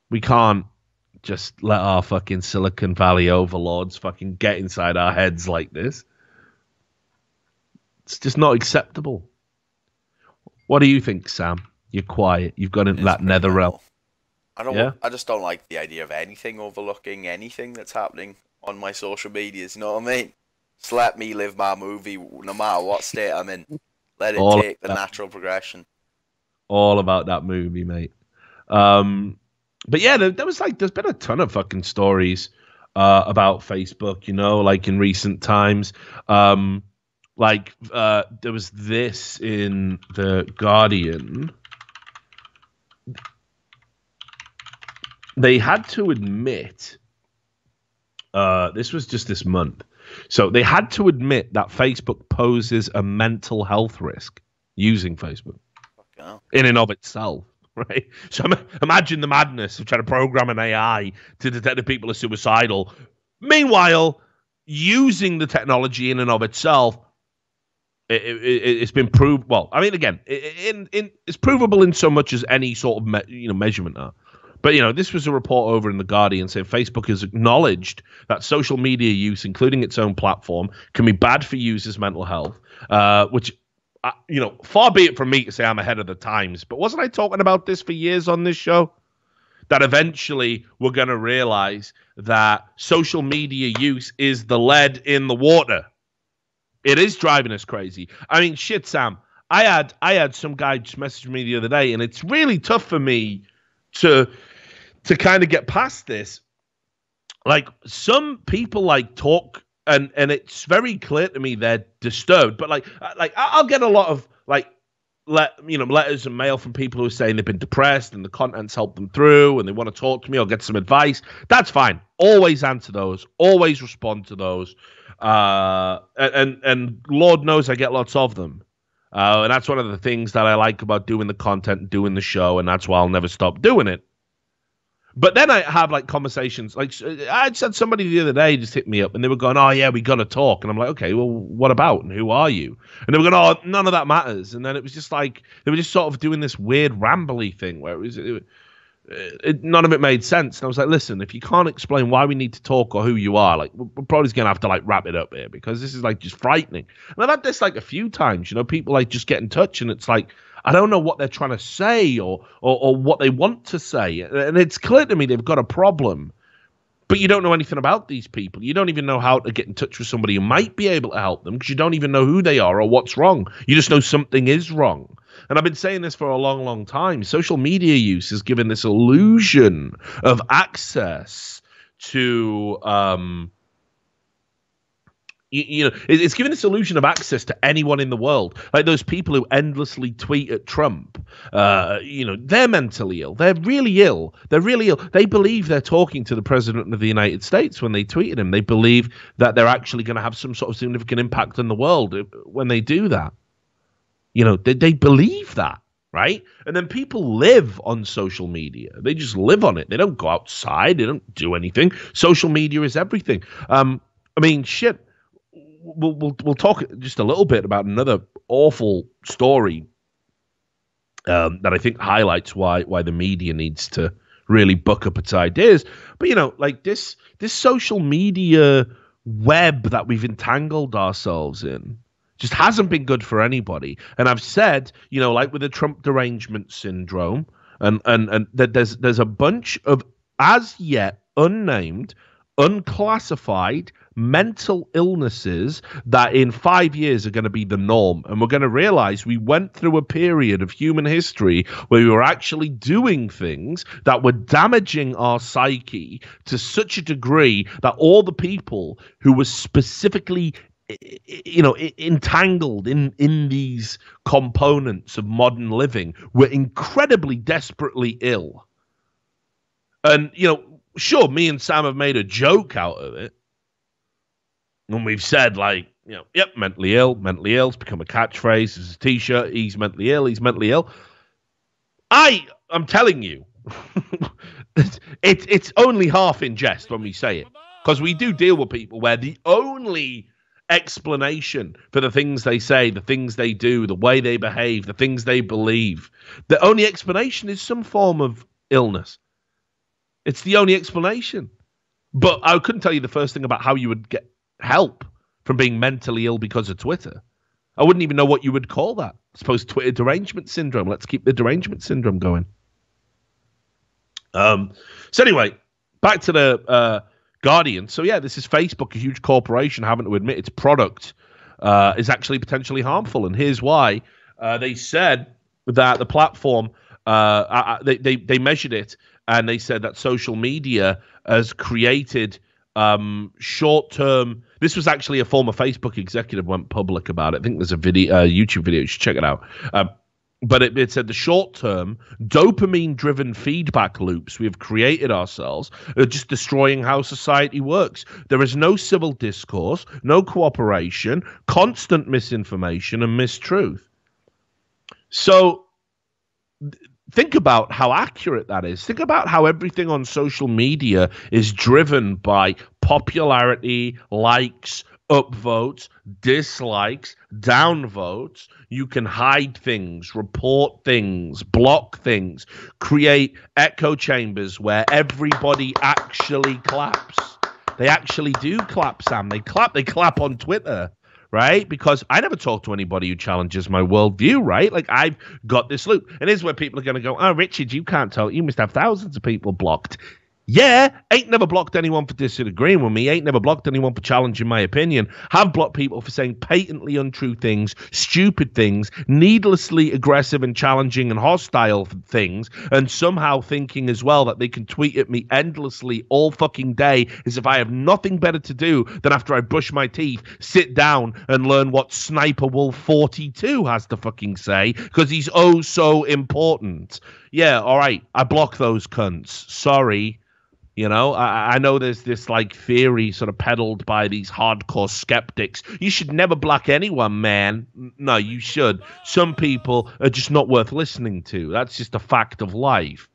We can't just let our fucking Silicon Valley overlords fucking get inside our heads like this. It's just not acceptable. What do you think, Sam? You're quiet. You've got into that nether realm. I just don't like the idea of anything overlooking anything that's happening on my social medias. You know what I mean? Just let me live my movie no matter what state I'm in. Let it take the natural progression. All about that movie, mate. But yeah, there's been a ton of fucking stories about Facebook, you know, like in recent times. There was this in The Guardian. They had to admit, this was just this month. So they had to admit that Facebook poses a mental health risk using Facebook in and of itself. Right, so imagine the madness of trying to program an AI to detect if people are suicidal. Meanwhile, using the technology in and of itself, it's been proved. Well, I mean, again, it's provable in so much as any sort of measurement are. But this was a report over in The Guardian saying Facebook has acknowledged that social media use, including its own platform, can be bad for users' mental health, which. Far be it from me to say I'm ahead of the times, but wasn't I talking about this for years on this show? That eventually we're going to realize that social media use is the lead in the water. It is driving us crazy. I mean, shit, Sam. I had some guy just message me the other day, and it's really tough for me to kind of get past this. Like, some people talk. And it's very clear to me they're disturbed, but like I'll get a lot of letters and mail from people who are saying they've been depressed and the content's helped them through and they want to talk to me or get some advice. That's fine. Always answer those. Always respond to those. And Lord knows I get lots of them. And that's one of the things that I like about doing the content and doing the show, and that's why I'll never stop doing it. But then I have conversations. Like I said, somebody the other day just hit me up and they were going, "Oh yeah, we got to talk." And I'm like, "Okay, well, what about? And who are you?" And they were going, "Oh, none of that matters." And then it was just like they were just sort of doing this weird rambly thing where it none of it made sense. And I was like, listen, if you can't explain why we need to talk or who you are, like, we're probably going to have to, like, wrap it up here because this is, like, just frightening. And I've had this, like, a few times, people, like, just get in touch and it's like, I don't know what they're trying to say or what they want to say. And it's clear to me they've got a problem. But you don't know anything about these people. You don't even know how to get in touch with somebody who might be able to help them because you don't even know who they are or what's wrong. You just know something is wrong. And I've been saying this for a long, long time. Social media use has given this illusion of access to, it's given this illusion of access to anyone in the world. Like those people who endlessly tweet at Trump, they're mentally ill. They're really ill. They're really ill. They believe they're talking to the president of the United States when they tweet at him. They believe that they're actually going to have some sort of significant impact on the world when they do that. They believe that, right? And then people live on social media. They just live on it. They don't go outside. They don't do anything. Social media is everything. Shit. We'll talk just a little bit about another awful story that I think highlights why the media needs to really buck up its ideas. But like this social media web that we've entangled ourselves in just hasn't been good for anybody. And I've said, like with the Trump derangement syndrome, and that there's a bunch of as yet unnamed, unclassified mental illnesses that in 5 years are going to be the norm. And we're going to realize we went through a period of human history where we were actually doing things that were damaging our psyche to such a degree that all the people who were specifically entangled in these components of modern living were incredibly desperately ill. And, sure, me and Sam have made a joke out of it. And we've said, like, yep, mentally ill. It's become a catchphrase. It's a t-shirt. He's mentally ill. I'm telling you, it's only half in jest when we say it. Because we do deal with people where the only explanation for the things they say, the things they do, the way they behave, the things they believe, the only explanation is some form of illness. It's the only explanation. But I couldn't tell you the first thing about how you would get help from being mentally ill because of Twitter. I wouldn't even know what you would call that. I suppose Twitter derangement syndrome. Let's keep the derangement syndrome going. So anyway, back to the Guardian. So yeah, this is Facebook, a huge corporation, having to admit its product is actually potentially harmful. And here's why. They said that the platform, they measured it, and they said that social media has created short-term. This was actually a former Facebook executive went public about it. I think there's a video, YouTube video. You should check it out. But it said the short-term dopamine-driven feedback loops we have created ourselves are just destroying how society works. There is no civil discourse, no cooperation, constant misinformation, and mistruth. So think about how accurate that is. Think about how everything on social media is driven by popularity, likes, upvotes, dislikes, downvotes. You can hide things, report things, block things, create echo chambers where everybody actually claps. They actually do clap, Sam. They clap on Twitter. Right? Because I never talk to anybody who challenges my worldview, right? Like, I've got this loop. And here's where people are going to go, oh, Richard, you can't tell. You must have thousands of people blocked. Yeah, ain't never blocked anyone for disagreeing with me. Ain't never blocked anyone for challenging my opinion. Have blocked people for saying patently untrue things, stupid things, needlessly aggressive and challenging and hostile things, and somehow thinking as well that they can tweet at me endlessly all fucking day as if I have nothing better to do than after I brush my teeth, sit down and learn what Sniper Wolf 42 has to fucking say, because he's oh so important. Yeah, all right, I block those cunts. Sorry. I know there's this like theory sort of peddled by these hardcore skeptics. You should never block anyone, man. No, you should. Some people are just not worth listening to. That's just a fact of life.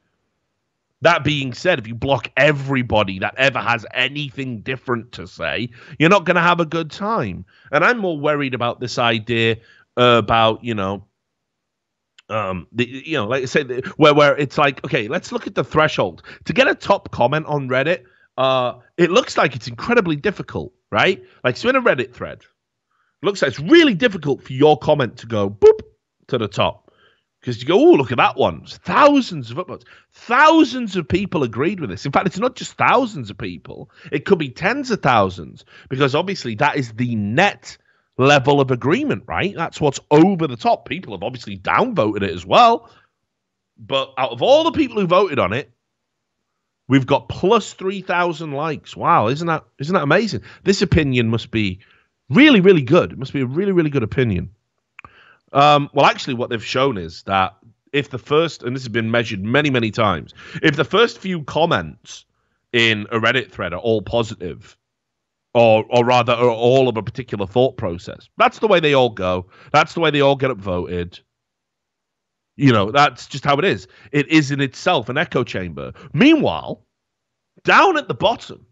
That being said, if you block everybody that ever has anything different to say, you're not going to have a good time. And I'm more worried about this idea about, like I say, where it's like, okay, let's look at the threshold to get a top comment on Reddit. It looks like it's incredibly difficult, right? Like, so in a Reddit thread, it looks like it's really difficult for your comment to go boop to the top. Because you go, oh, look at that one. There's thousands of upvotes. Thousands of people agreed with this. In fact, it's not just thousands of people. It could be tens of thousands. Because obviously that is the net level of agreement, right? That's what's over the top. People have obviously downvoted it as well. But out of all the people who voted on it, we've got plus 3,000 likes. Wow, isn't that amazing? This opinion must be really, really good. It must be a really, really good opinion. Well, actually, what they've shown is that if the first, and this has been measured many, many times, if the first few comments in a Reddit thread are all positive, or rather are all of a particular thought process, that's the way they all go. That's the way they all get upvoted. That's just how it is. It is in itself an echo chamber. Meanwhile, down at the bottom,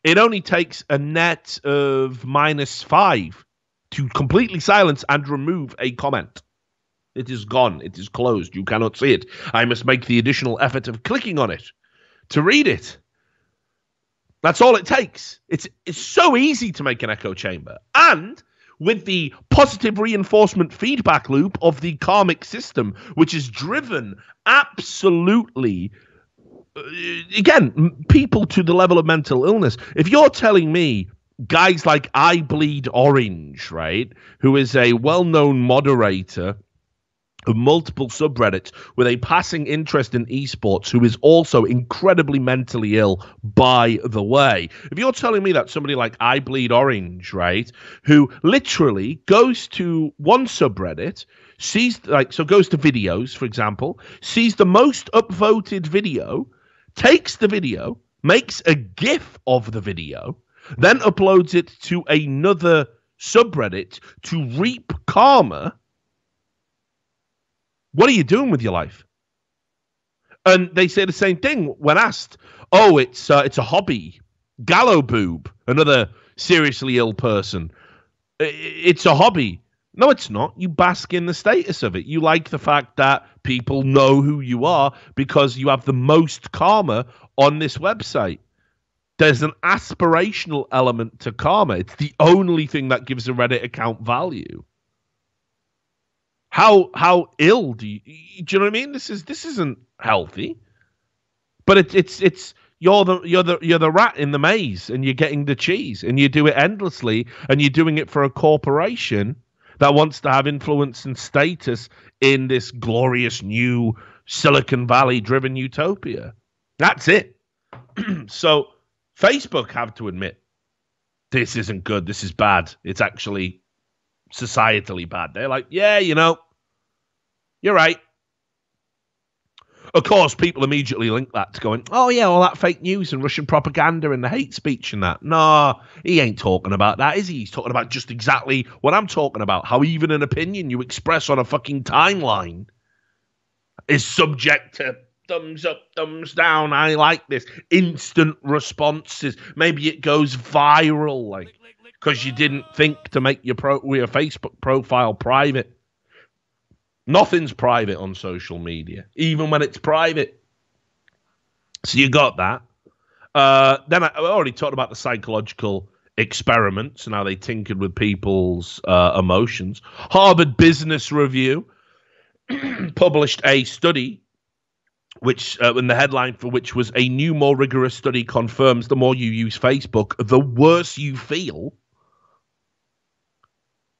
it only takes a net of -5 to completely silence and remove a comment. It is gone. It is closed. You cannot see it. I must make the additional effort of clicking on it to read it. That's all it takes. It's so easy to make an echo chamber. And with the positive reinforcement feedback loop of the karmic system, which is driven absolutely, again, people to the level of mental illness. If you're telling me guys like I Bleed Orange, right, who is a well-known moderator of multiple subreddits with a passing interest in esports, who is also incredibly mentally ill, by the way. If you're telling me that somebody like I Bleed Orange, right, who literally goes to one subreddit, goes to videos, for example, sees the most upvoted video, takes the video, makes a GIF of the video, then uploads it to another subreddit to reap karma. What are you doing with your life? And they say the same thing when asked. Oh, it's a hobby. Gallo Boob, another seriously ill person. It's a hobby. No, it's not. You bask in the status of it. You like the fact that people know who you are because you have the most karma on this website. There's an aspirational element to karma. It's the only thing that gives a Reddit account value. How ill do you know what I mean? This isn't healthy. But it's you're the rat in the maze, and you're getting the cheese, and you do it endlessly, and you're doing it for a corporation that wants to have influence and status in this glorious new Silicon Valley driven utopia. That's it. So Facebook have to admit this isn't good. This is bad. It's actually societally bad. They're like, yeah, you're right. Of course, people immediately link that to going, oh, yeah, all that fake news and Russian propaganda and the hate speech and that. No, he ain't talking about that, is he? He's talking about just exactly what I'm talking about. How even an opinion you express on a fucking timeline is subject to thumbs up, thumbs down. I like this. Instant responses. Maybe it goes viral, like, because you didn't think to make your Facebook profile private. Nothing's private on social media, even when it's private. So you got that. Then I already talked about the psychological experiments and how they tinkered with people's emotions. Harvard Business Review published a study, which, in the headline for which was, a new, more rigorous study confirms the more you use Facebook, the worse you feel.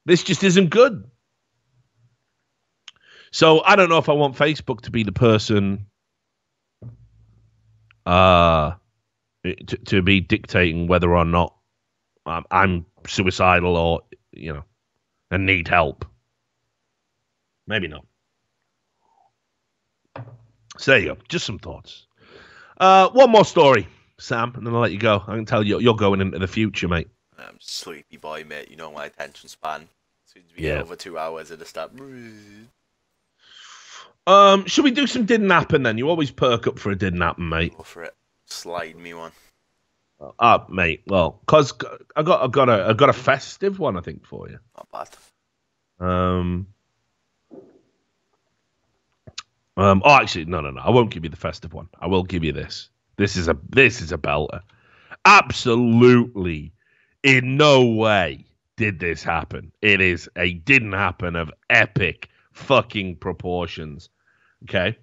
This just isn't good. So I don't know if I want Facebook to be the person to be dictating whether or not I'm suicidal or, and need help. Maybe not. So there you go. Just some thoughts. One more story, Sam, and then I'll let you go. I can tell you're going into the future, mate. I'm sleepy boy, mate. You know my attention span. Seems to be over 2 hours and I start. Should we do some didn't happen then? You always perk up for a didn't happen, mate. Go for it. Slide me one. Mate. Well, cause I got a festive one, I think, for you. Not bad. Oh, actually, no. I won't give you the festive one. I will give you this. This is a belter. Absolutely, in no way did this happen. It is a didn't happen of epic fucking proportions. Okay.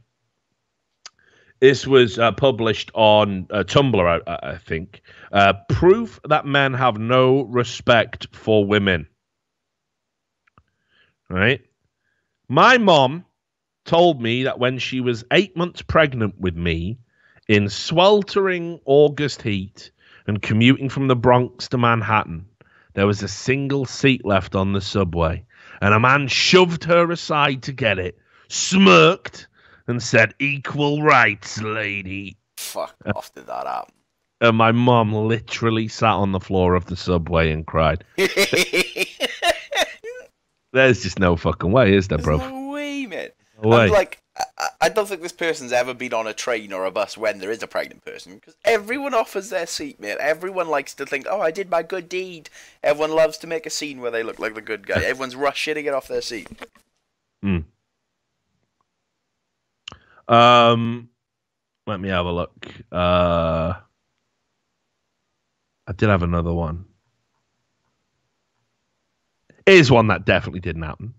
This was published on Tumblr, I think. Proof that men have no respect for women. Right? My mom told me that when she was 8 months pregnant with me, in sweltering August heat and commuting from the Bronx to Manhattan, there was a single seat left on the subway, and a man shoved her aside to get it, smirked, and said, "Equal rights, lady." Fuck off, did that happen? And my mom literally sat on the floor of the subway and cried. There's just no fucking way, is there, bro? There's no way, mate. No way. I'm like, I don't think this person's ever been on a train or a bus when there is a pregnant person, because everyone offers their seat, mate. Everyone likes to think, oh, I did my good deed. Everyone loves to make a scene where they look like the good guy. Everyone's rushing to get off their seat. Let me have a look. I did have another one. Here's one that definitely didn't happen.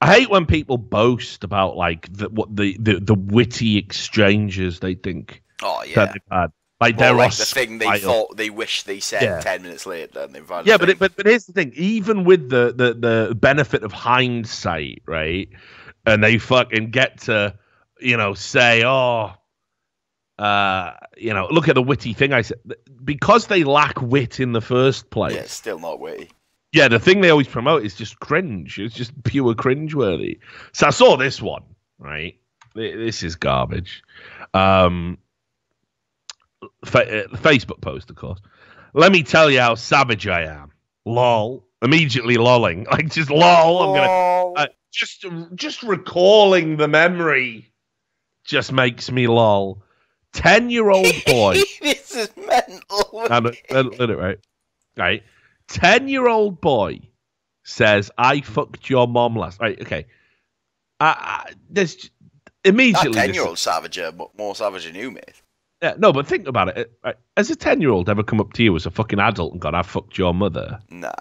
I hate when people boast about like the witty exchanges they think that they've had. Like they're like the thing they thought they wish they said 10 minutes later. And they've had but here's the thing. Even with the benefit of hindsight, right? And they fucking get to, say, look at the witty thing I said. Because they lack wit in the first place. Yeah, it's still not witty. Yeah, the thing they always promote is just cringe. It's just pure cringeworthy. So I saw this one, right? This is garbage. Facebook post, of course. Let me tell you how savage I am. Lol. Immediately lolling. Like, just lol. I'm going to... Just recalling the memory just makes me lol. 10-year-old boy. This is mental. Let it right. 10-year-old boy says, "I fucked your mom last." Right, okay. There's immediately that 10-year-old savage, more savage than you, mate. Yeah, no, but think about it. Has a 10-year-old ever come up to you as a fucking adult and gone, "I fucked your mother"? Nah.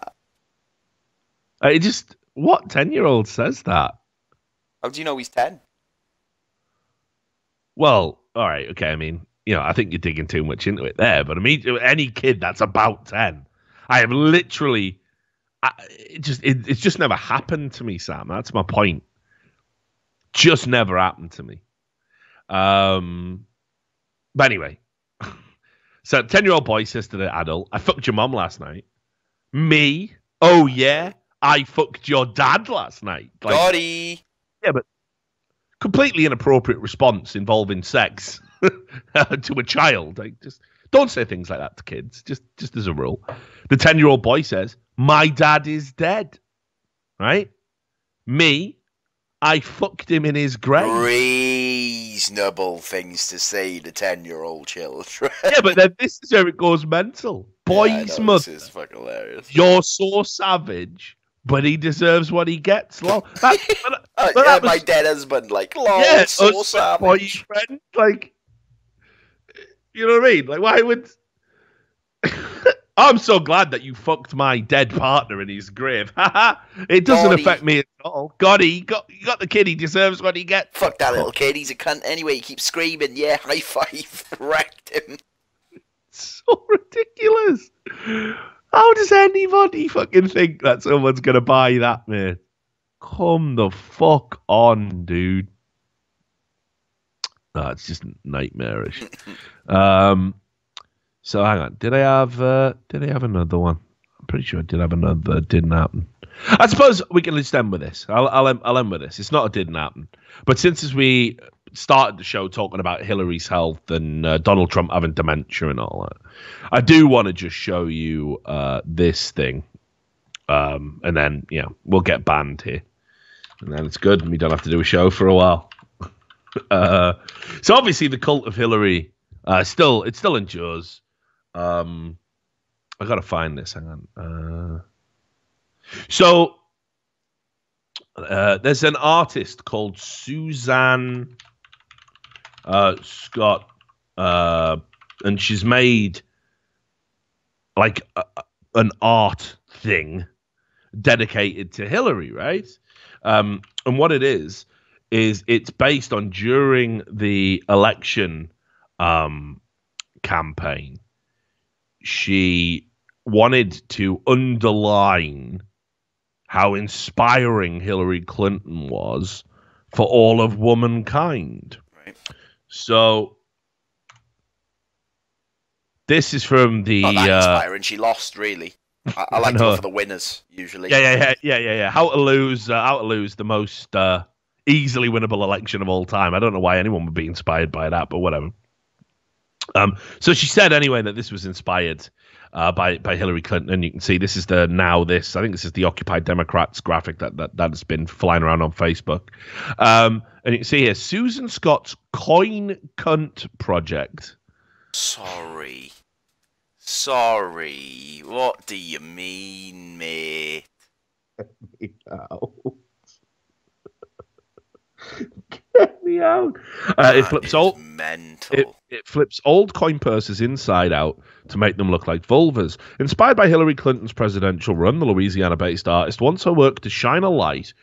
What 10-year-old says that? How do you know he's 10? Well, all right, okay. I mean, I think you're digging too much into it there. But I mean, any kid that's about 10, I have literally, it's just never happened to me, Sam. That's my point. Just never happened to me. But anyway, so 10-year-old boy says to the adult, "I fucked your mom last night." Me? Oh yeah. "I fucked your dad last night." Like, Dotty. Yeah, but completely inappropriate response involving sex to a child. Like, just don't say things like that to kids. Just as a rule. The 10-year-old boy says, "My dad is dead." Right? Me? "I fucked him in his grave." Reasonable things to say to 10-year-old children. Yeah, but then this is where it goes mental. Boy's mother. This is fucking hilarious. "You're so savage, but he deserves what he gets." Lol. My dead husband, like, lol, yeah, so savage. Boyfriend, like, you know what I mean? Like, why would... I'm so glad that you fucked my dead partner in his grave. It doesn't affect me at all. You got the kid. He deserves what he gets. Fuck that little kid. He's a cunt anyway. He keeps screaming. Yeah, high five. Wrecked him. So ridiculous. How does anybody fucking think that someone's going to buy that, man? Come the fuck on, dude. No, it's just nightmarish. So hang on. Did I have another one? I'm pretty sure I did have another that didn't happen. I suppose we can just end with this. I'll end with this. It's not a didn't happen. But since we started the show talking about Hillary's health and Donald Trump having dementia and all that, I do want to just show you this thing. And then, we'll get banned here. And then it's good. And we don't have to do a show for a while. So obviously the cult of Hillary still endures. I gotta find this. Hang on. So There's an artist called Suzanne Scott, and she's made like an art thing dedicated to Hillary, right? And what it is it's based on during the election campaign, she wanted to underline how inspiring Hillary Clinton was for all of womankind. Right. So this is from the not that inspiring. She lost, really. I like to go for the winners usually. Yeah. How to lose the most easily winnable election of all time. I don't know why anyone would be inspired by that, but whatever. So she said anyway that this was inspired by Hillary Clinton, and you can see this is I think this is the Occupy Democrats graphic that's been flying around on Facebook. And you can see here Susan Scott's Coin Cunt project. Sorry, what do you mean, mate? Get me out. It flips mental. It flips old coin purses inside out to make them look like vulvas. Inspired by Hillary Clinton's presidential run, the Louisiana-based artist wants her work to shine a light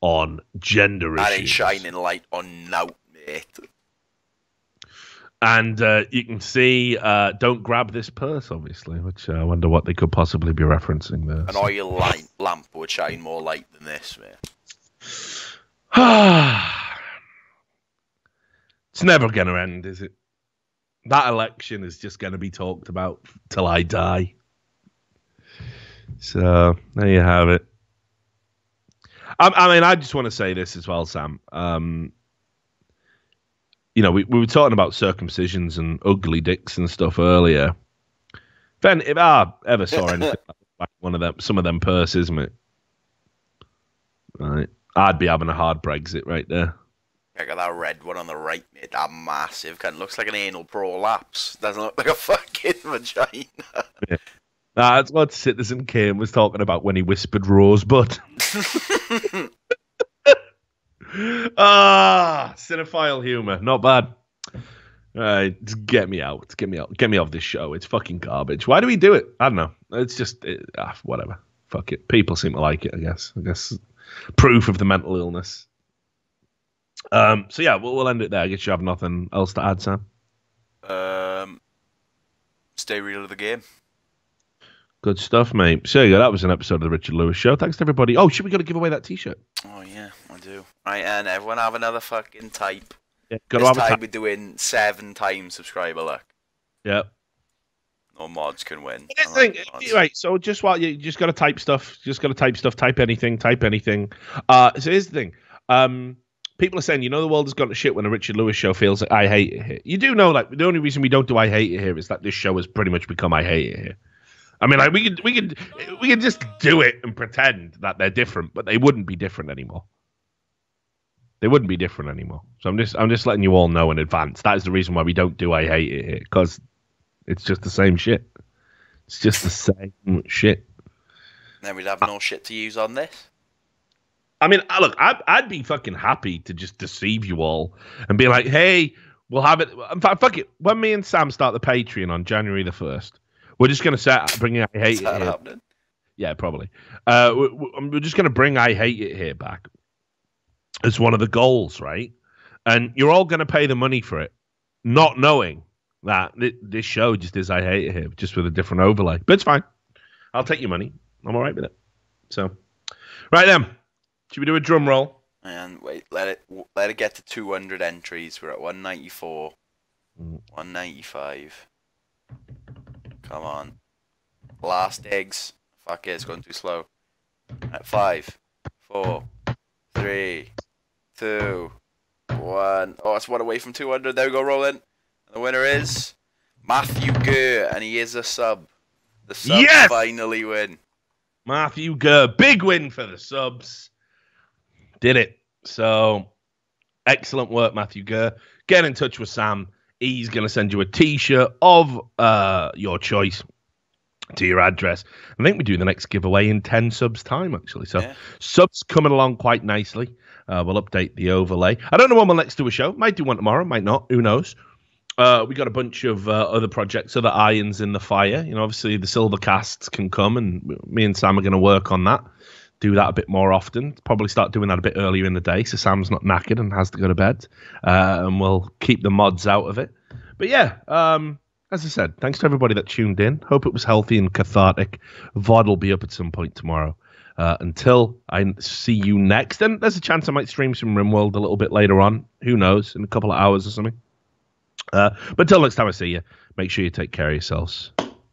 on gender issues. That ain't shining light on now, mate. And you can see, don't grab this purse, obviously, which I wonder what they could possibly be referencing there. An oil lamp would shine more light than this, mate. It's never going to end, is it? That election is just going to be talked about till I die. So, there you have it. I mean, I just want to say this as well, Sam. We were talking about circumcisions and ugly dicks and stuff earlier. If I ever saw anything like some of them purses, mate, right, I'd be having a hard Brexit right there. I got that red one on the right, mate. That massive kind of looks like an anal prolapse. Doesn't look like a fucking vagina. Yeah. That's what Citizen Kane was talking about when he whispered Rosebud. Cinephile humor, not bad. Just get me out. Get me off this show. It's fucking garbage. Why do we do it? I don't know. It's just whatever. Fuck it. People seem to like it. I guess proof of the mental illness. So yeah, we'll end it there. I guess you have nothing else to add, Sam. Stay real to the game. Good stuff, mate. So yeah, that was an episode of the Richard Lewis Show. Thanks to everybody. Oh, should we go to give away that T-shirt? Oh yeah, I do. Right, and everyone have another fucking type. Yeah, this time we're doing 7 times subscriber luck. Yeah. No mods can win. Right, so just while you just got to type stuff, type anything. So here's the thing. People are saying, the world has gone to shit when a Richard Lewis show feels like I hate it here. You do know, like, the only reason we don't do I hate it here is that this show has pretty much become I hate it here. I mean, like, we could just do it and pretend that they're different, but they wouldn't be different anymore. So I'm just letting you all know in advance. That is the reason why we don't do I hate it here, because it's just the same shit. It's just the same shit. Then we'd have no shit to use on this. I mean, look, I'd be fucking happy to just deceive you all and be like, hey, we'll have it. In fact, fuck it. When me and Sam start the Patreon on January the 1st, we're just going to bring I Hate It here. Happening? Yeah, probably. We're just going to bring I Hate It here back as one of the goals, right? And you're all going to pay the money for it, not knowing that this show just is I Hate It here, just with a different overlay. But it's fine. I'll take your money. I'm all right with it. So, right then. Should we do a drum roll? And wait, let it get to 200 entries. We're at 194, 195. Come on, last eggs. Fuck it, it's going too slow. At 5, 4, 3, 2, 1. Oh, it's one away from 200. There we go, rolling. And the winner is Matthew Gurr, and he is a sub. The subs finally win. Matthew Gurr, big win for the subs. Did it. So, excellent work, Matthew Gurr. Get in touch with Sam. He's going to send you a T-shirt of your choice. to your address. I think we do the next giveaway in 10 subs time, actually. So subs coming along quite nicely. We'll update the overlay. I don't know when we'll next do a show. Might do one tomorrow, might not. Who knows? We got a bunch of other projects, other irons in the fire. You know, obviously the silver casts can come, and me and Sam are going to work on that. Do that a bit more often. Probably start doing that a bit earlier in the day, so Sam's not knackered and has to go to bed. And we'll keep the mods out of it. But yeah, as I said, thanks to everybody that tuned in. Hope it was healthy and cathartic. VOD will be up at some point tomorrow. Until I see you next, and there's a chance I might stream some RimWorld a little bit later on. Who knows, in a couple of hours or something. But until next time I see you, make sure you take care of yourselves.